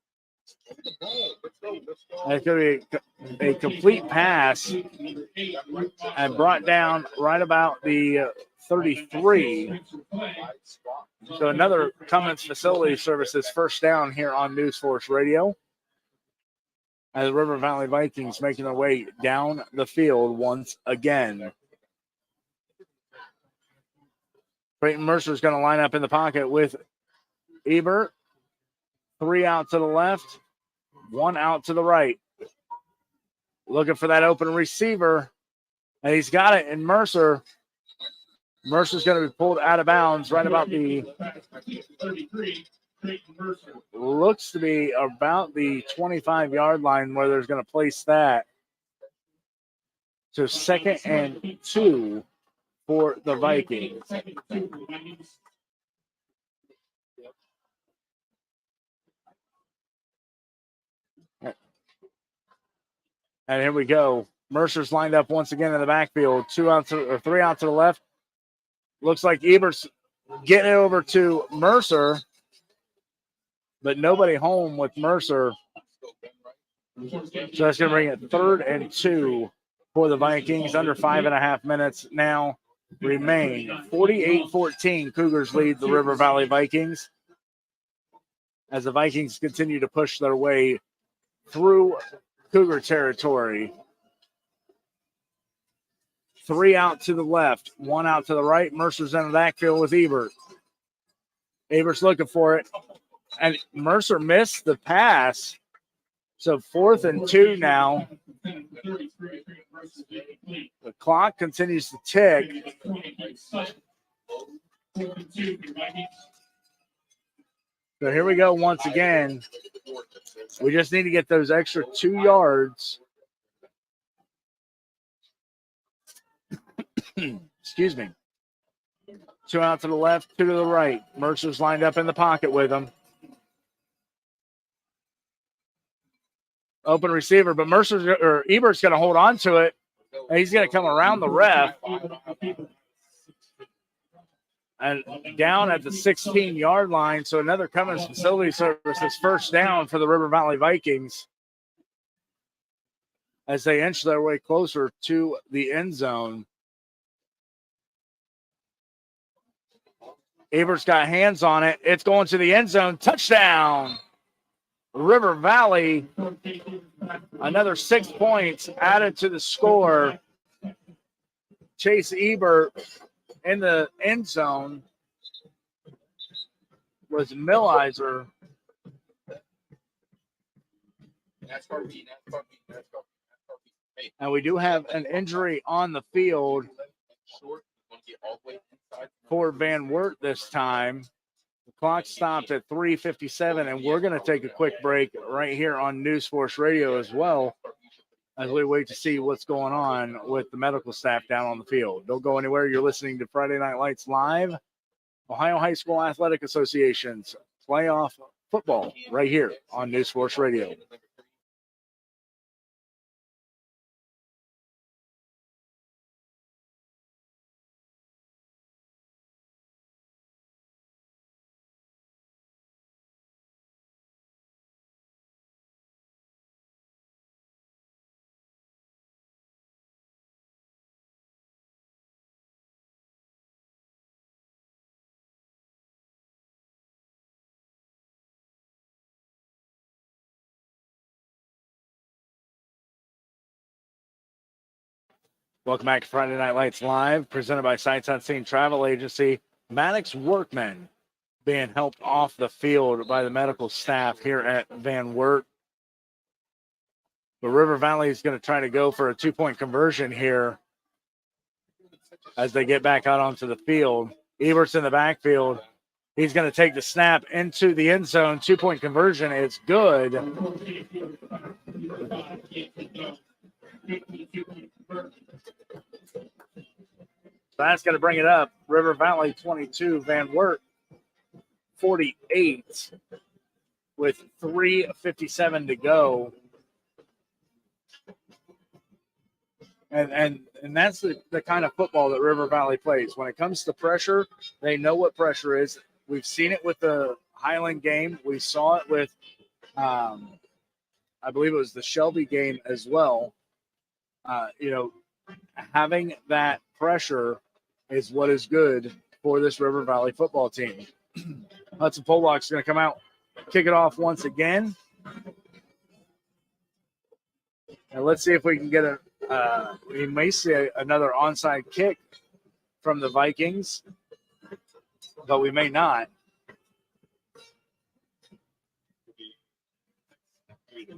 It's going to be a complete pass and brought down right about the 33. So another Cummins Facility Services first down here on NewsForce Radio. As the River Valley Vikings making their way down the field once again. Creighton Mercer's going to line up in the pocket with Ebert. 3 out to the left, 1 out to the right. Looking for that open receiver, and he's got it in Mercer. Mercer's going to be pulled out of bounds right about the, looks to be about the 25-yard line where there's going to place that. So 2nd and 2 for the Vikings. And here we go. Mercer's lined up once again in the backfield. 3 out to the left. Looks like Ebert's getting it over to Mercer, but nobody home with Mercer. So that's going to bring it 3rd and 2 for the Vikings. Under 5.5 minutes now remain. 48-14, Cougars lead the River Valley Vikings as the Vikings continue to push their way through Cougar territory. 3 out to the left, 1 out to the right. Mercer's in the backfield with Ebert. Ebert's looking for it, and Mercer missed the pass. So 4th and 2 now The clock continues to tick. So here we go once again. We just need to get those extra 2 yards. Excuse me. 2 out to the left, 2 to the right. Mercer's lined up in the pocket with him. Open receiver, but Ebert's going to hold on to it. And he's going to come around the ref. And down at the 16-yard line. So another Cummins Facility Services first down for the River Valley Vikings as they inch their way closer to the end zone. Ebert's got hands on it. It's going to the end zone. Touchdown. River Valley. Another 6 points added to the score. Chase Ebert in the end zone was Millizer. And we do have an injury on the field for Van Wert this time. The clock stopped at 3:57, and we're going to take a quick break right here on NewsForce Radio as well as we wait to see what's going on with the medical staff down on the field. Don't go anywhere. You're listening to Friday Night Lights Live, Ohio High School Athletic Association's playoff football right here on NewsForce Radio. Welcome back to Friday Night Lights Live, presented by Sights Unseen Travel Agency. Maddox Workman being helped off the field by the medical staff here at Van Wert. But River Valley is going to try to go for a 2-point conversion here as they get back out onto the field. Ebert's in the backfield. He's going to take the snap into the end zone. 2-point conversion is good. That's going to bring it up. River Valley 22, Van Wert 48 with 3:57 to go. And that's the kind of football that River Valley plays. When it comes to pressure, they know what pressure is. We've seen it with the Highland game. We saw it with, I believe it was the Shelby game as well. Having that pressure is what is good for this River Valley football team. Hudson Pollock's going to come out, kick it off once again. And let's see if we can get we may see another onside kick from the Vikings, but we may not.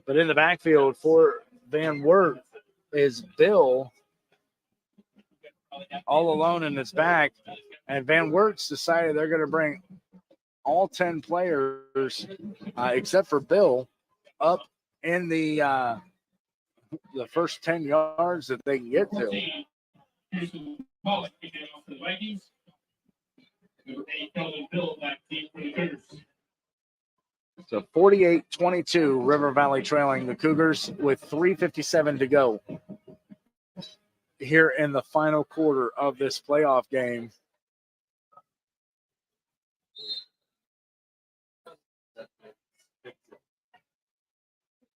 But in the backfield for Van Wert is Bill, all alone in his back. And Van Wert's decided they're going to bring all 10 players, except for Bill, up in the first 10 yards that they can get to. So 48-22, River Valley trailing the Cougars with 3:57 to go here in the final quarter of this playoff game.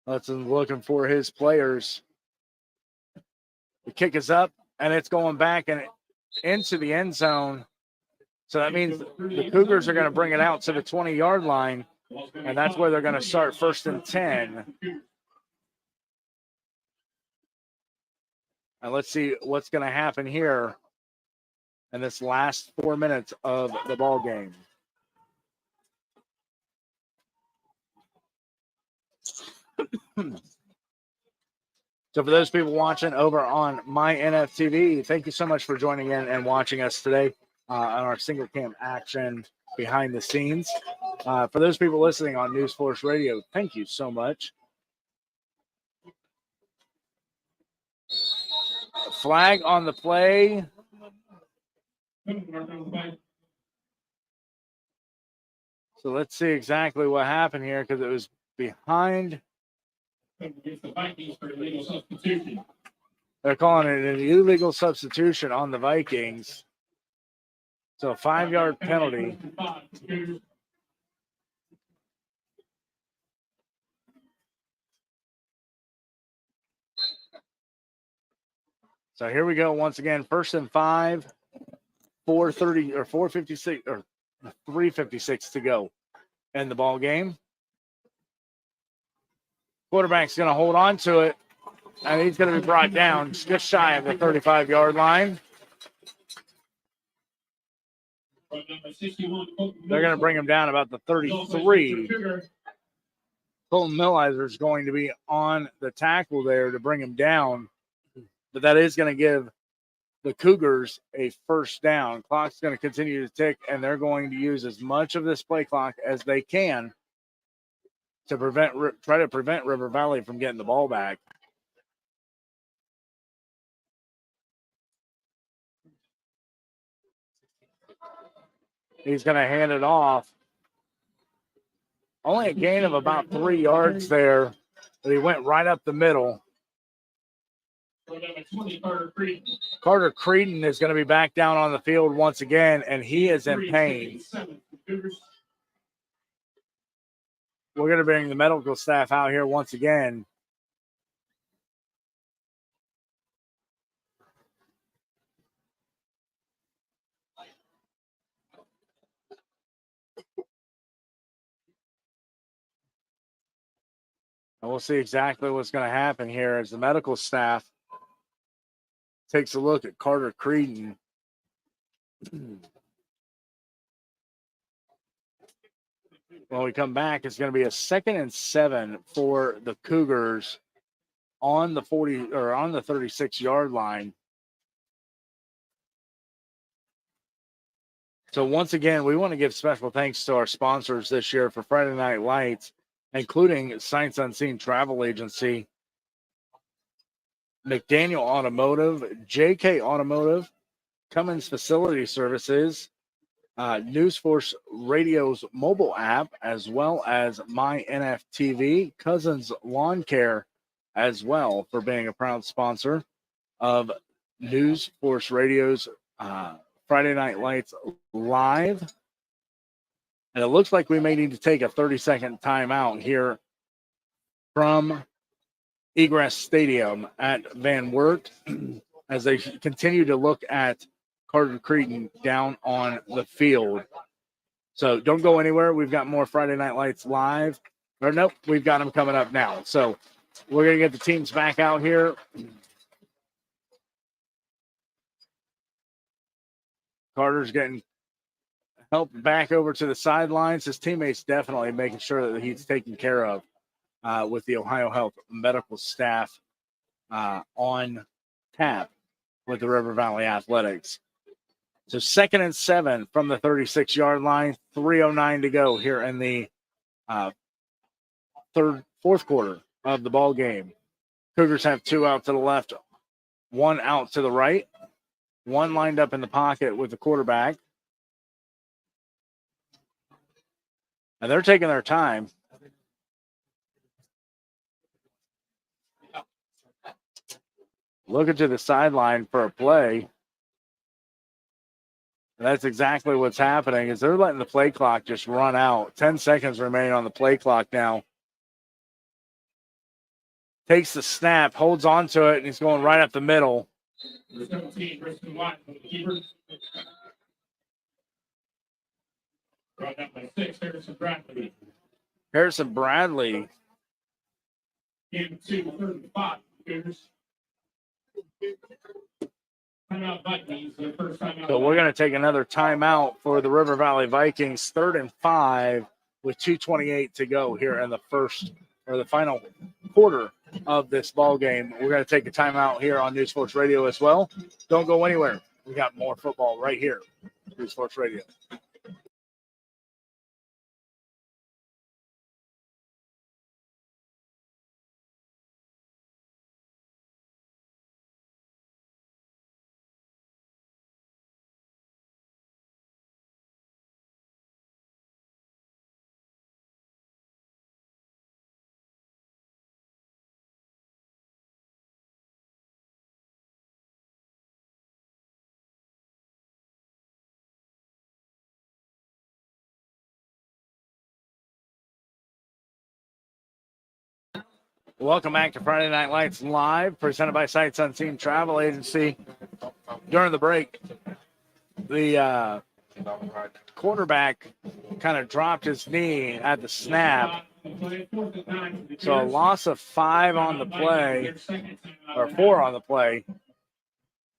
Hudson looking for his players. The kick is up, and it's going back and into the end zone. So that means the Cougars are going to bring it out to the 20-yard line, and that's where they're going to start 1st and 10. And let's see what's going to happen here in this last 4 minutes of the ball game. So for those people watching over on my NFTV, thank you so much for joining in and watching us today on our single cam action behind the scenes. For those people listening on NewsForce Radio, thank you so much. Flag on the play. So let's see exactly what happened here because it was behind. They're calling it an illegal substitution on the Vikings. So a 5-yard penalty. So here we go once again. 1st and 5, 4:30 or 4:56 or 3:56 to go in the ball game. Quarterback's going to hold on to it, and he's going to be brought down just shy of the 35-yard line. They're going to bring him down about the 33. Colton Millizer is going to be on the tackle there to bring him down, but that is going to give the Cougars a first down. Clock's going to continue to tick, and they're going to use as much of this play clock as they can to try to prevent River Valley from getting the ball back. He's going to hand it off. Only a gain of about 3 yards there, but he went right up the middle. Carter Creedon is going to be back down on the field once again, and he is in pain. We're going to bring the medical staff out here once again. And we'll see exactly what's going to happen here as the medical staff takes a look at Carter Creedon. When we come back, it's going to be a 2nd and 7 for the Cougars on the 40 or on the 36-yard line. So once again, we want to give special thanks to our sponsors this year for Friday Night Lights, including Sights Unseen Travel Agency, McDaniel Automotive, JK Automotive, Cummins Facility Services, NewsForce Radio's mobile app, as well as My NFTV, Cousins Lawn Care, as well, for being a proud sponsor of NewsForce Radio's Friday Night Lights Live. And it looks like we may need to take a 30-second timeout here from Egress Stadium at Van Wert as they continue to look at Carter Creedon down on the field. So don't go anywhere. We've got more Friday Night Lights live. Or nope, we've got them coming up now. So we're going to get the teams back out here. Carter's getting helped back over to the sidelines. His teammates definitely making sure that he's taken care of with the Ohio Health medical staff on tap with the River Valley Athletics. So 2nd and 7 from the 36-yard line, 3:09 to go here in the fourth quarter of the ball game. Cougars have 2 out to the left, 1 out to the right, 1 lined up in the pocket with the quarterback. And they're taking their time. Looking to the sideline for a play. And that's exactly what's happening is they're letting the play clock just run out. 10 seconds remaining on the play clock now. Takes the snap, holds on to it, and he's going right up the middle. Brought up by 6, Harrison Bradley. Harrison Bradley. Game 2, 35. Cougars. Timeout Vikings, their first timeout. So we're going to take another timeout for the River Valley Vikings. 3rd and 5 with 2:28 to go here in the final quarter of this ball game. We're going to take a timeout here on NewsForce Radio as well. Don't go anywhere. We got more football right here, NewsForce Radio. Welcome back to Friday Night Lights Live, presented by Sights Unseen Travel Agency. During the break, the quarterback kind of dropped his knee at the snap. So a loss of 5 on the play, or 4 on the play.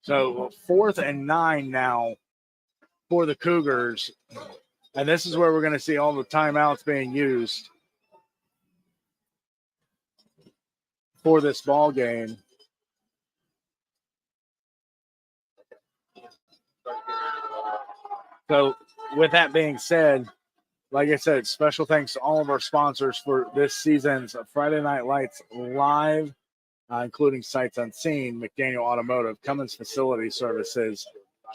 So 4th and 9 now for the Cougars. And this is where we're going to see all the timeouts being used for this ball game. So with that being said, like I said, special thanks to all of our sponsors for this season's Friday Night Lights Live, including Sights Unseen, McDaniel Automotive, Cummins Facility Services,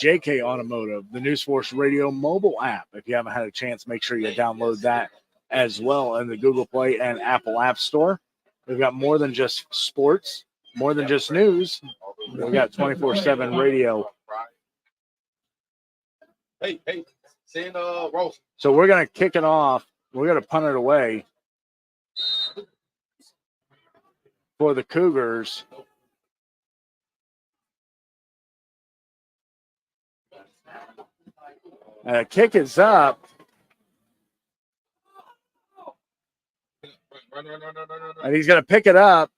JK Automotive, the NewsForce Radio mobile app. If you haven't had a chance, make sure you download that as well in the Google Play and Apple App Store. We've got more than just sports, more than just news. We've got 24/7 radio. Hey, send Rose. So we're going to kick it off. We're going to punt it away for the Cougars. And a kick is up. Run. And he's going to pick it up.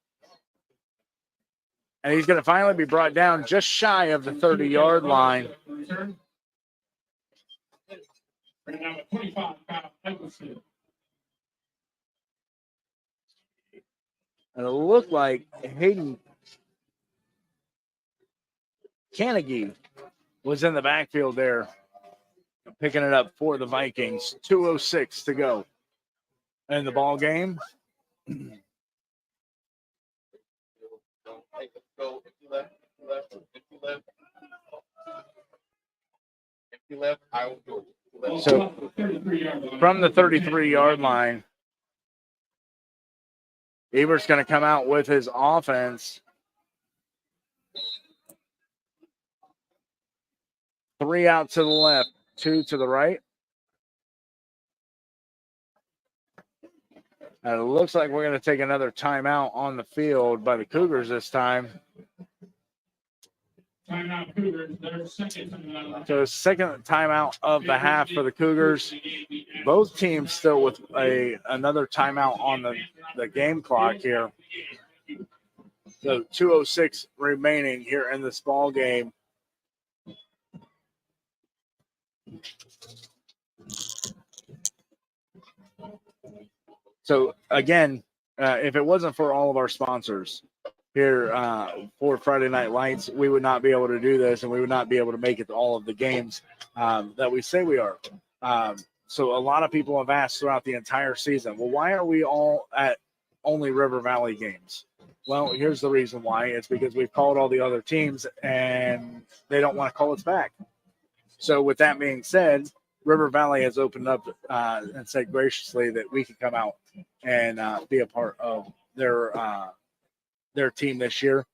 And he's going to finally be brought down just shy of the 30-yard line. And it looked like Hayden Carnegie was in the backfield there, picking it up for the Vikings. 2:06 to go in the ball game. If you left, I will do it. So from the 33-yard line, Ebert's going to come out with his offense. 3 out to the left, 2 to the right. And it looks like we're going to take another timeout on the field by the Cougars this time. Timeout Cougars, their second timeout. So second timeout of the half for the Cougars. Both teams still with another timeout on the game clock here. So 2:06 remaining here in this ball game. So again, if it wasn't for all of our sponsors here for Friday Night Lights, we would not be able to do this, and we would not be able to make it to all of the games that we say we are. So a lot of people have asked throughout the entire season, well, why are we all at only River Valley games? Well, here's the reason why. It's because we've called all the other teams, and they don't want to call us back. So with that being said, River Valley has opened up and said graciously that we can come out and be a part of their team this year.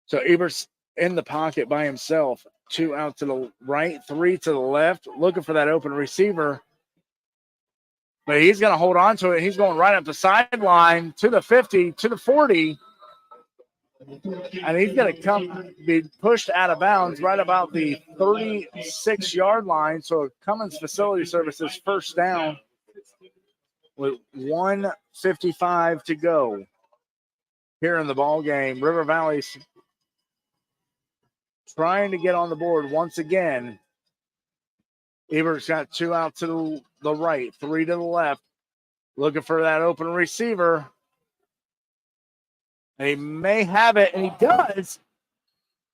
So Ebert's in the pocket by himself. 2 out to the right, 3 to the left, looking for that open receiver. But he's going to hold on to it. He's going right up the sideline to the 50, to the 40. And he's going to be pushed out of bounds right about the 36-yard line. So Cummins Facility Services first down with 1:55 to go here in the ball game. River Valley's trying to get on the board once again. Ebert's got 2 out to the right, 3 to the left, looking for that open receiver. And he may have it, and he does.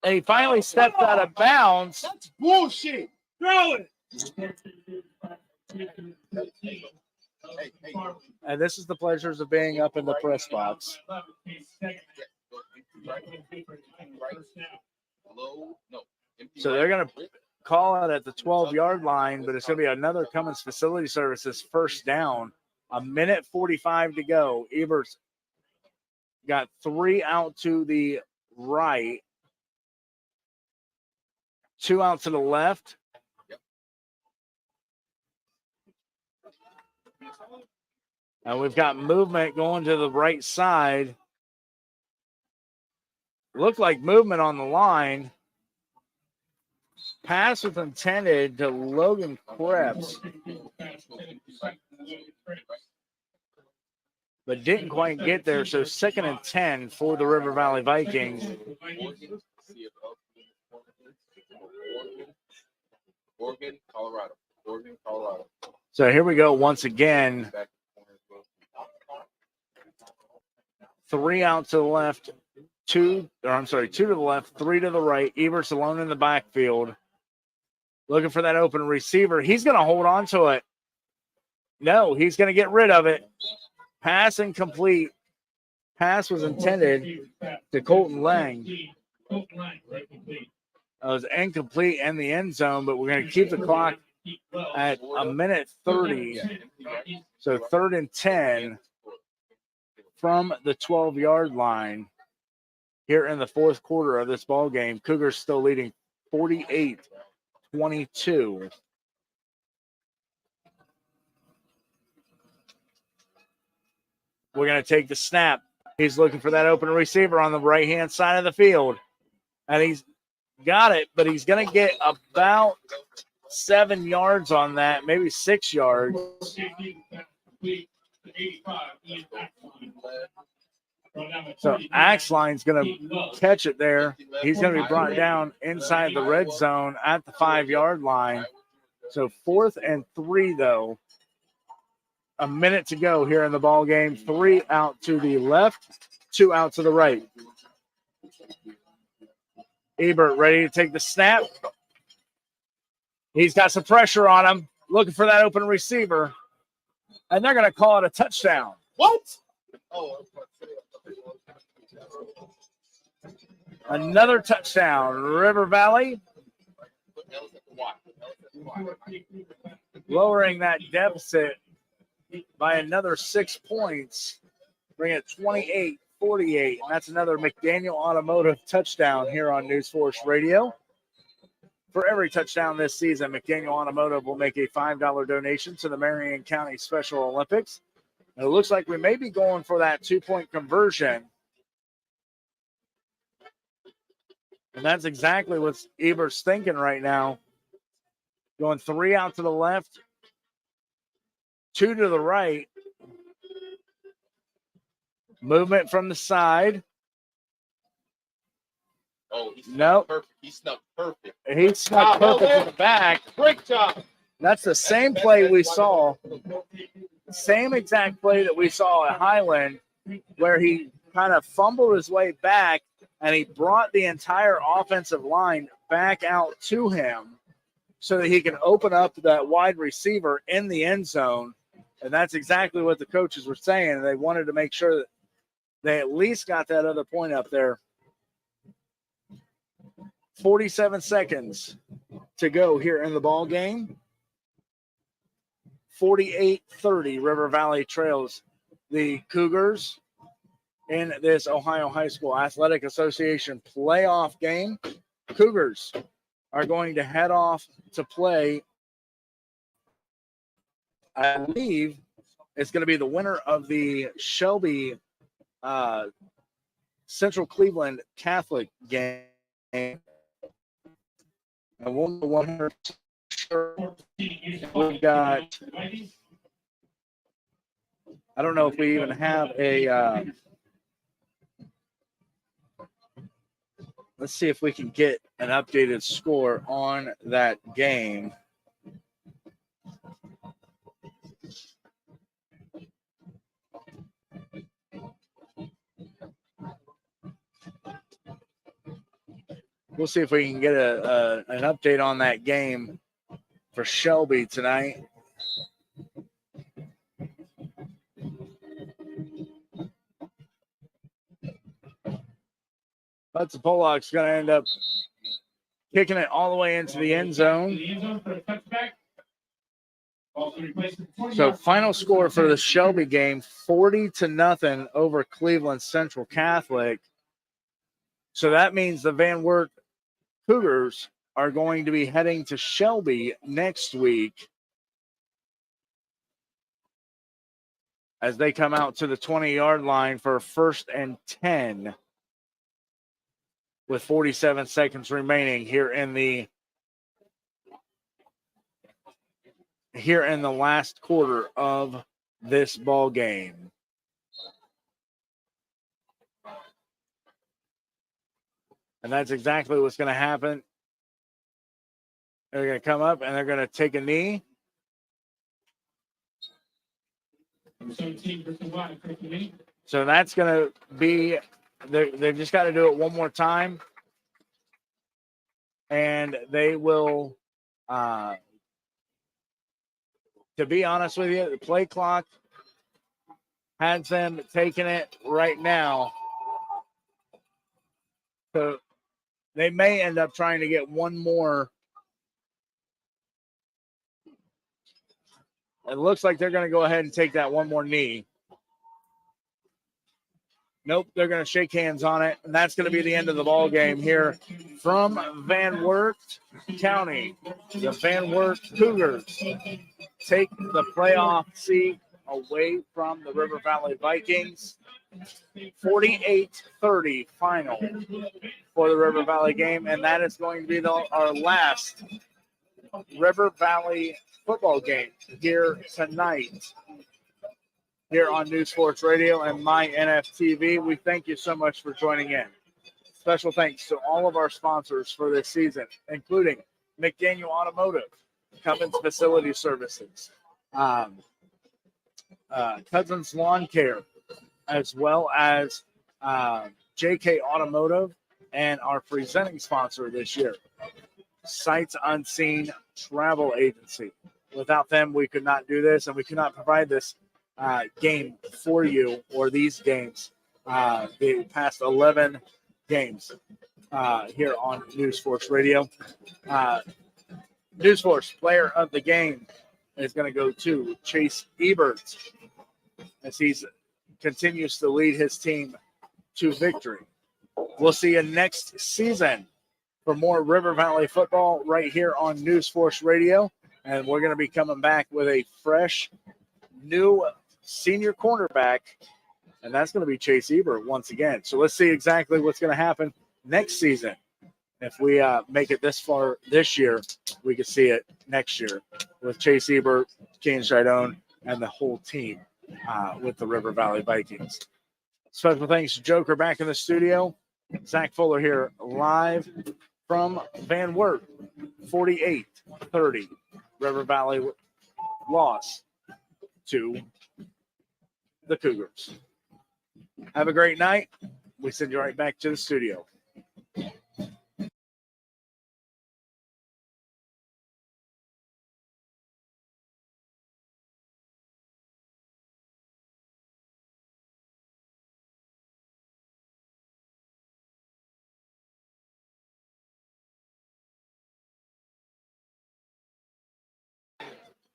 And he finally steps out of bounds. That's bullshit. Throw it. And this is the pleasures of being up in the press box. So they're going to call it at the 12-yard line, but it's going to be another Cummins Facility Services first down. 1:45 to go. Ebert's got 3 out to the right, 2 out to the left. And we've got movement going to the right side. Looked like movement on the line. Pass was intended to Logan Krebs, but didn't quite get there. So 2nd and 10 for the River Valley Vikings. Oregon, Colorado. Oregon, Colorado. So here we go once again. 3 out to the left, 2 to the left, 3 to the right. Ebert's alone in the backfield. Looking for that open receiver. He's going to hold on to it. No, he's going to get rid of it. Pass incomplete. Pass was intended to Colton Lang. It was incomplete in the end zone, but we're going to keep the clock at 1:30. So 3rd and 10 from the 12-yard line here in the 4th quarter of this ball game. Cougars still leading 48-22. We're going to take the snap. He's looking for that open receiver on the right-hand side of the field. And he's got it, but he's going to get about 7 yards on that, maybe 6 yards. So Axline's going to catch it there. He's going to be brought down inside the red zone at the 5-yard line. So 4th and 3, though. A minute to go here in the ball game. 3 out to the left, 2 out to the right. Ebert ready to take the snap. He's got some pressure on him, looking for that open receiver. And they're going to call it a touchdown. What? Another touchdown. River Valley lowering that deficit by another 6 points, bring it 28-48. And that's another McDaniel Automotive touchdown here on NewsForce Radio. For every touchdown this season, McDaniel Automotive will make a $5 donation to the Marion County Special Olympics. And it looks like we may be going for that 2-point conversion. And that's exactly what Ebert's thinking right now. Going 3 out to the left, 2 to the right. Movement from the side. Oh, he snuck Nope. perfect. He snuck perfect. He snuck perfect in the back. Great job. That's the same play we saw. Same exact play that we saw at Highland, where he kind of fumbled his way back and he brought the entire offensive line back out to him so that he can open up that wide receiver in the end zone. And that's exactly what the coaches were saying. They wanted to make sure that they at least got that other point up there. 47 seconds to go here in the ball game. 48-30, River Valley trails the Cougars in this Ohio High School Athletic Association playoff game. Cougars are going to head off to play, I believe it's going to be the winner of the Shelby Central Cleveland Catholic game. And we'll know 100% sure. We've got, I don't know if we even have a, let's see if we can get an updated score on that game. we'll see if we can get an update on that game for Shelby tonight. Hudson Pollock's going to end up kicking it all the way into the end zone. So final score for the Shelby game, 40-0 over Cleveland Central Catholic. So that means the Van Wert Cougars are going to be heading to Shelby next week as they come out to the 20-yard line for 1st and 10 with 47 seconds remaining here in the last quarter of this ball game. And that's exactly what's going to happen. They're going to come up and they're going to take a knee. So that's going to be, they've just got to do it one more time. And they will, to be honest with you, the play clock has them taking it right now. So they may end up trying to get one more. It looks like they're going to go ahead and take that one more knee. Nope, they're going to shake hands on it, and that's going to be the end of the ball game here from Van Wert County. The Van Wert Cougars take the playoff seat away from the River Valley Vikings. 48-30 final for the River Valley game, and that is going to be our last River Valley football game here tonight here on NewsForce Radio and my NFTV. We thank you so much for joining in. Special thanks to all of our sponsors for this season, including McDaniel Automotive, Cummins Facility Services, Cousins Lawn Care, as well as JK Automotive, and our presenting sponsor this year, Sights Unseen Travel Agency. Without them, we could not do this, and we could not provide this game for you, or these games, the past 11 games here on NewsForce Radio. NewsForce player of the game is going to go to Chase Ebert as he continues to lead his team to victory. We'll see you next season for more River Valley football right here on NewsForce Radio. And we're going to be coming back with a fresh, new senior cornerback, and that's going to be Chase Ebert once again. So let's see exactly what's going to happen next season. If we make it this far this year, we could see it next year with Chase Ebert, Kane Shidone, and the whole team with the River Valley Vikings. Special thanks to Joker back in the studio. Zach Fuller here live from Van Wert. 48-30. River Valley loss to the Cougars. Have a great night. We send you right back to the studio.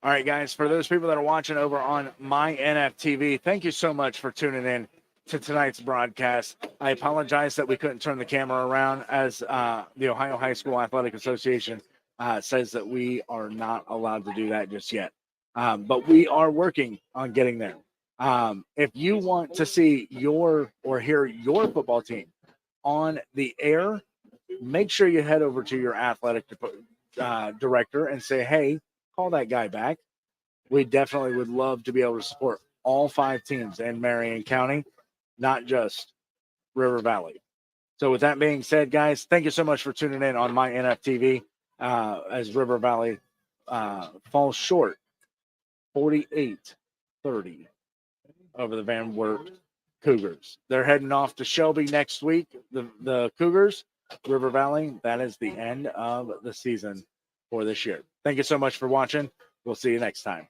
All right, guys, for those people that are watching over on my NFTV, thank you so much for tuning in to tonight's broadcast. I apologize that we couldn't turn the camera around as the Ohio High School Athletic Association says that we are not allowed to do that just yet. But we are working on getting there. If you want to see your or hear your football team on the air, make sure you head over to your athletic director and say, hey, call that guy back. We definitely would love to be able to support all 5 teams in Marion County, not just River Valley. So with that being said, guys, thank you so much for tuning in on my NFTV as River Valley falls short 48-30 over the Van Wert Cougars. They're heading off to Shelby next week, the Cougars. River Valley, that is the end of the season for this year. Thank you so much for watching. We'll see you next time.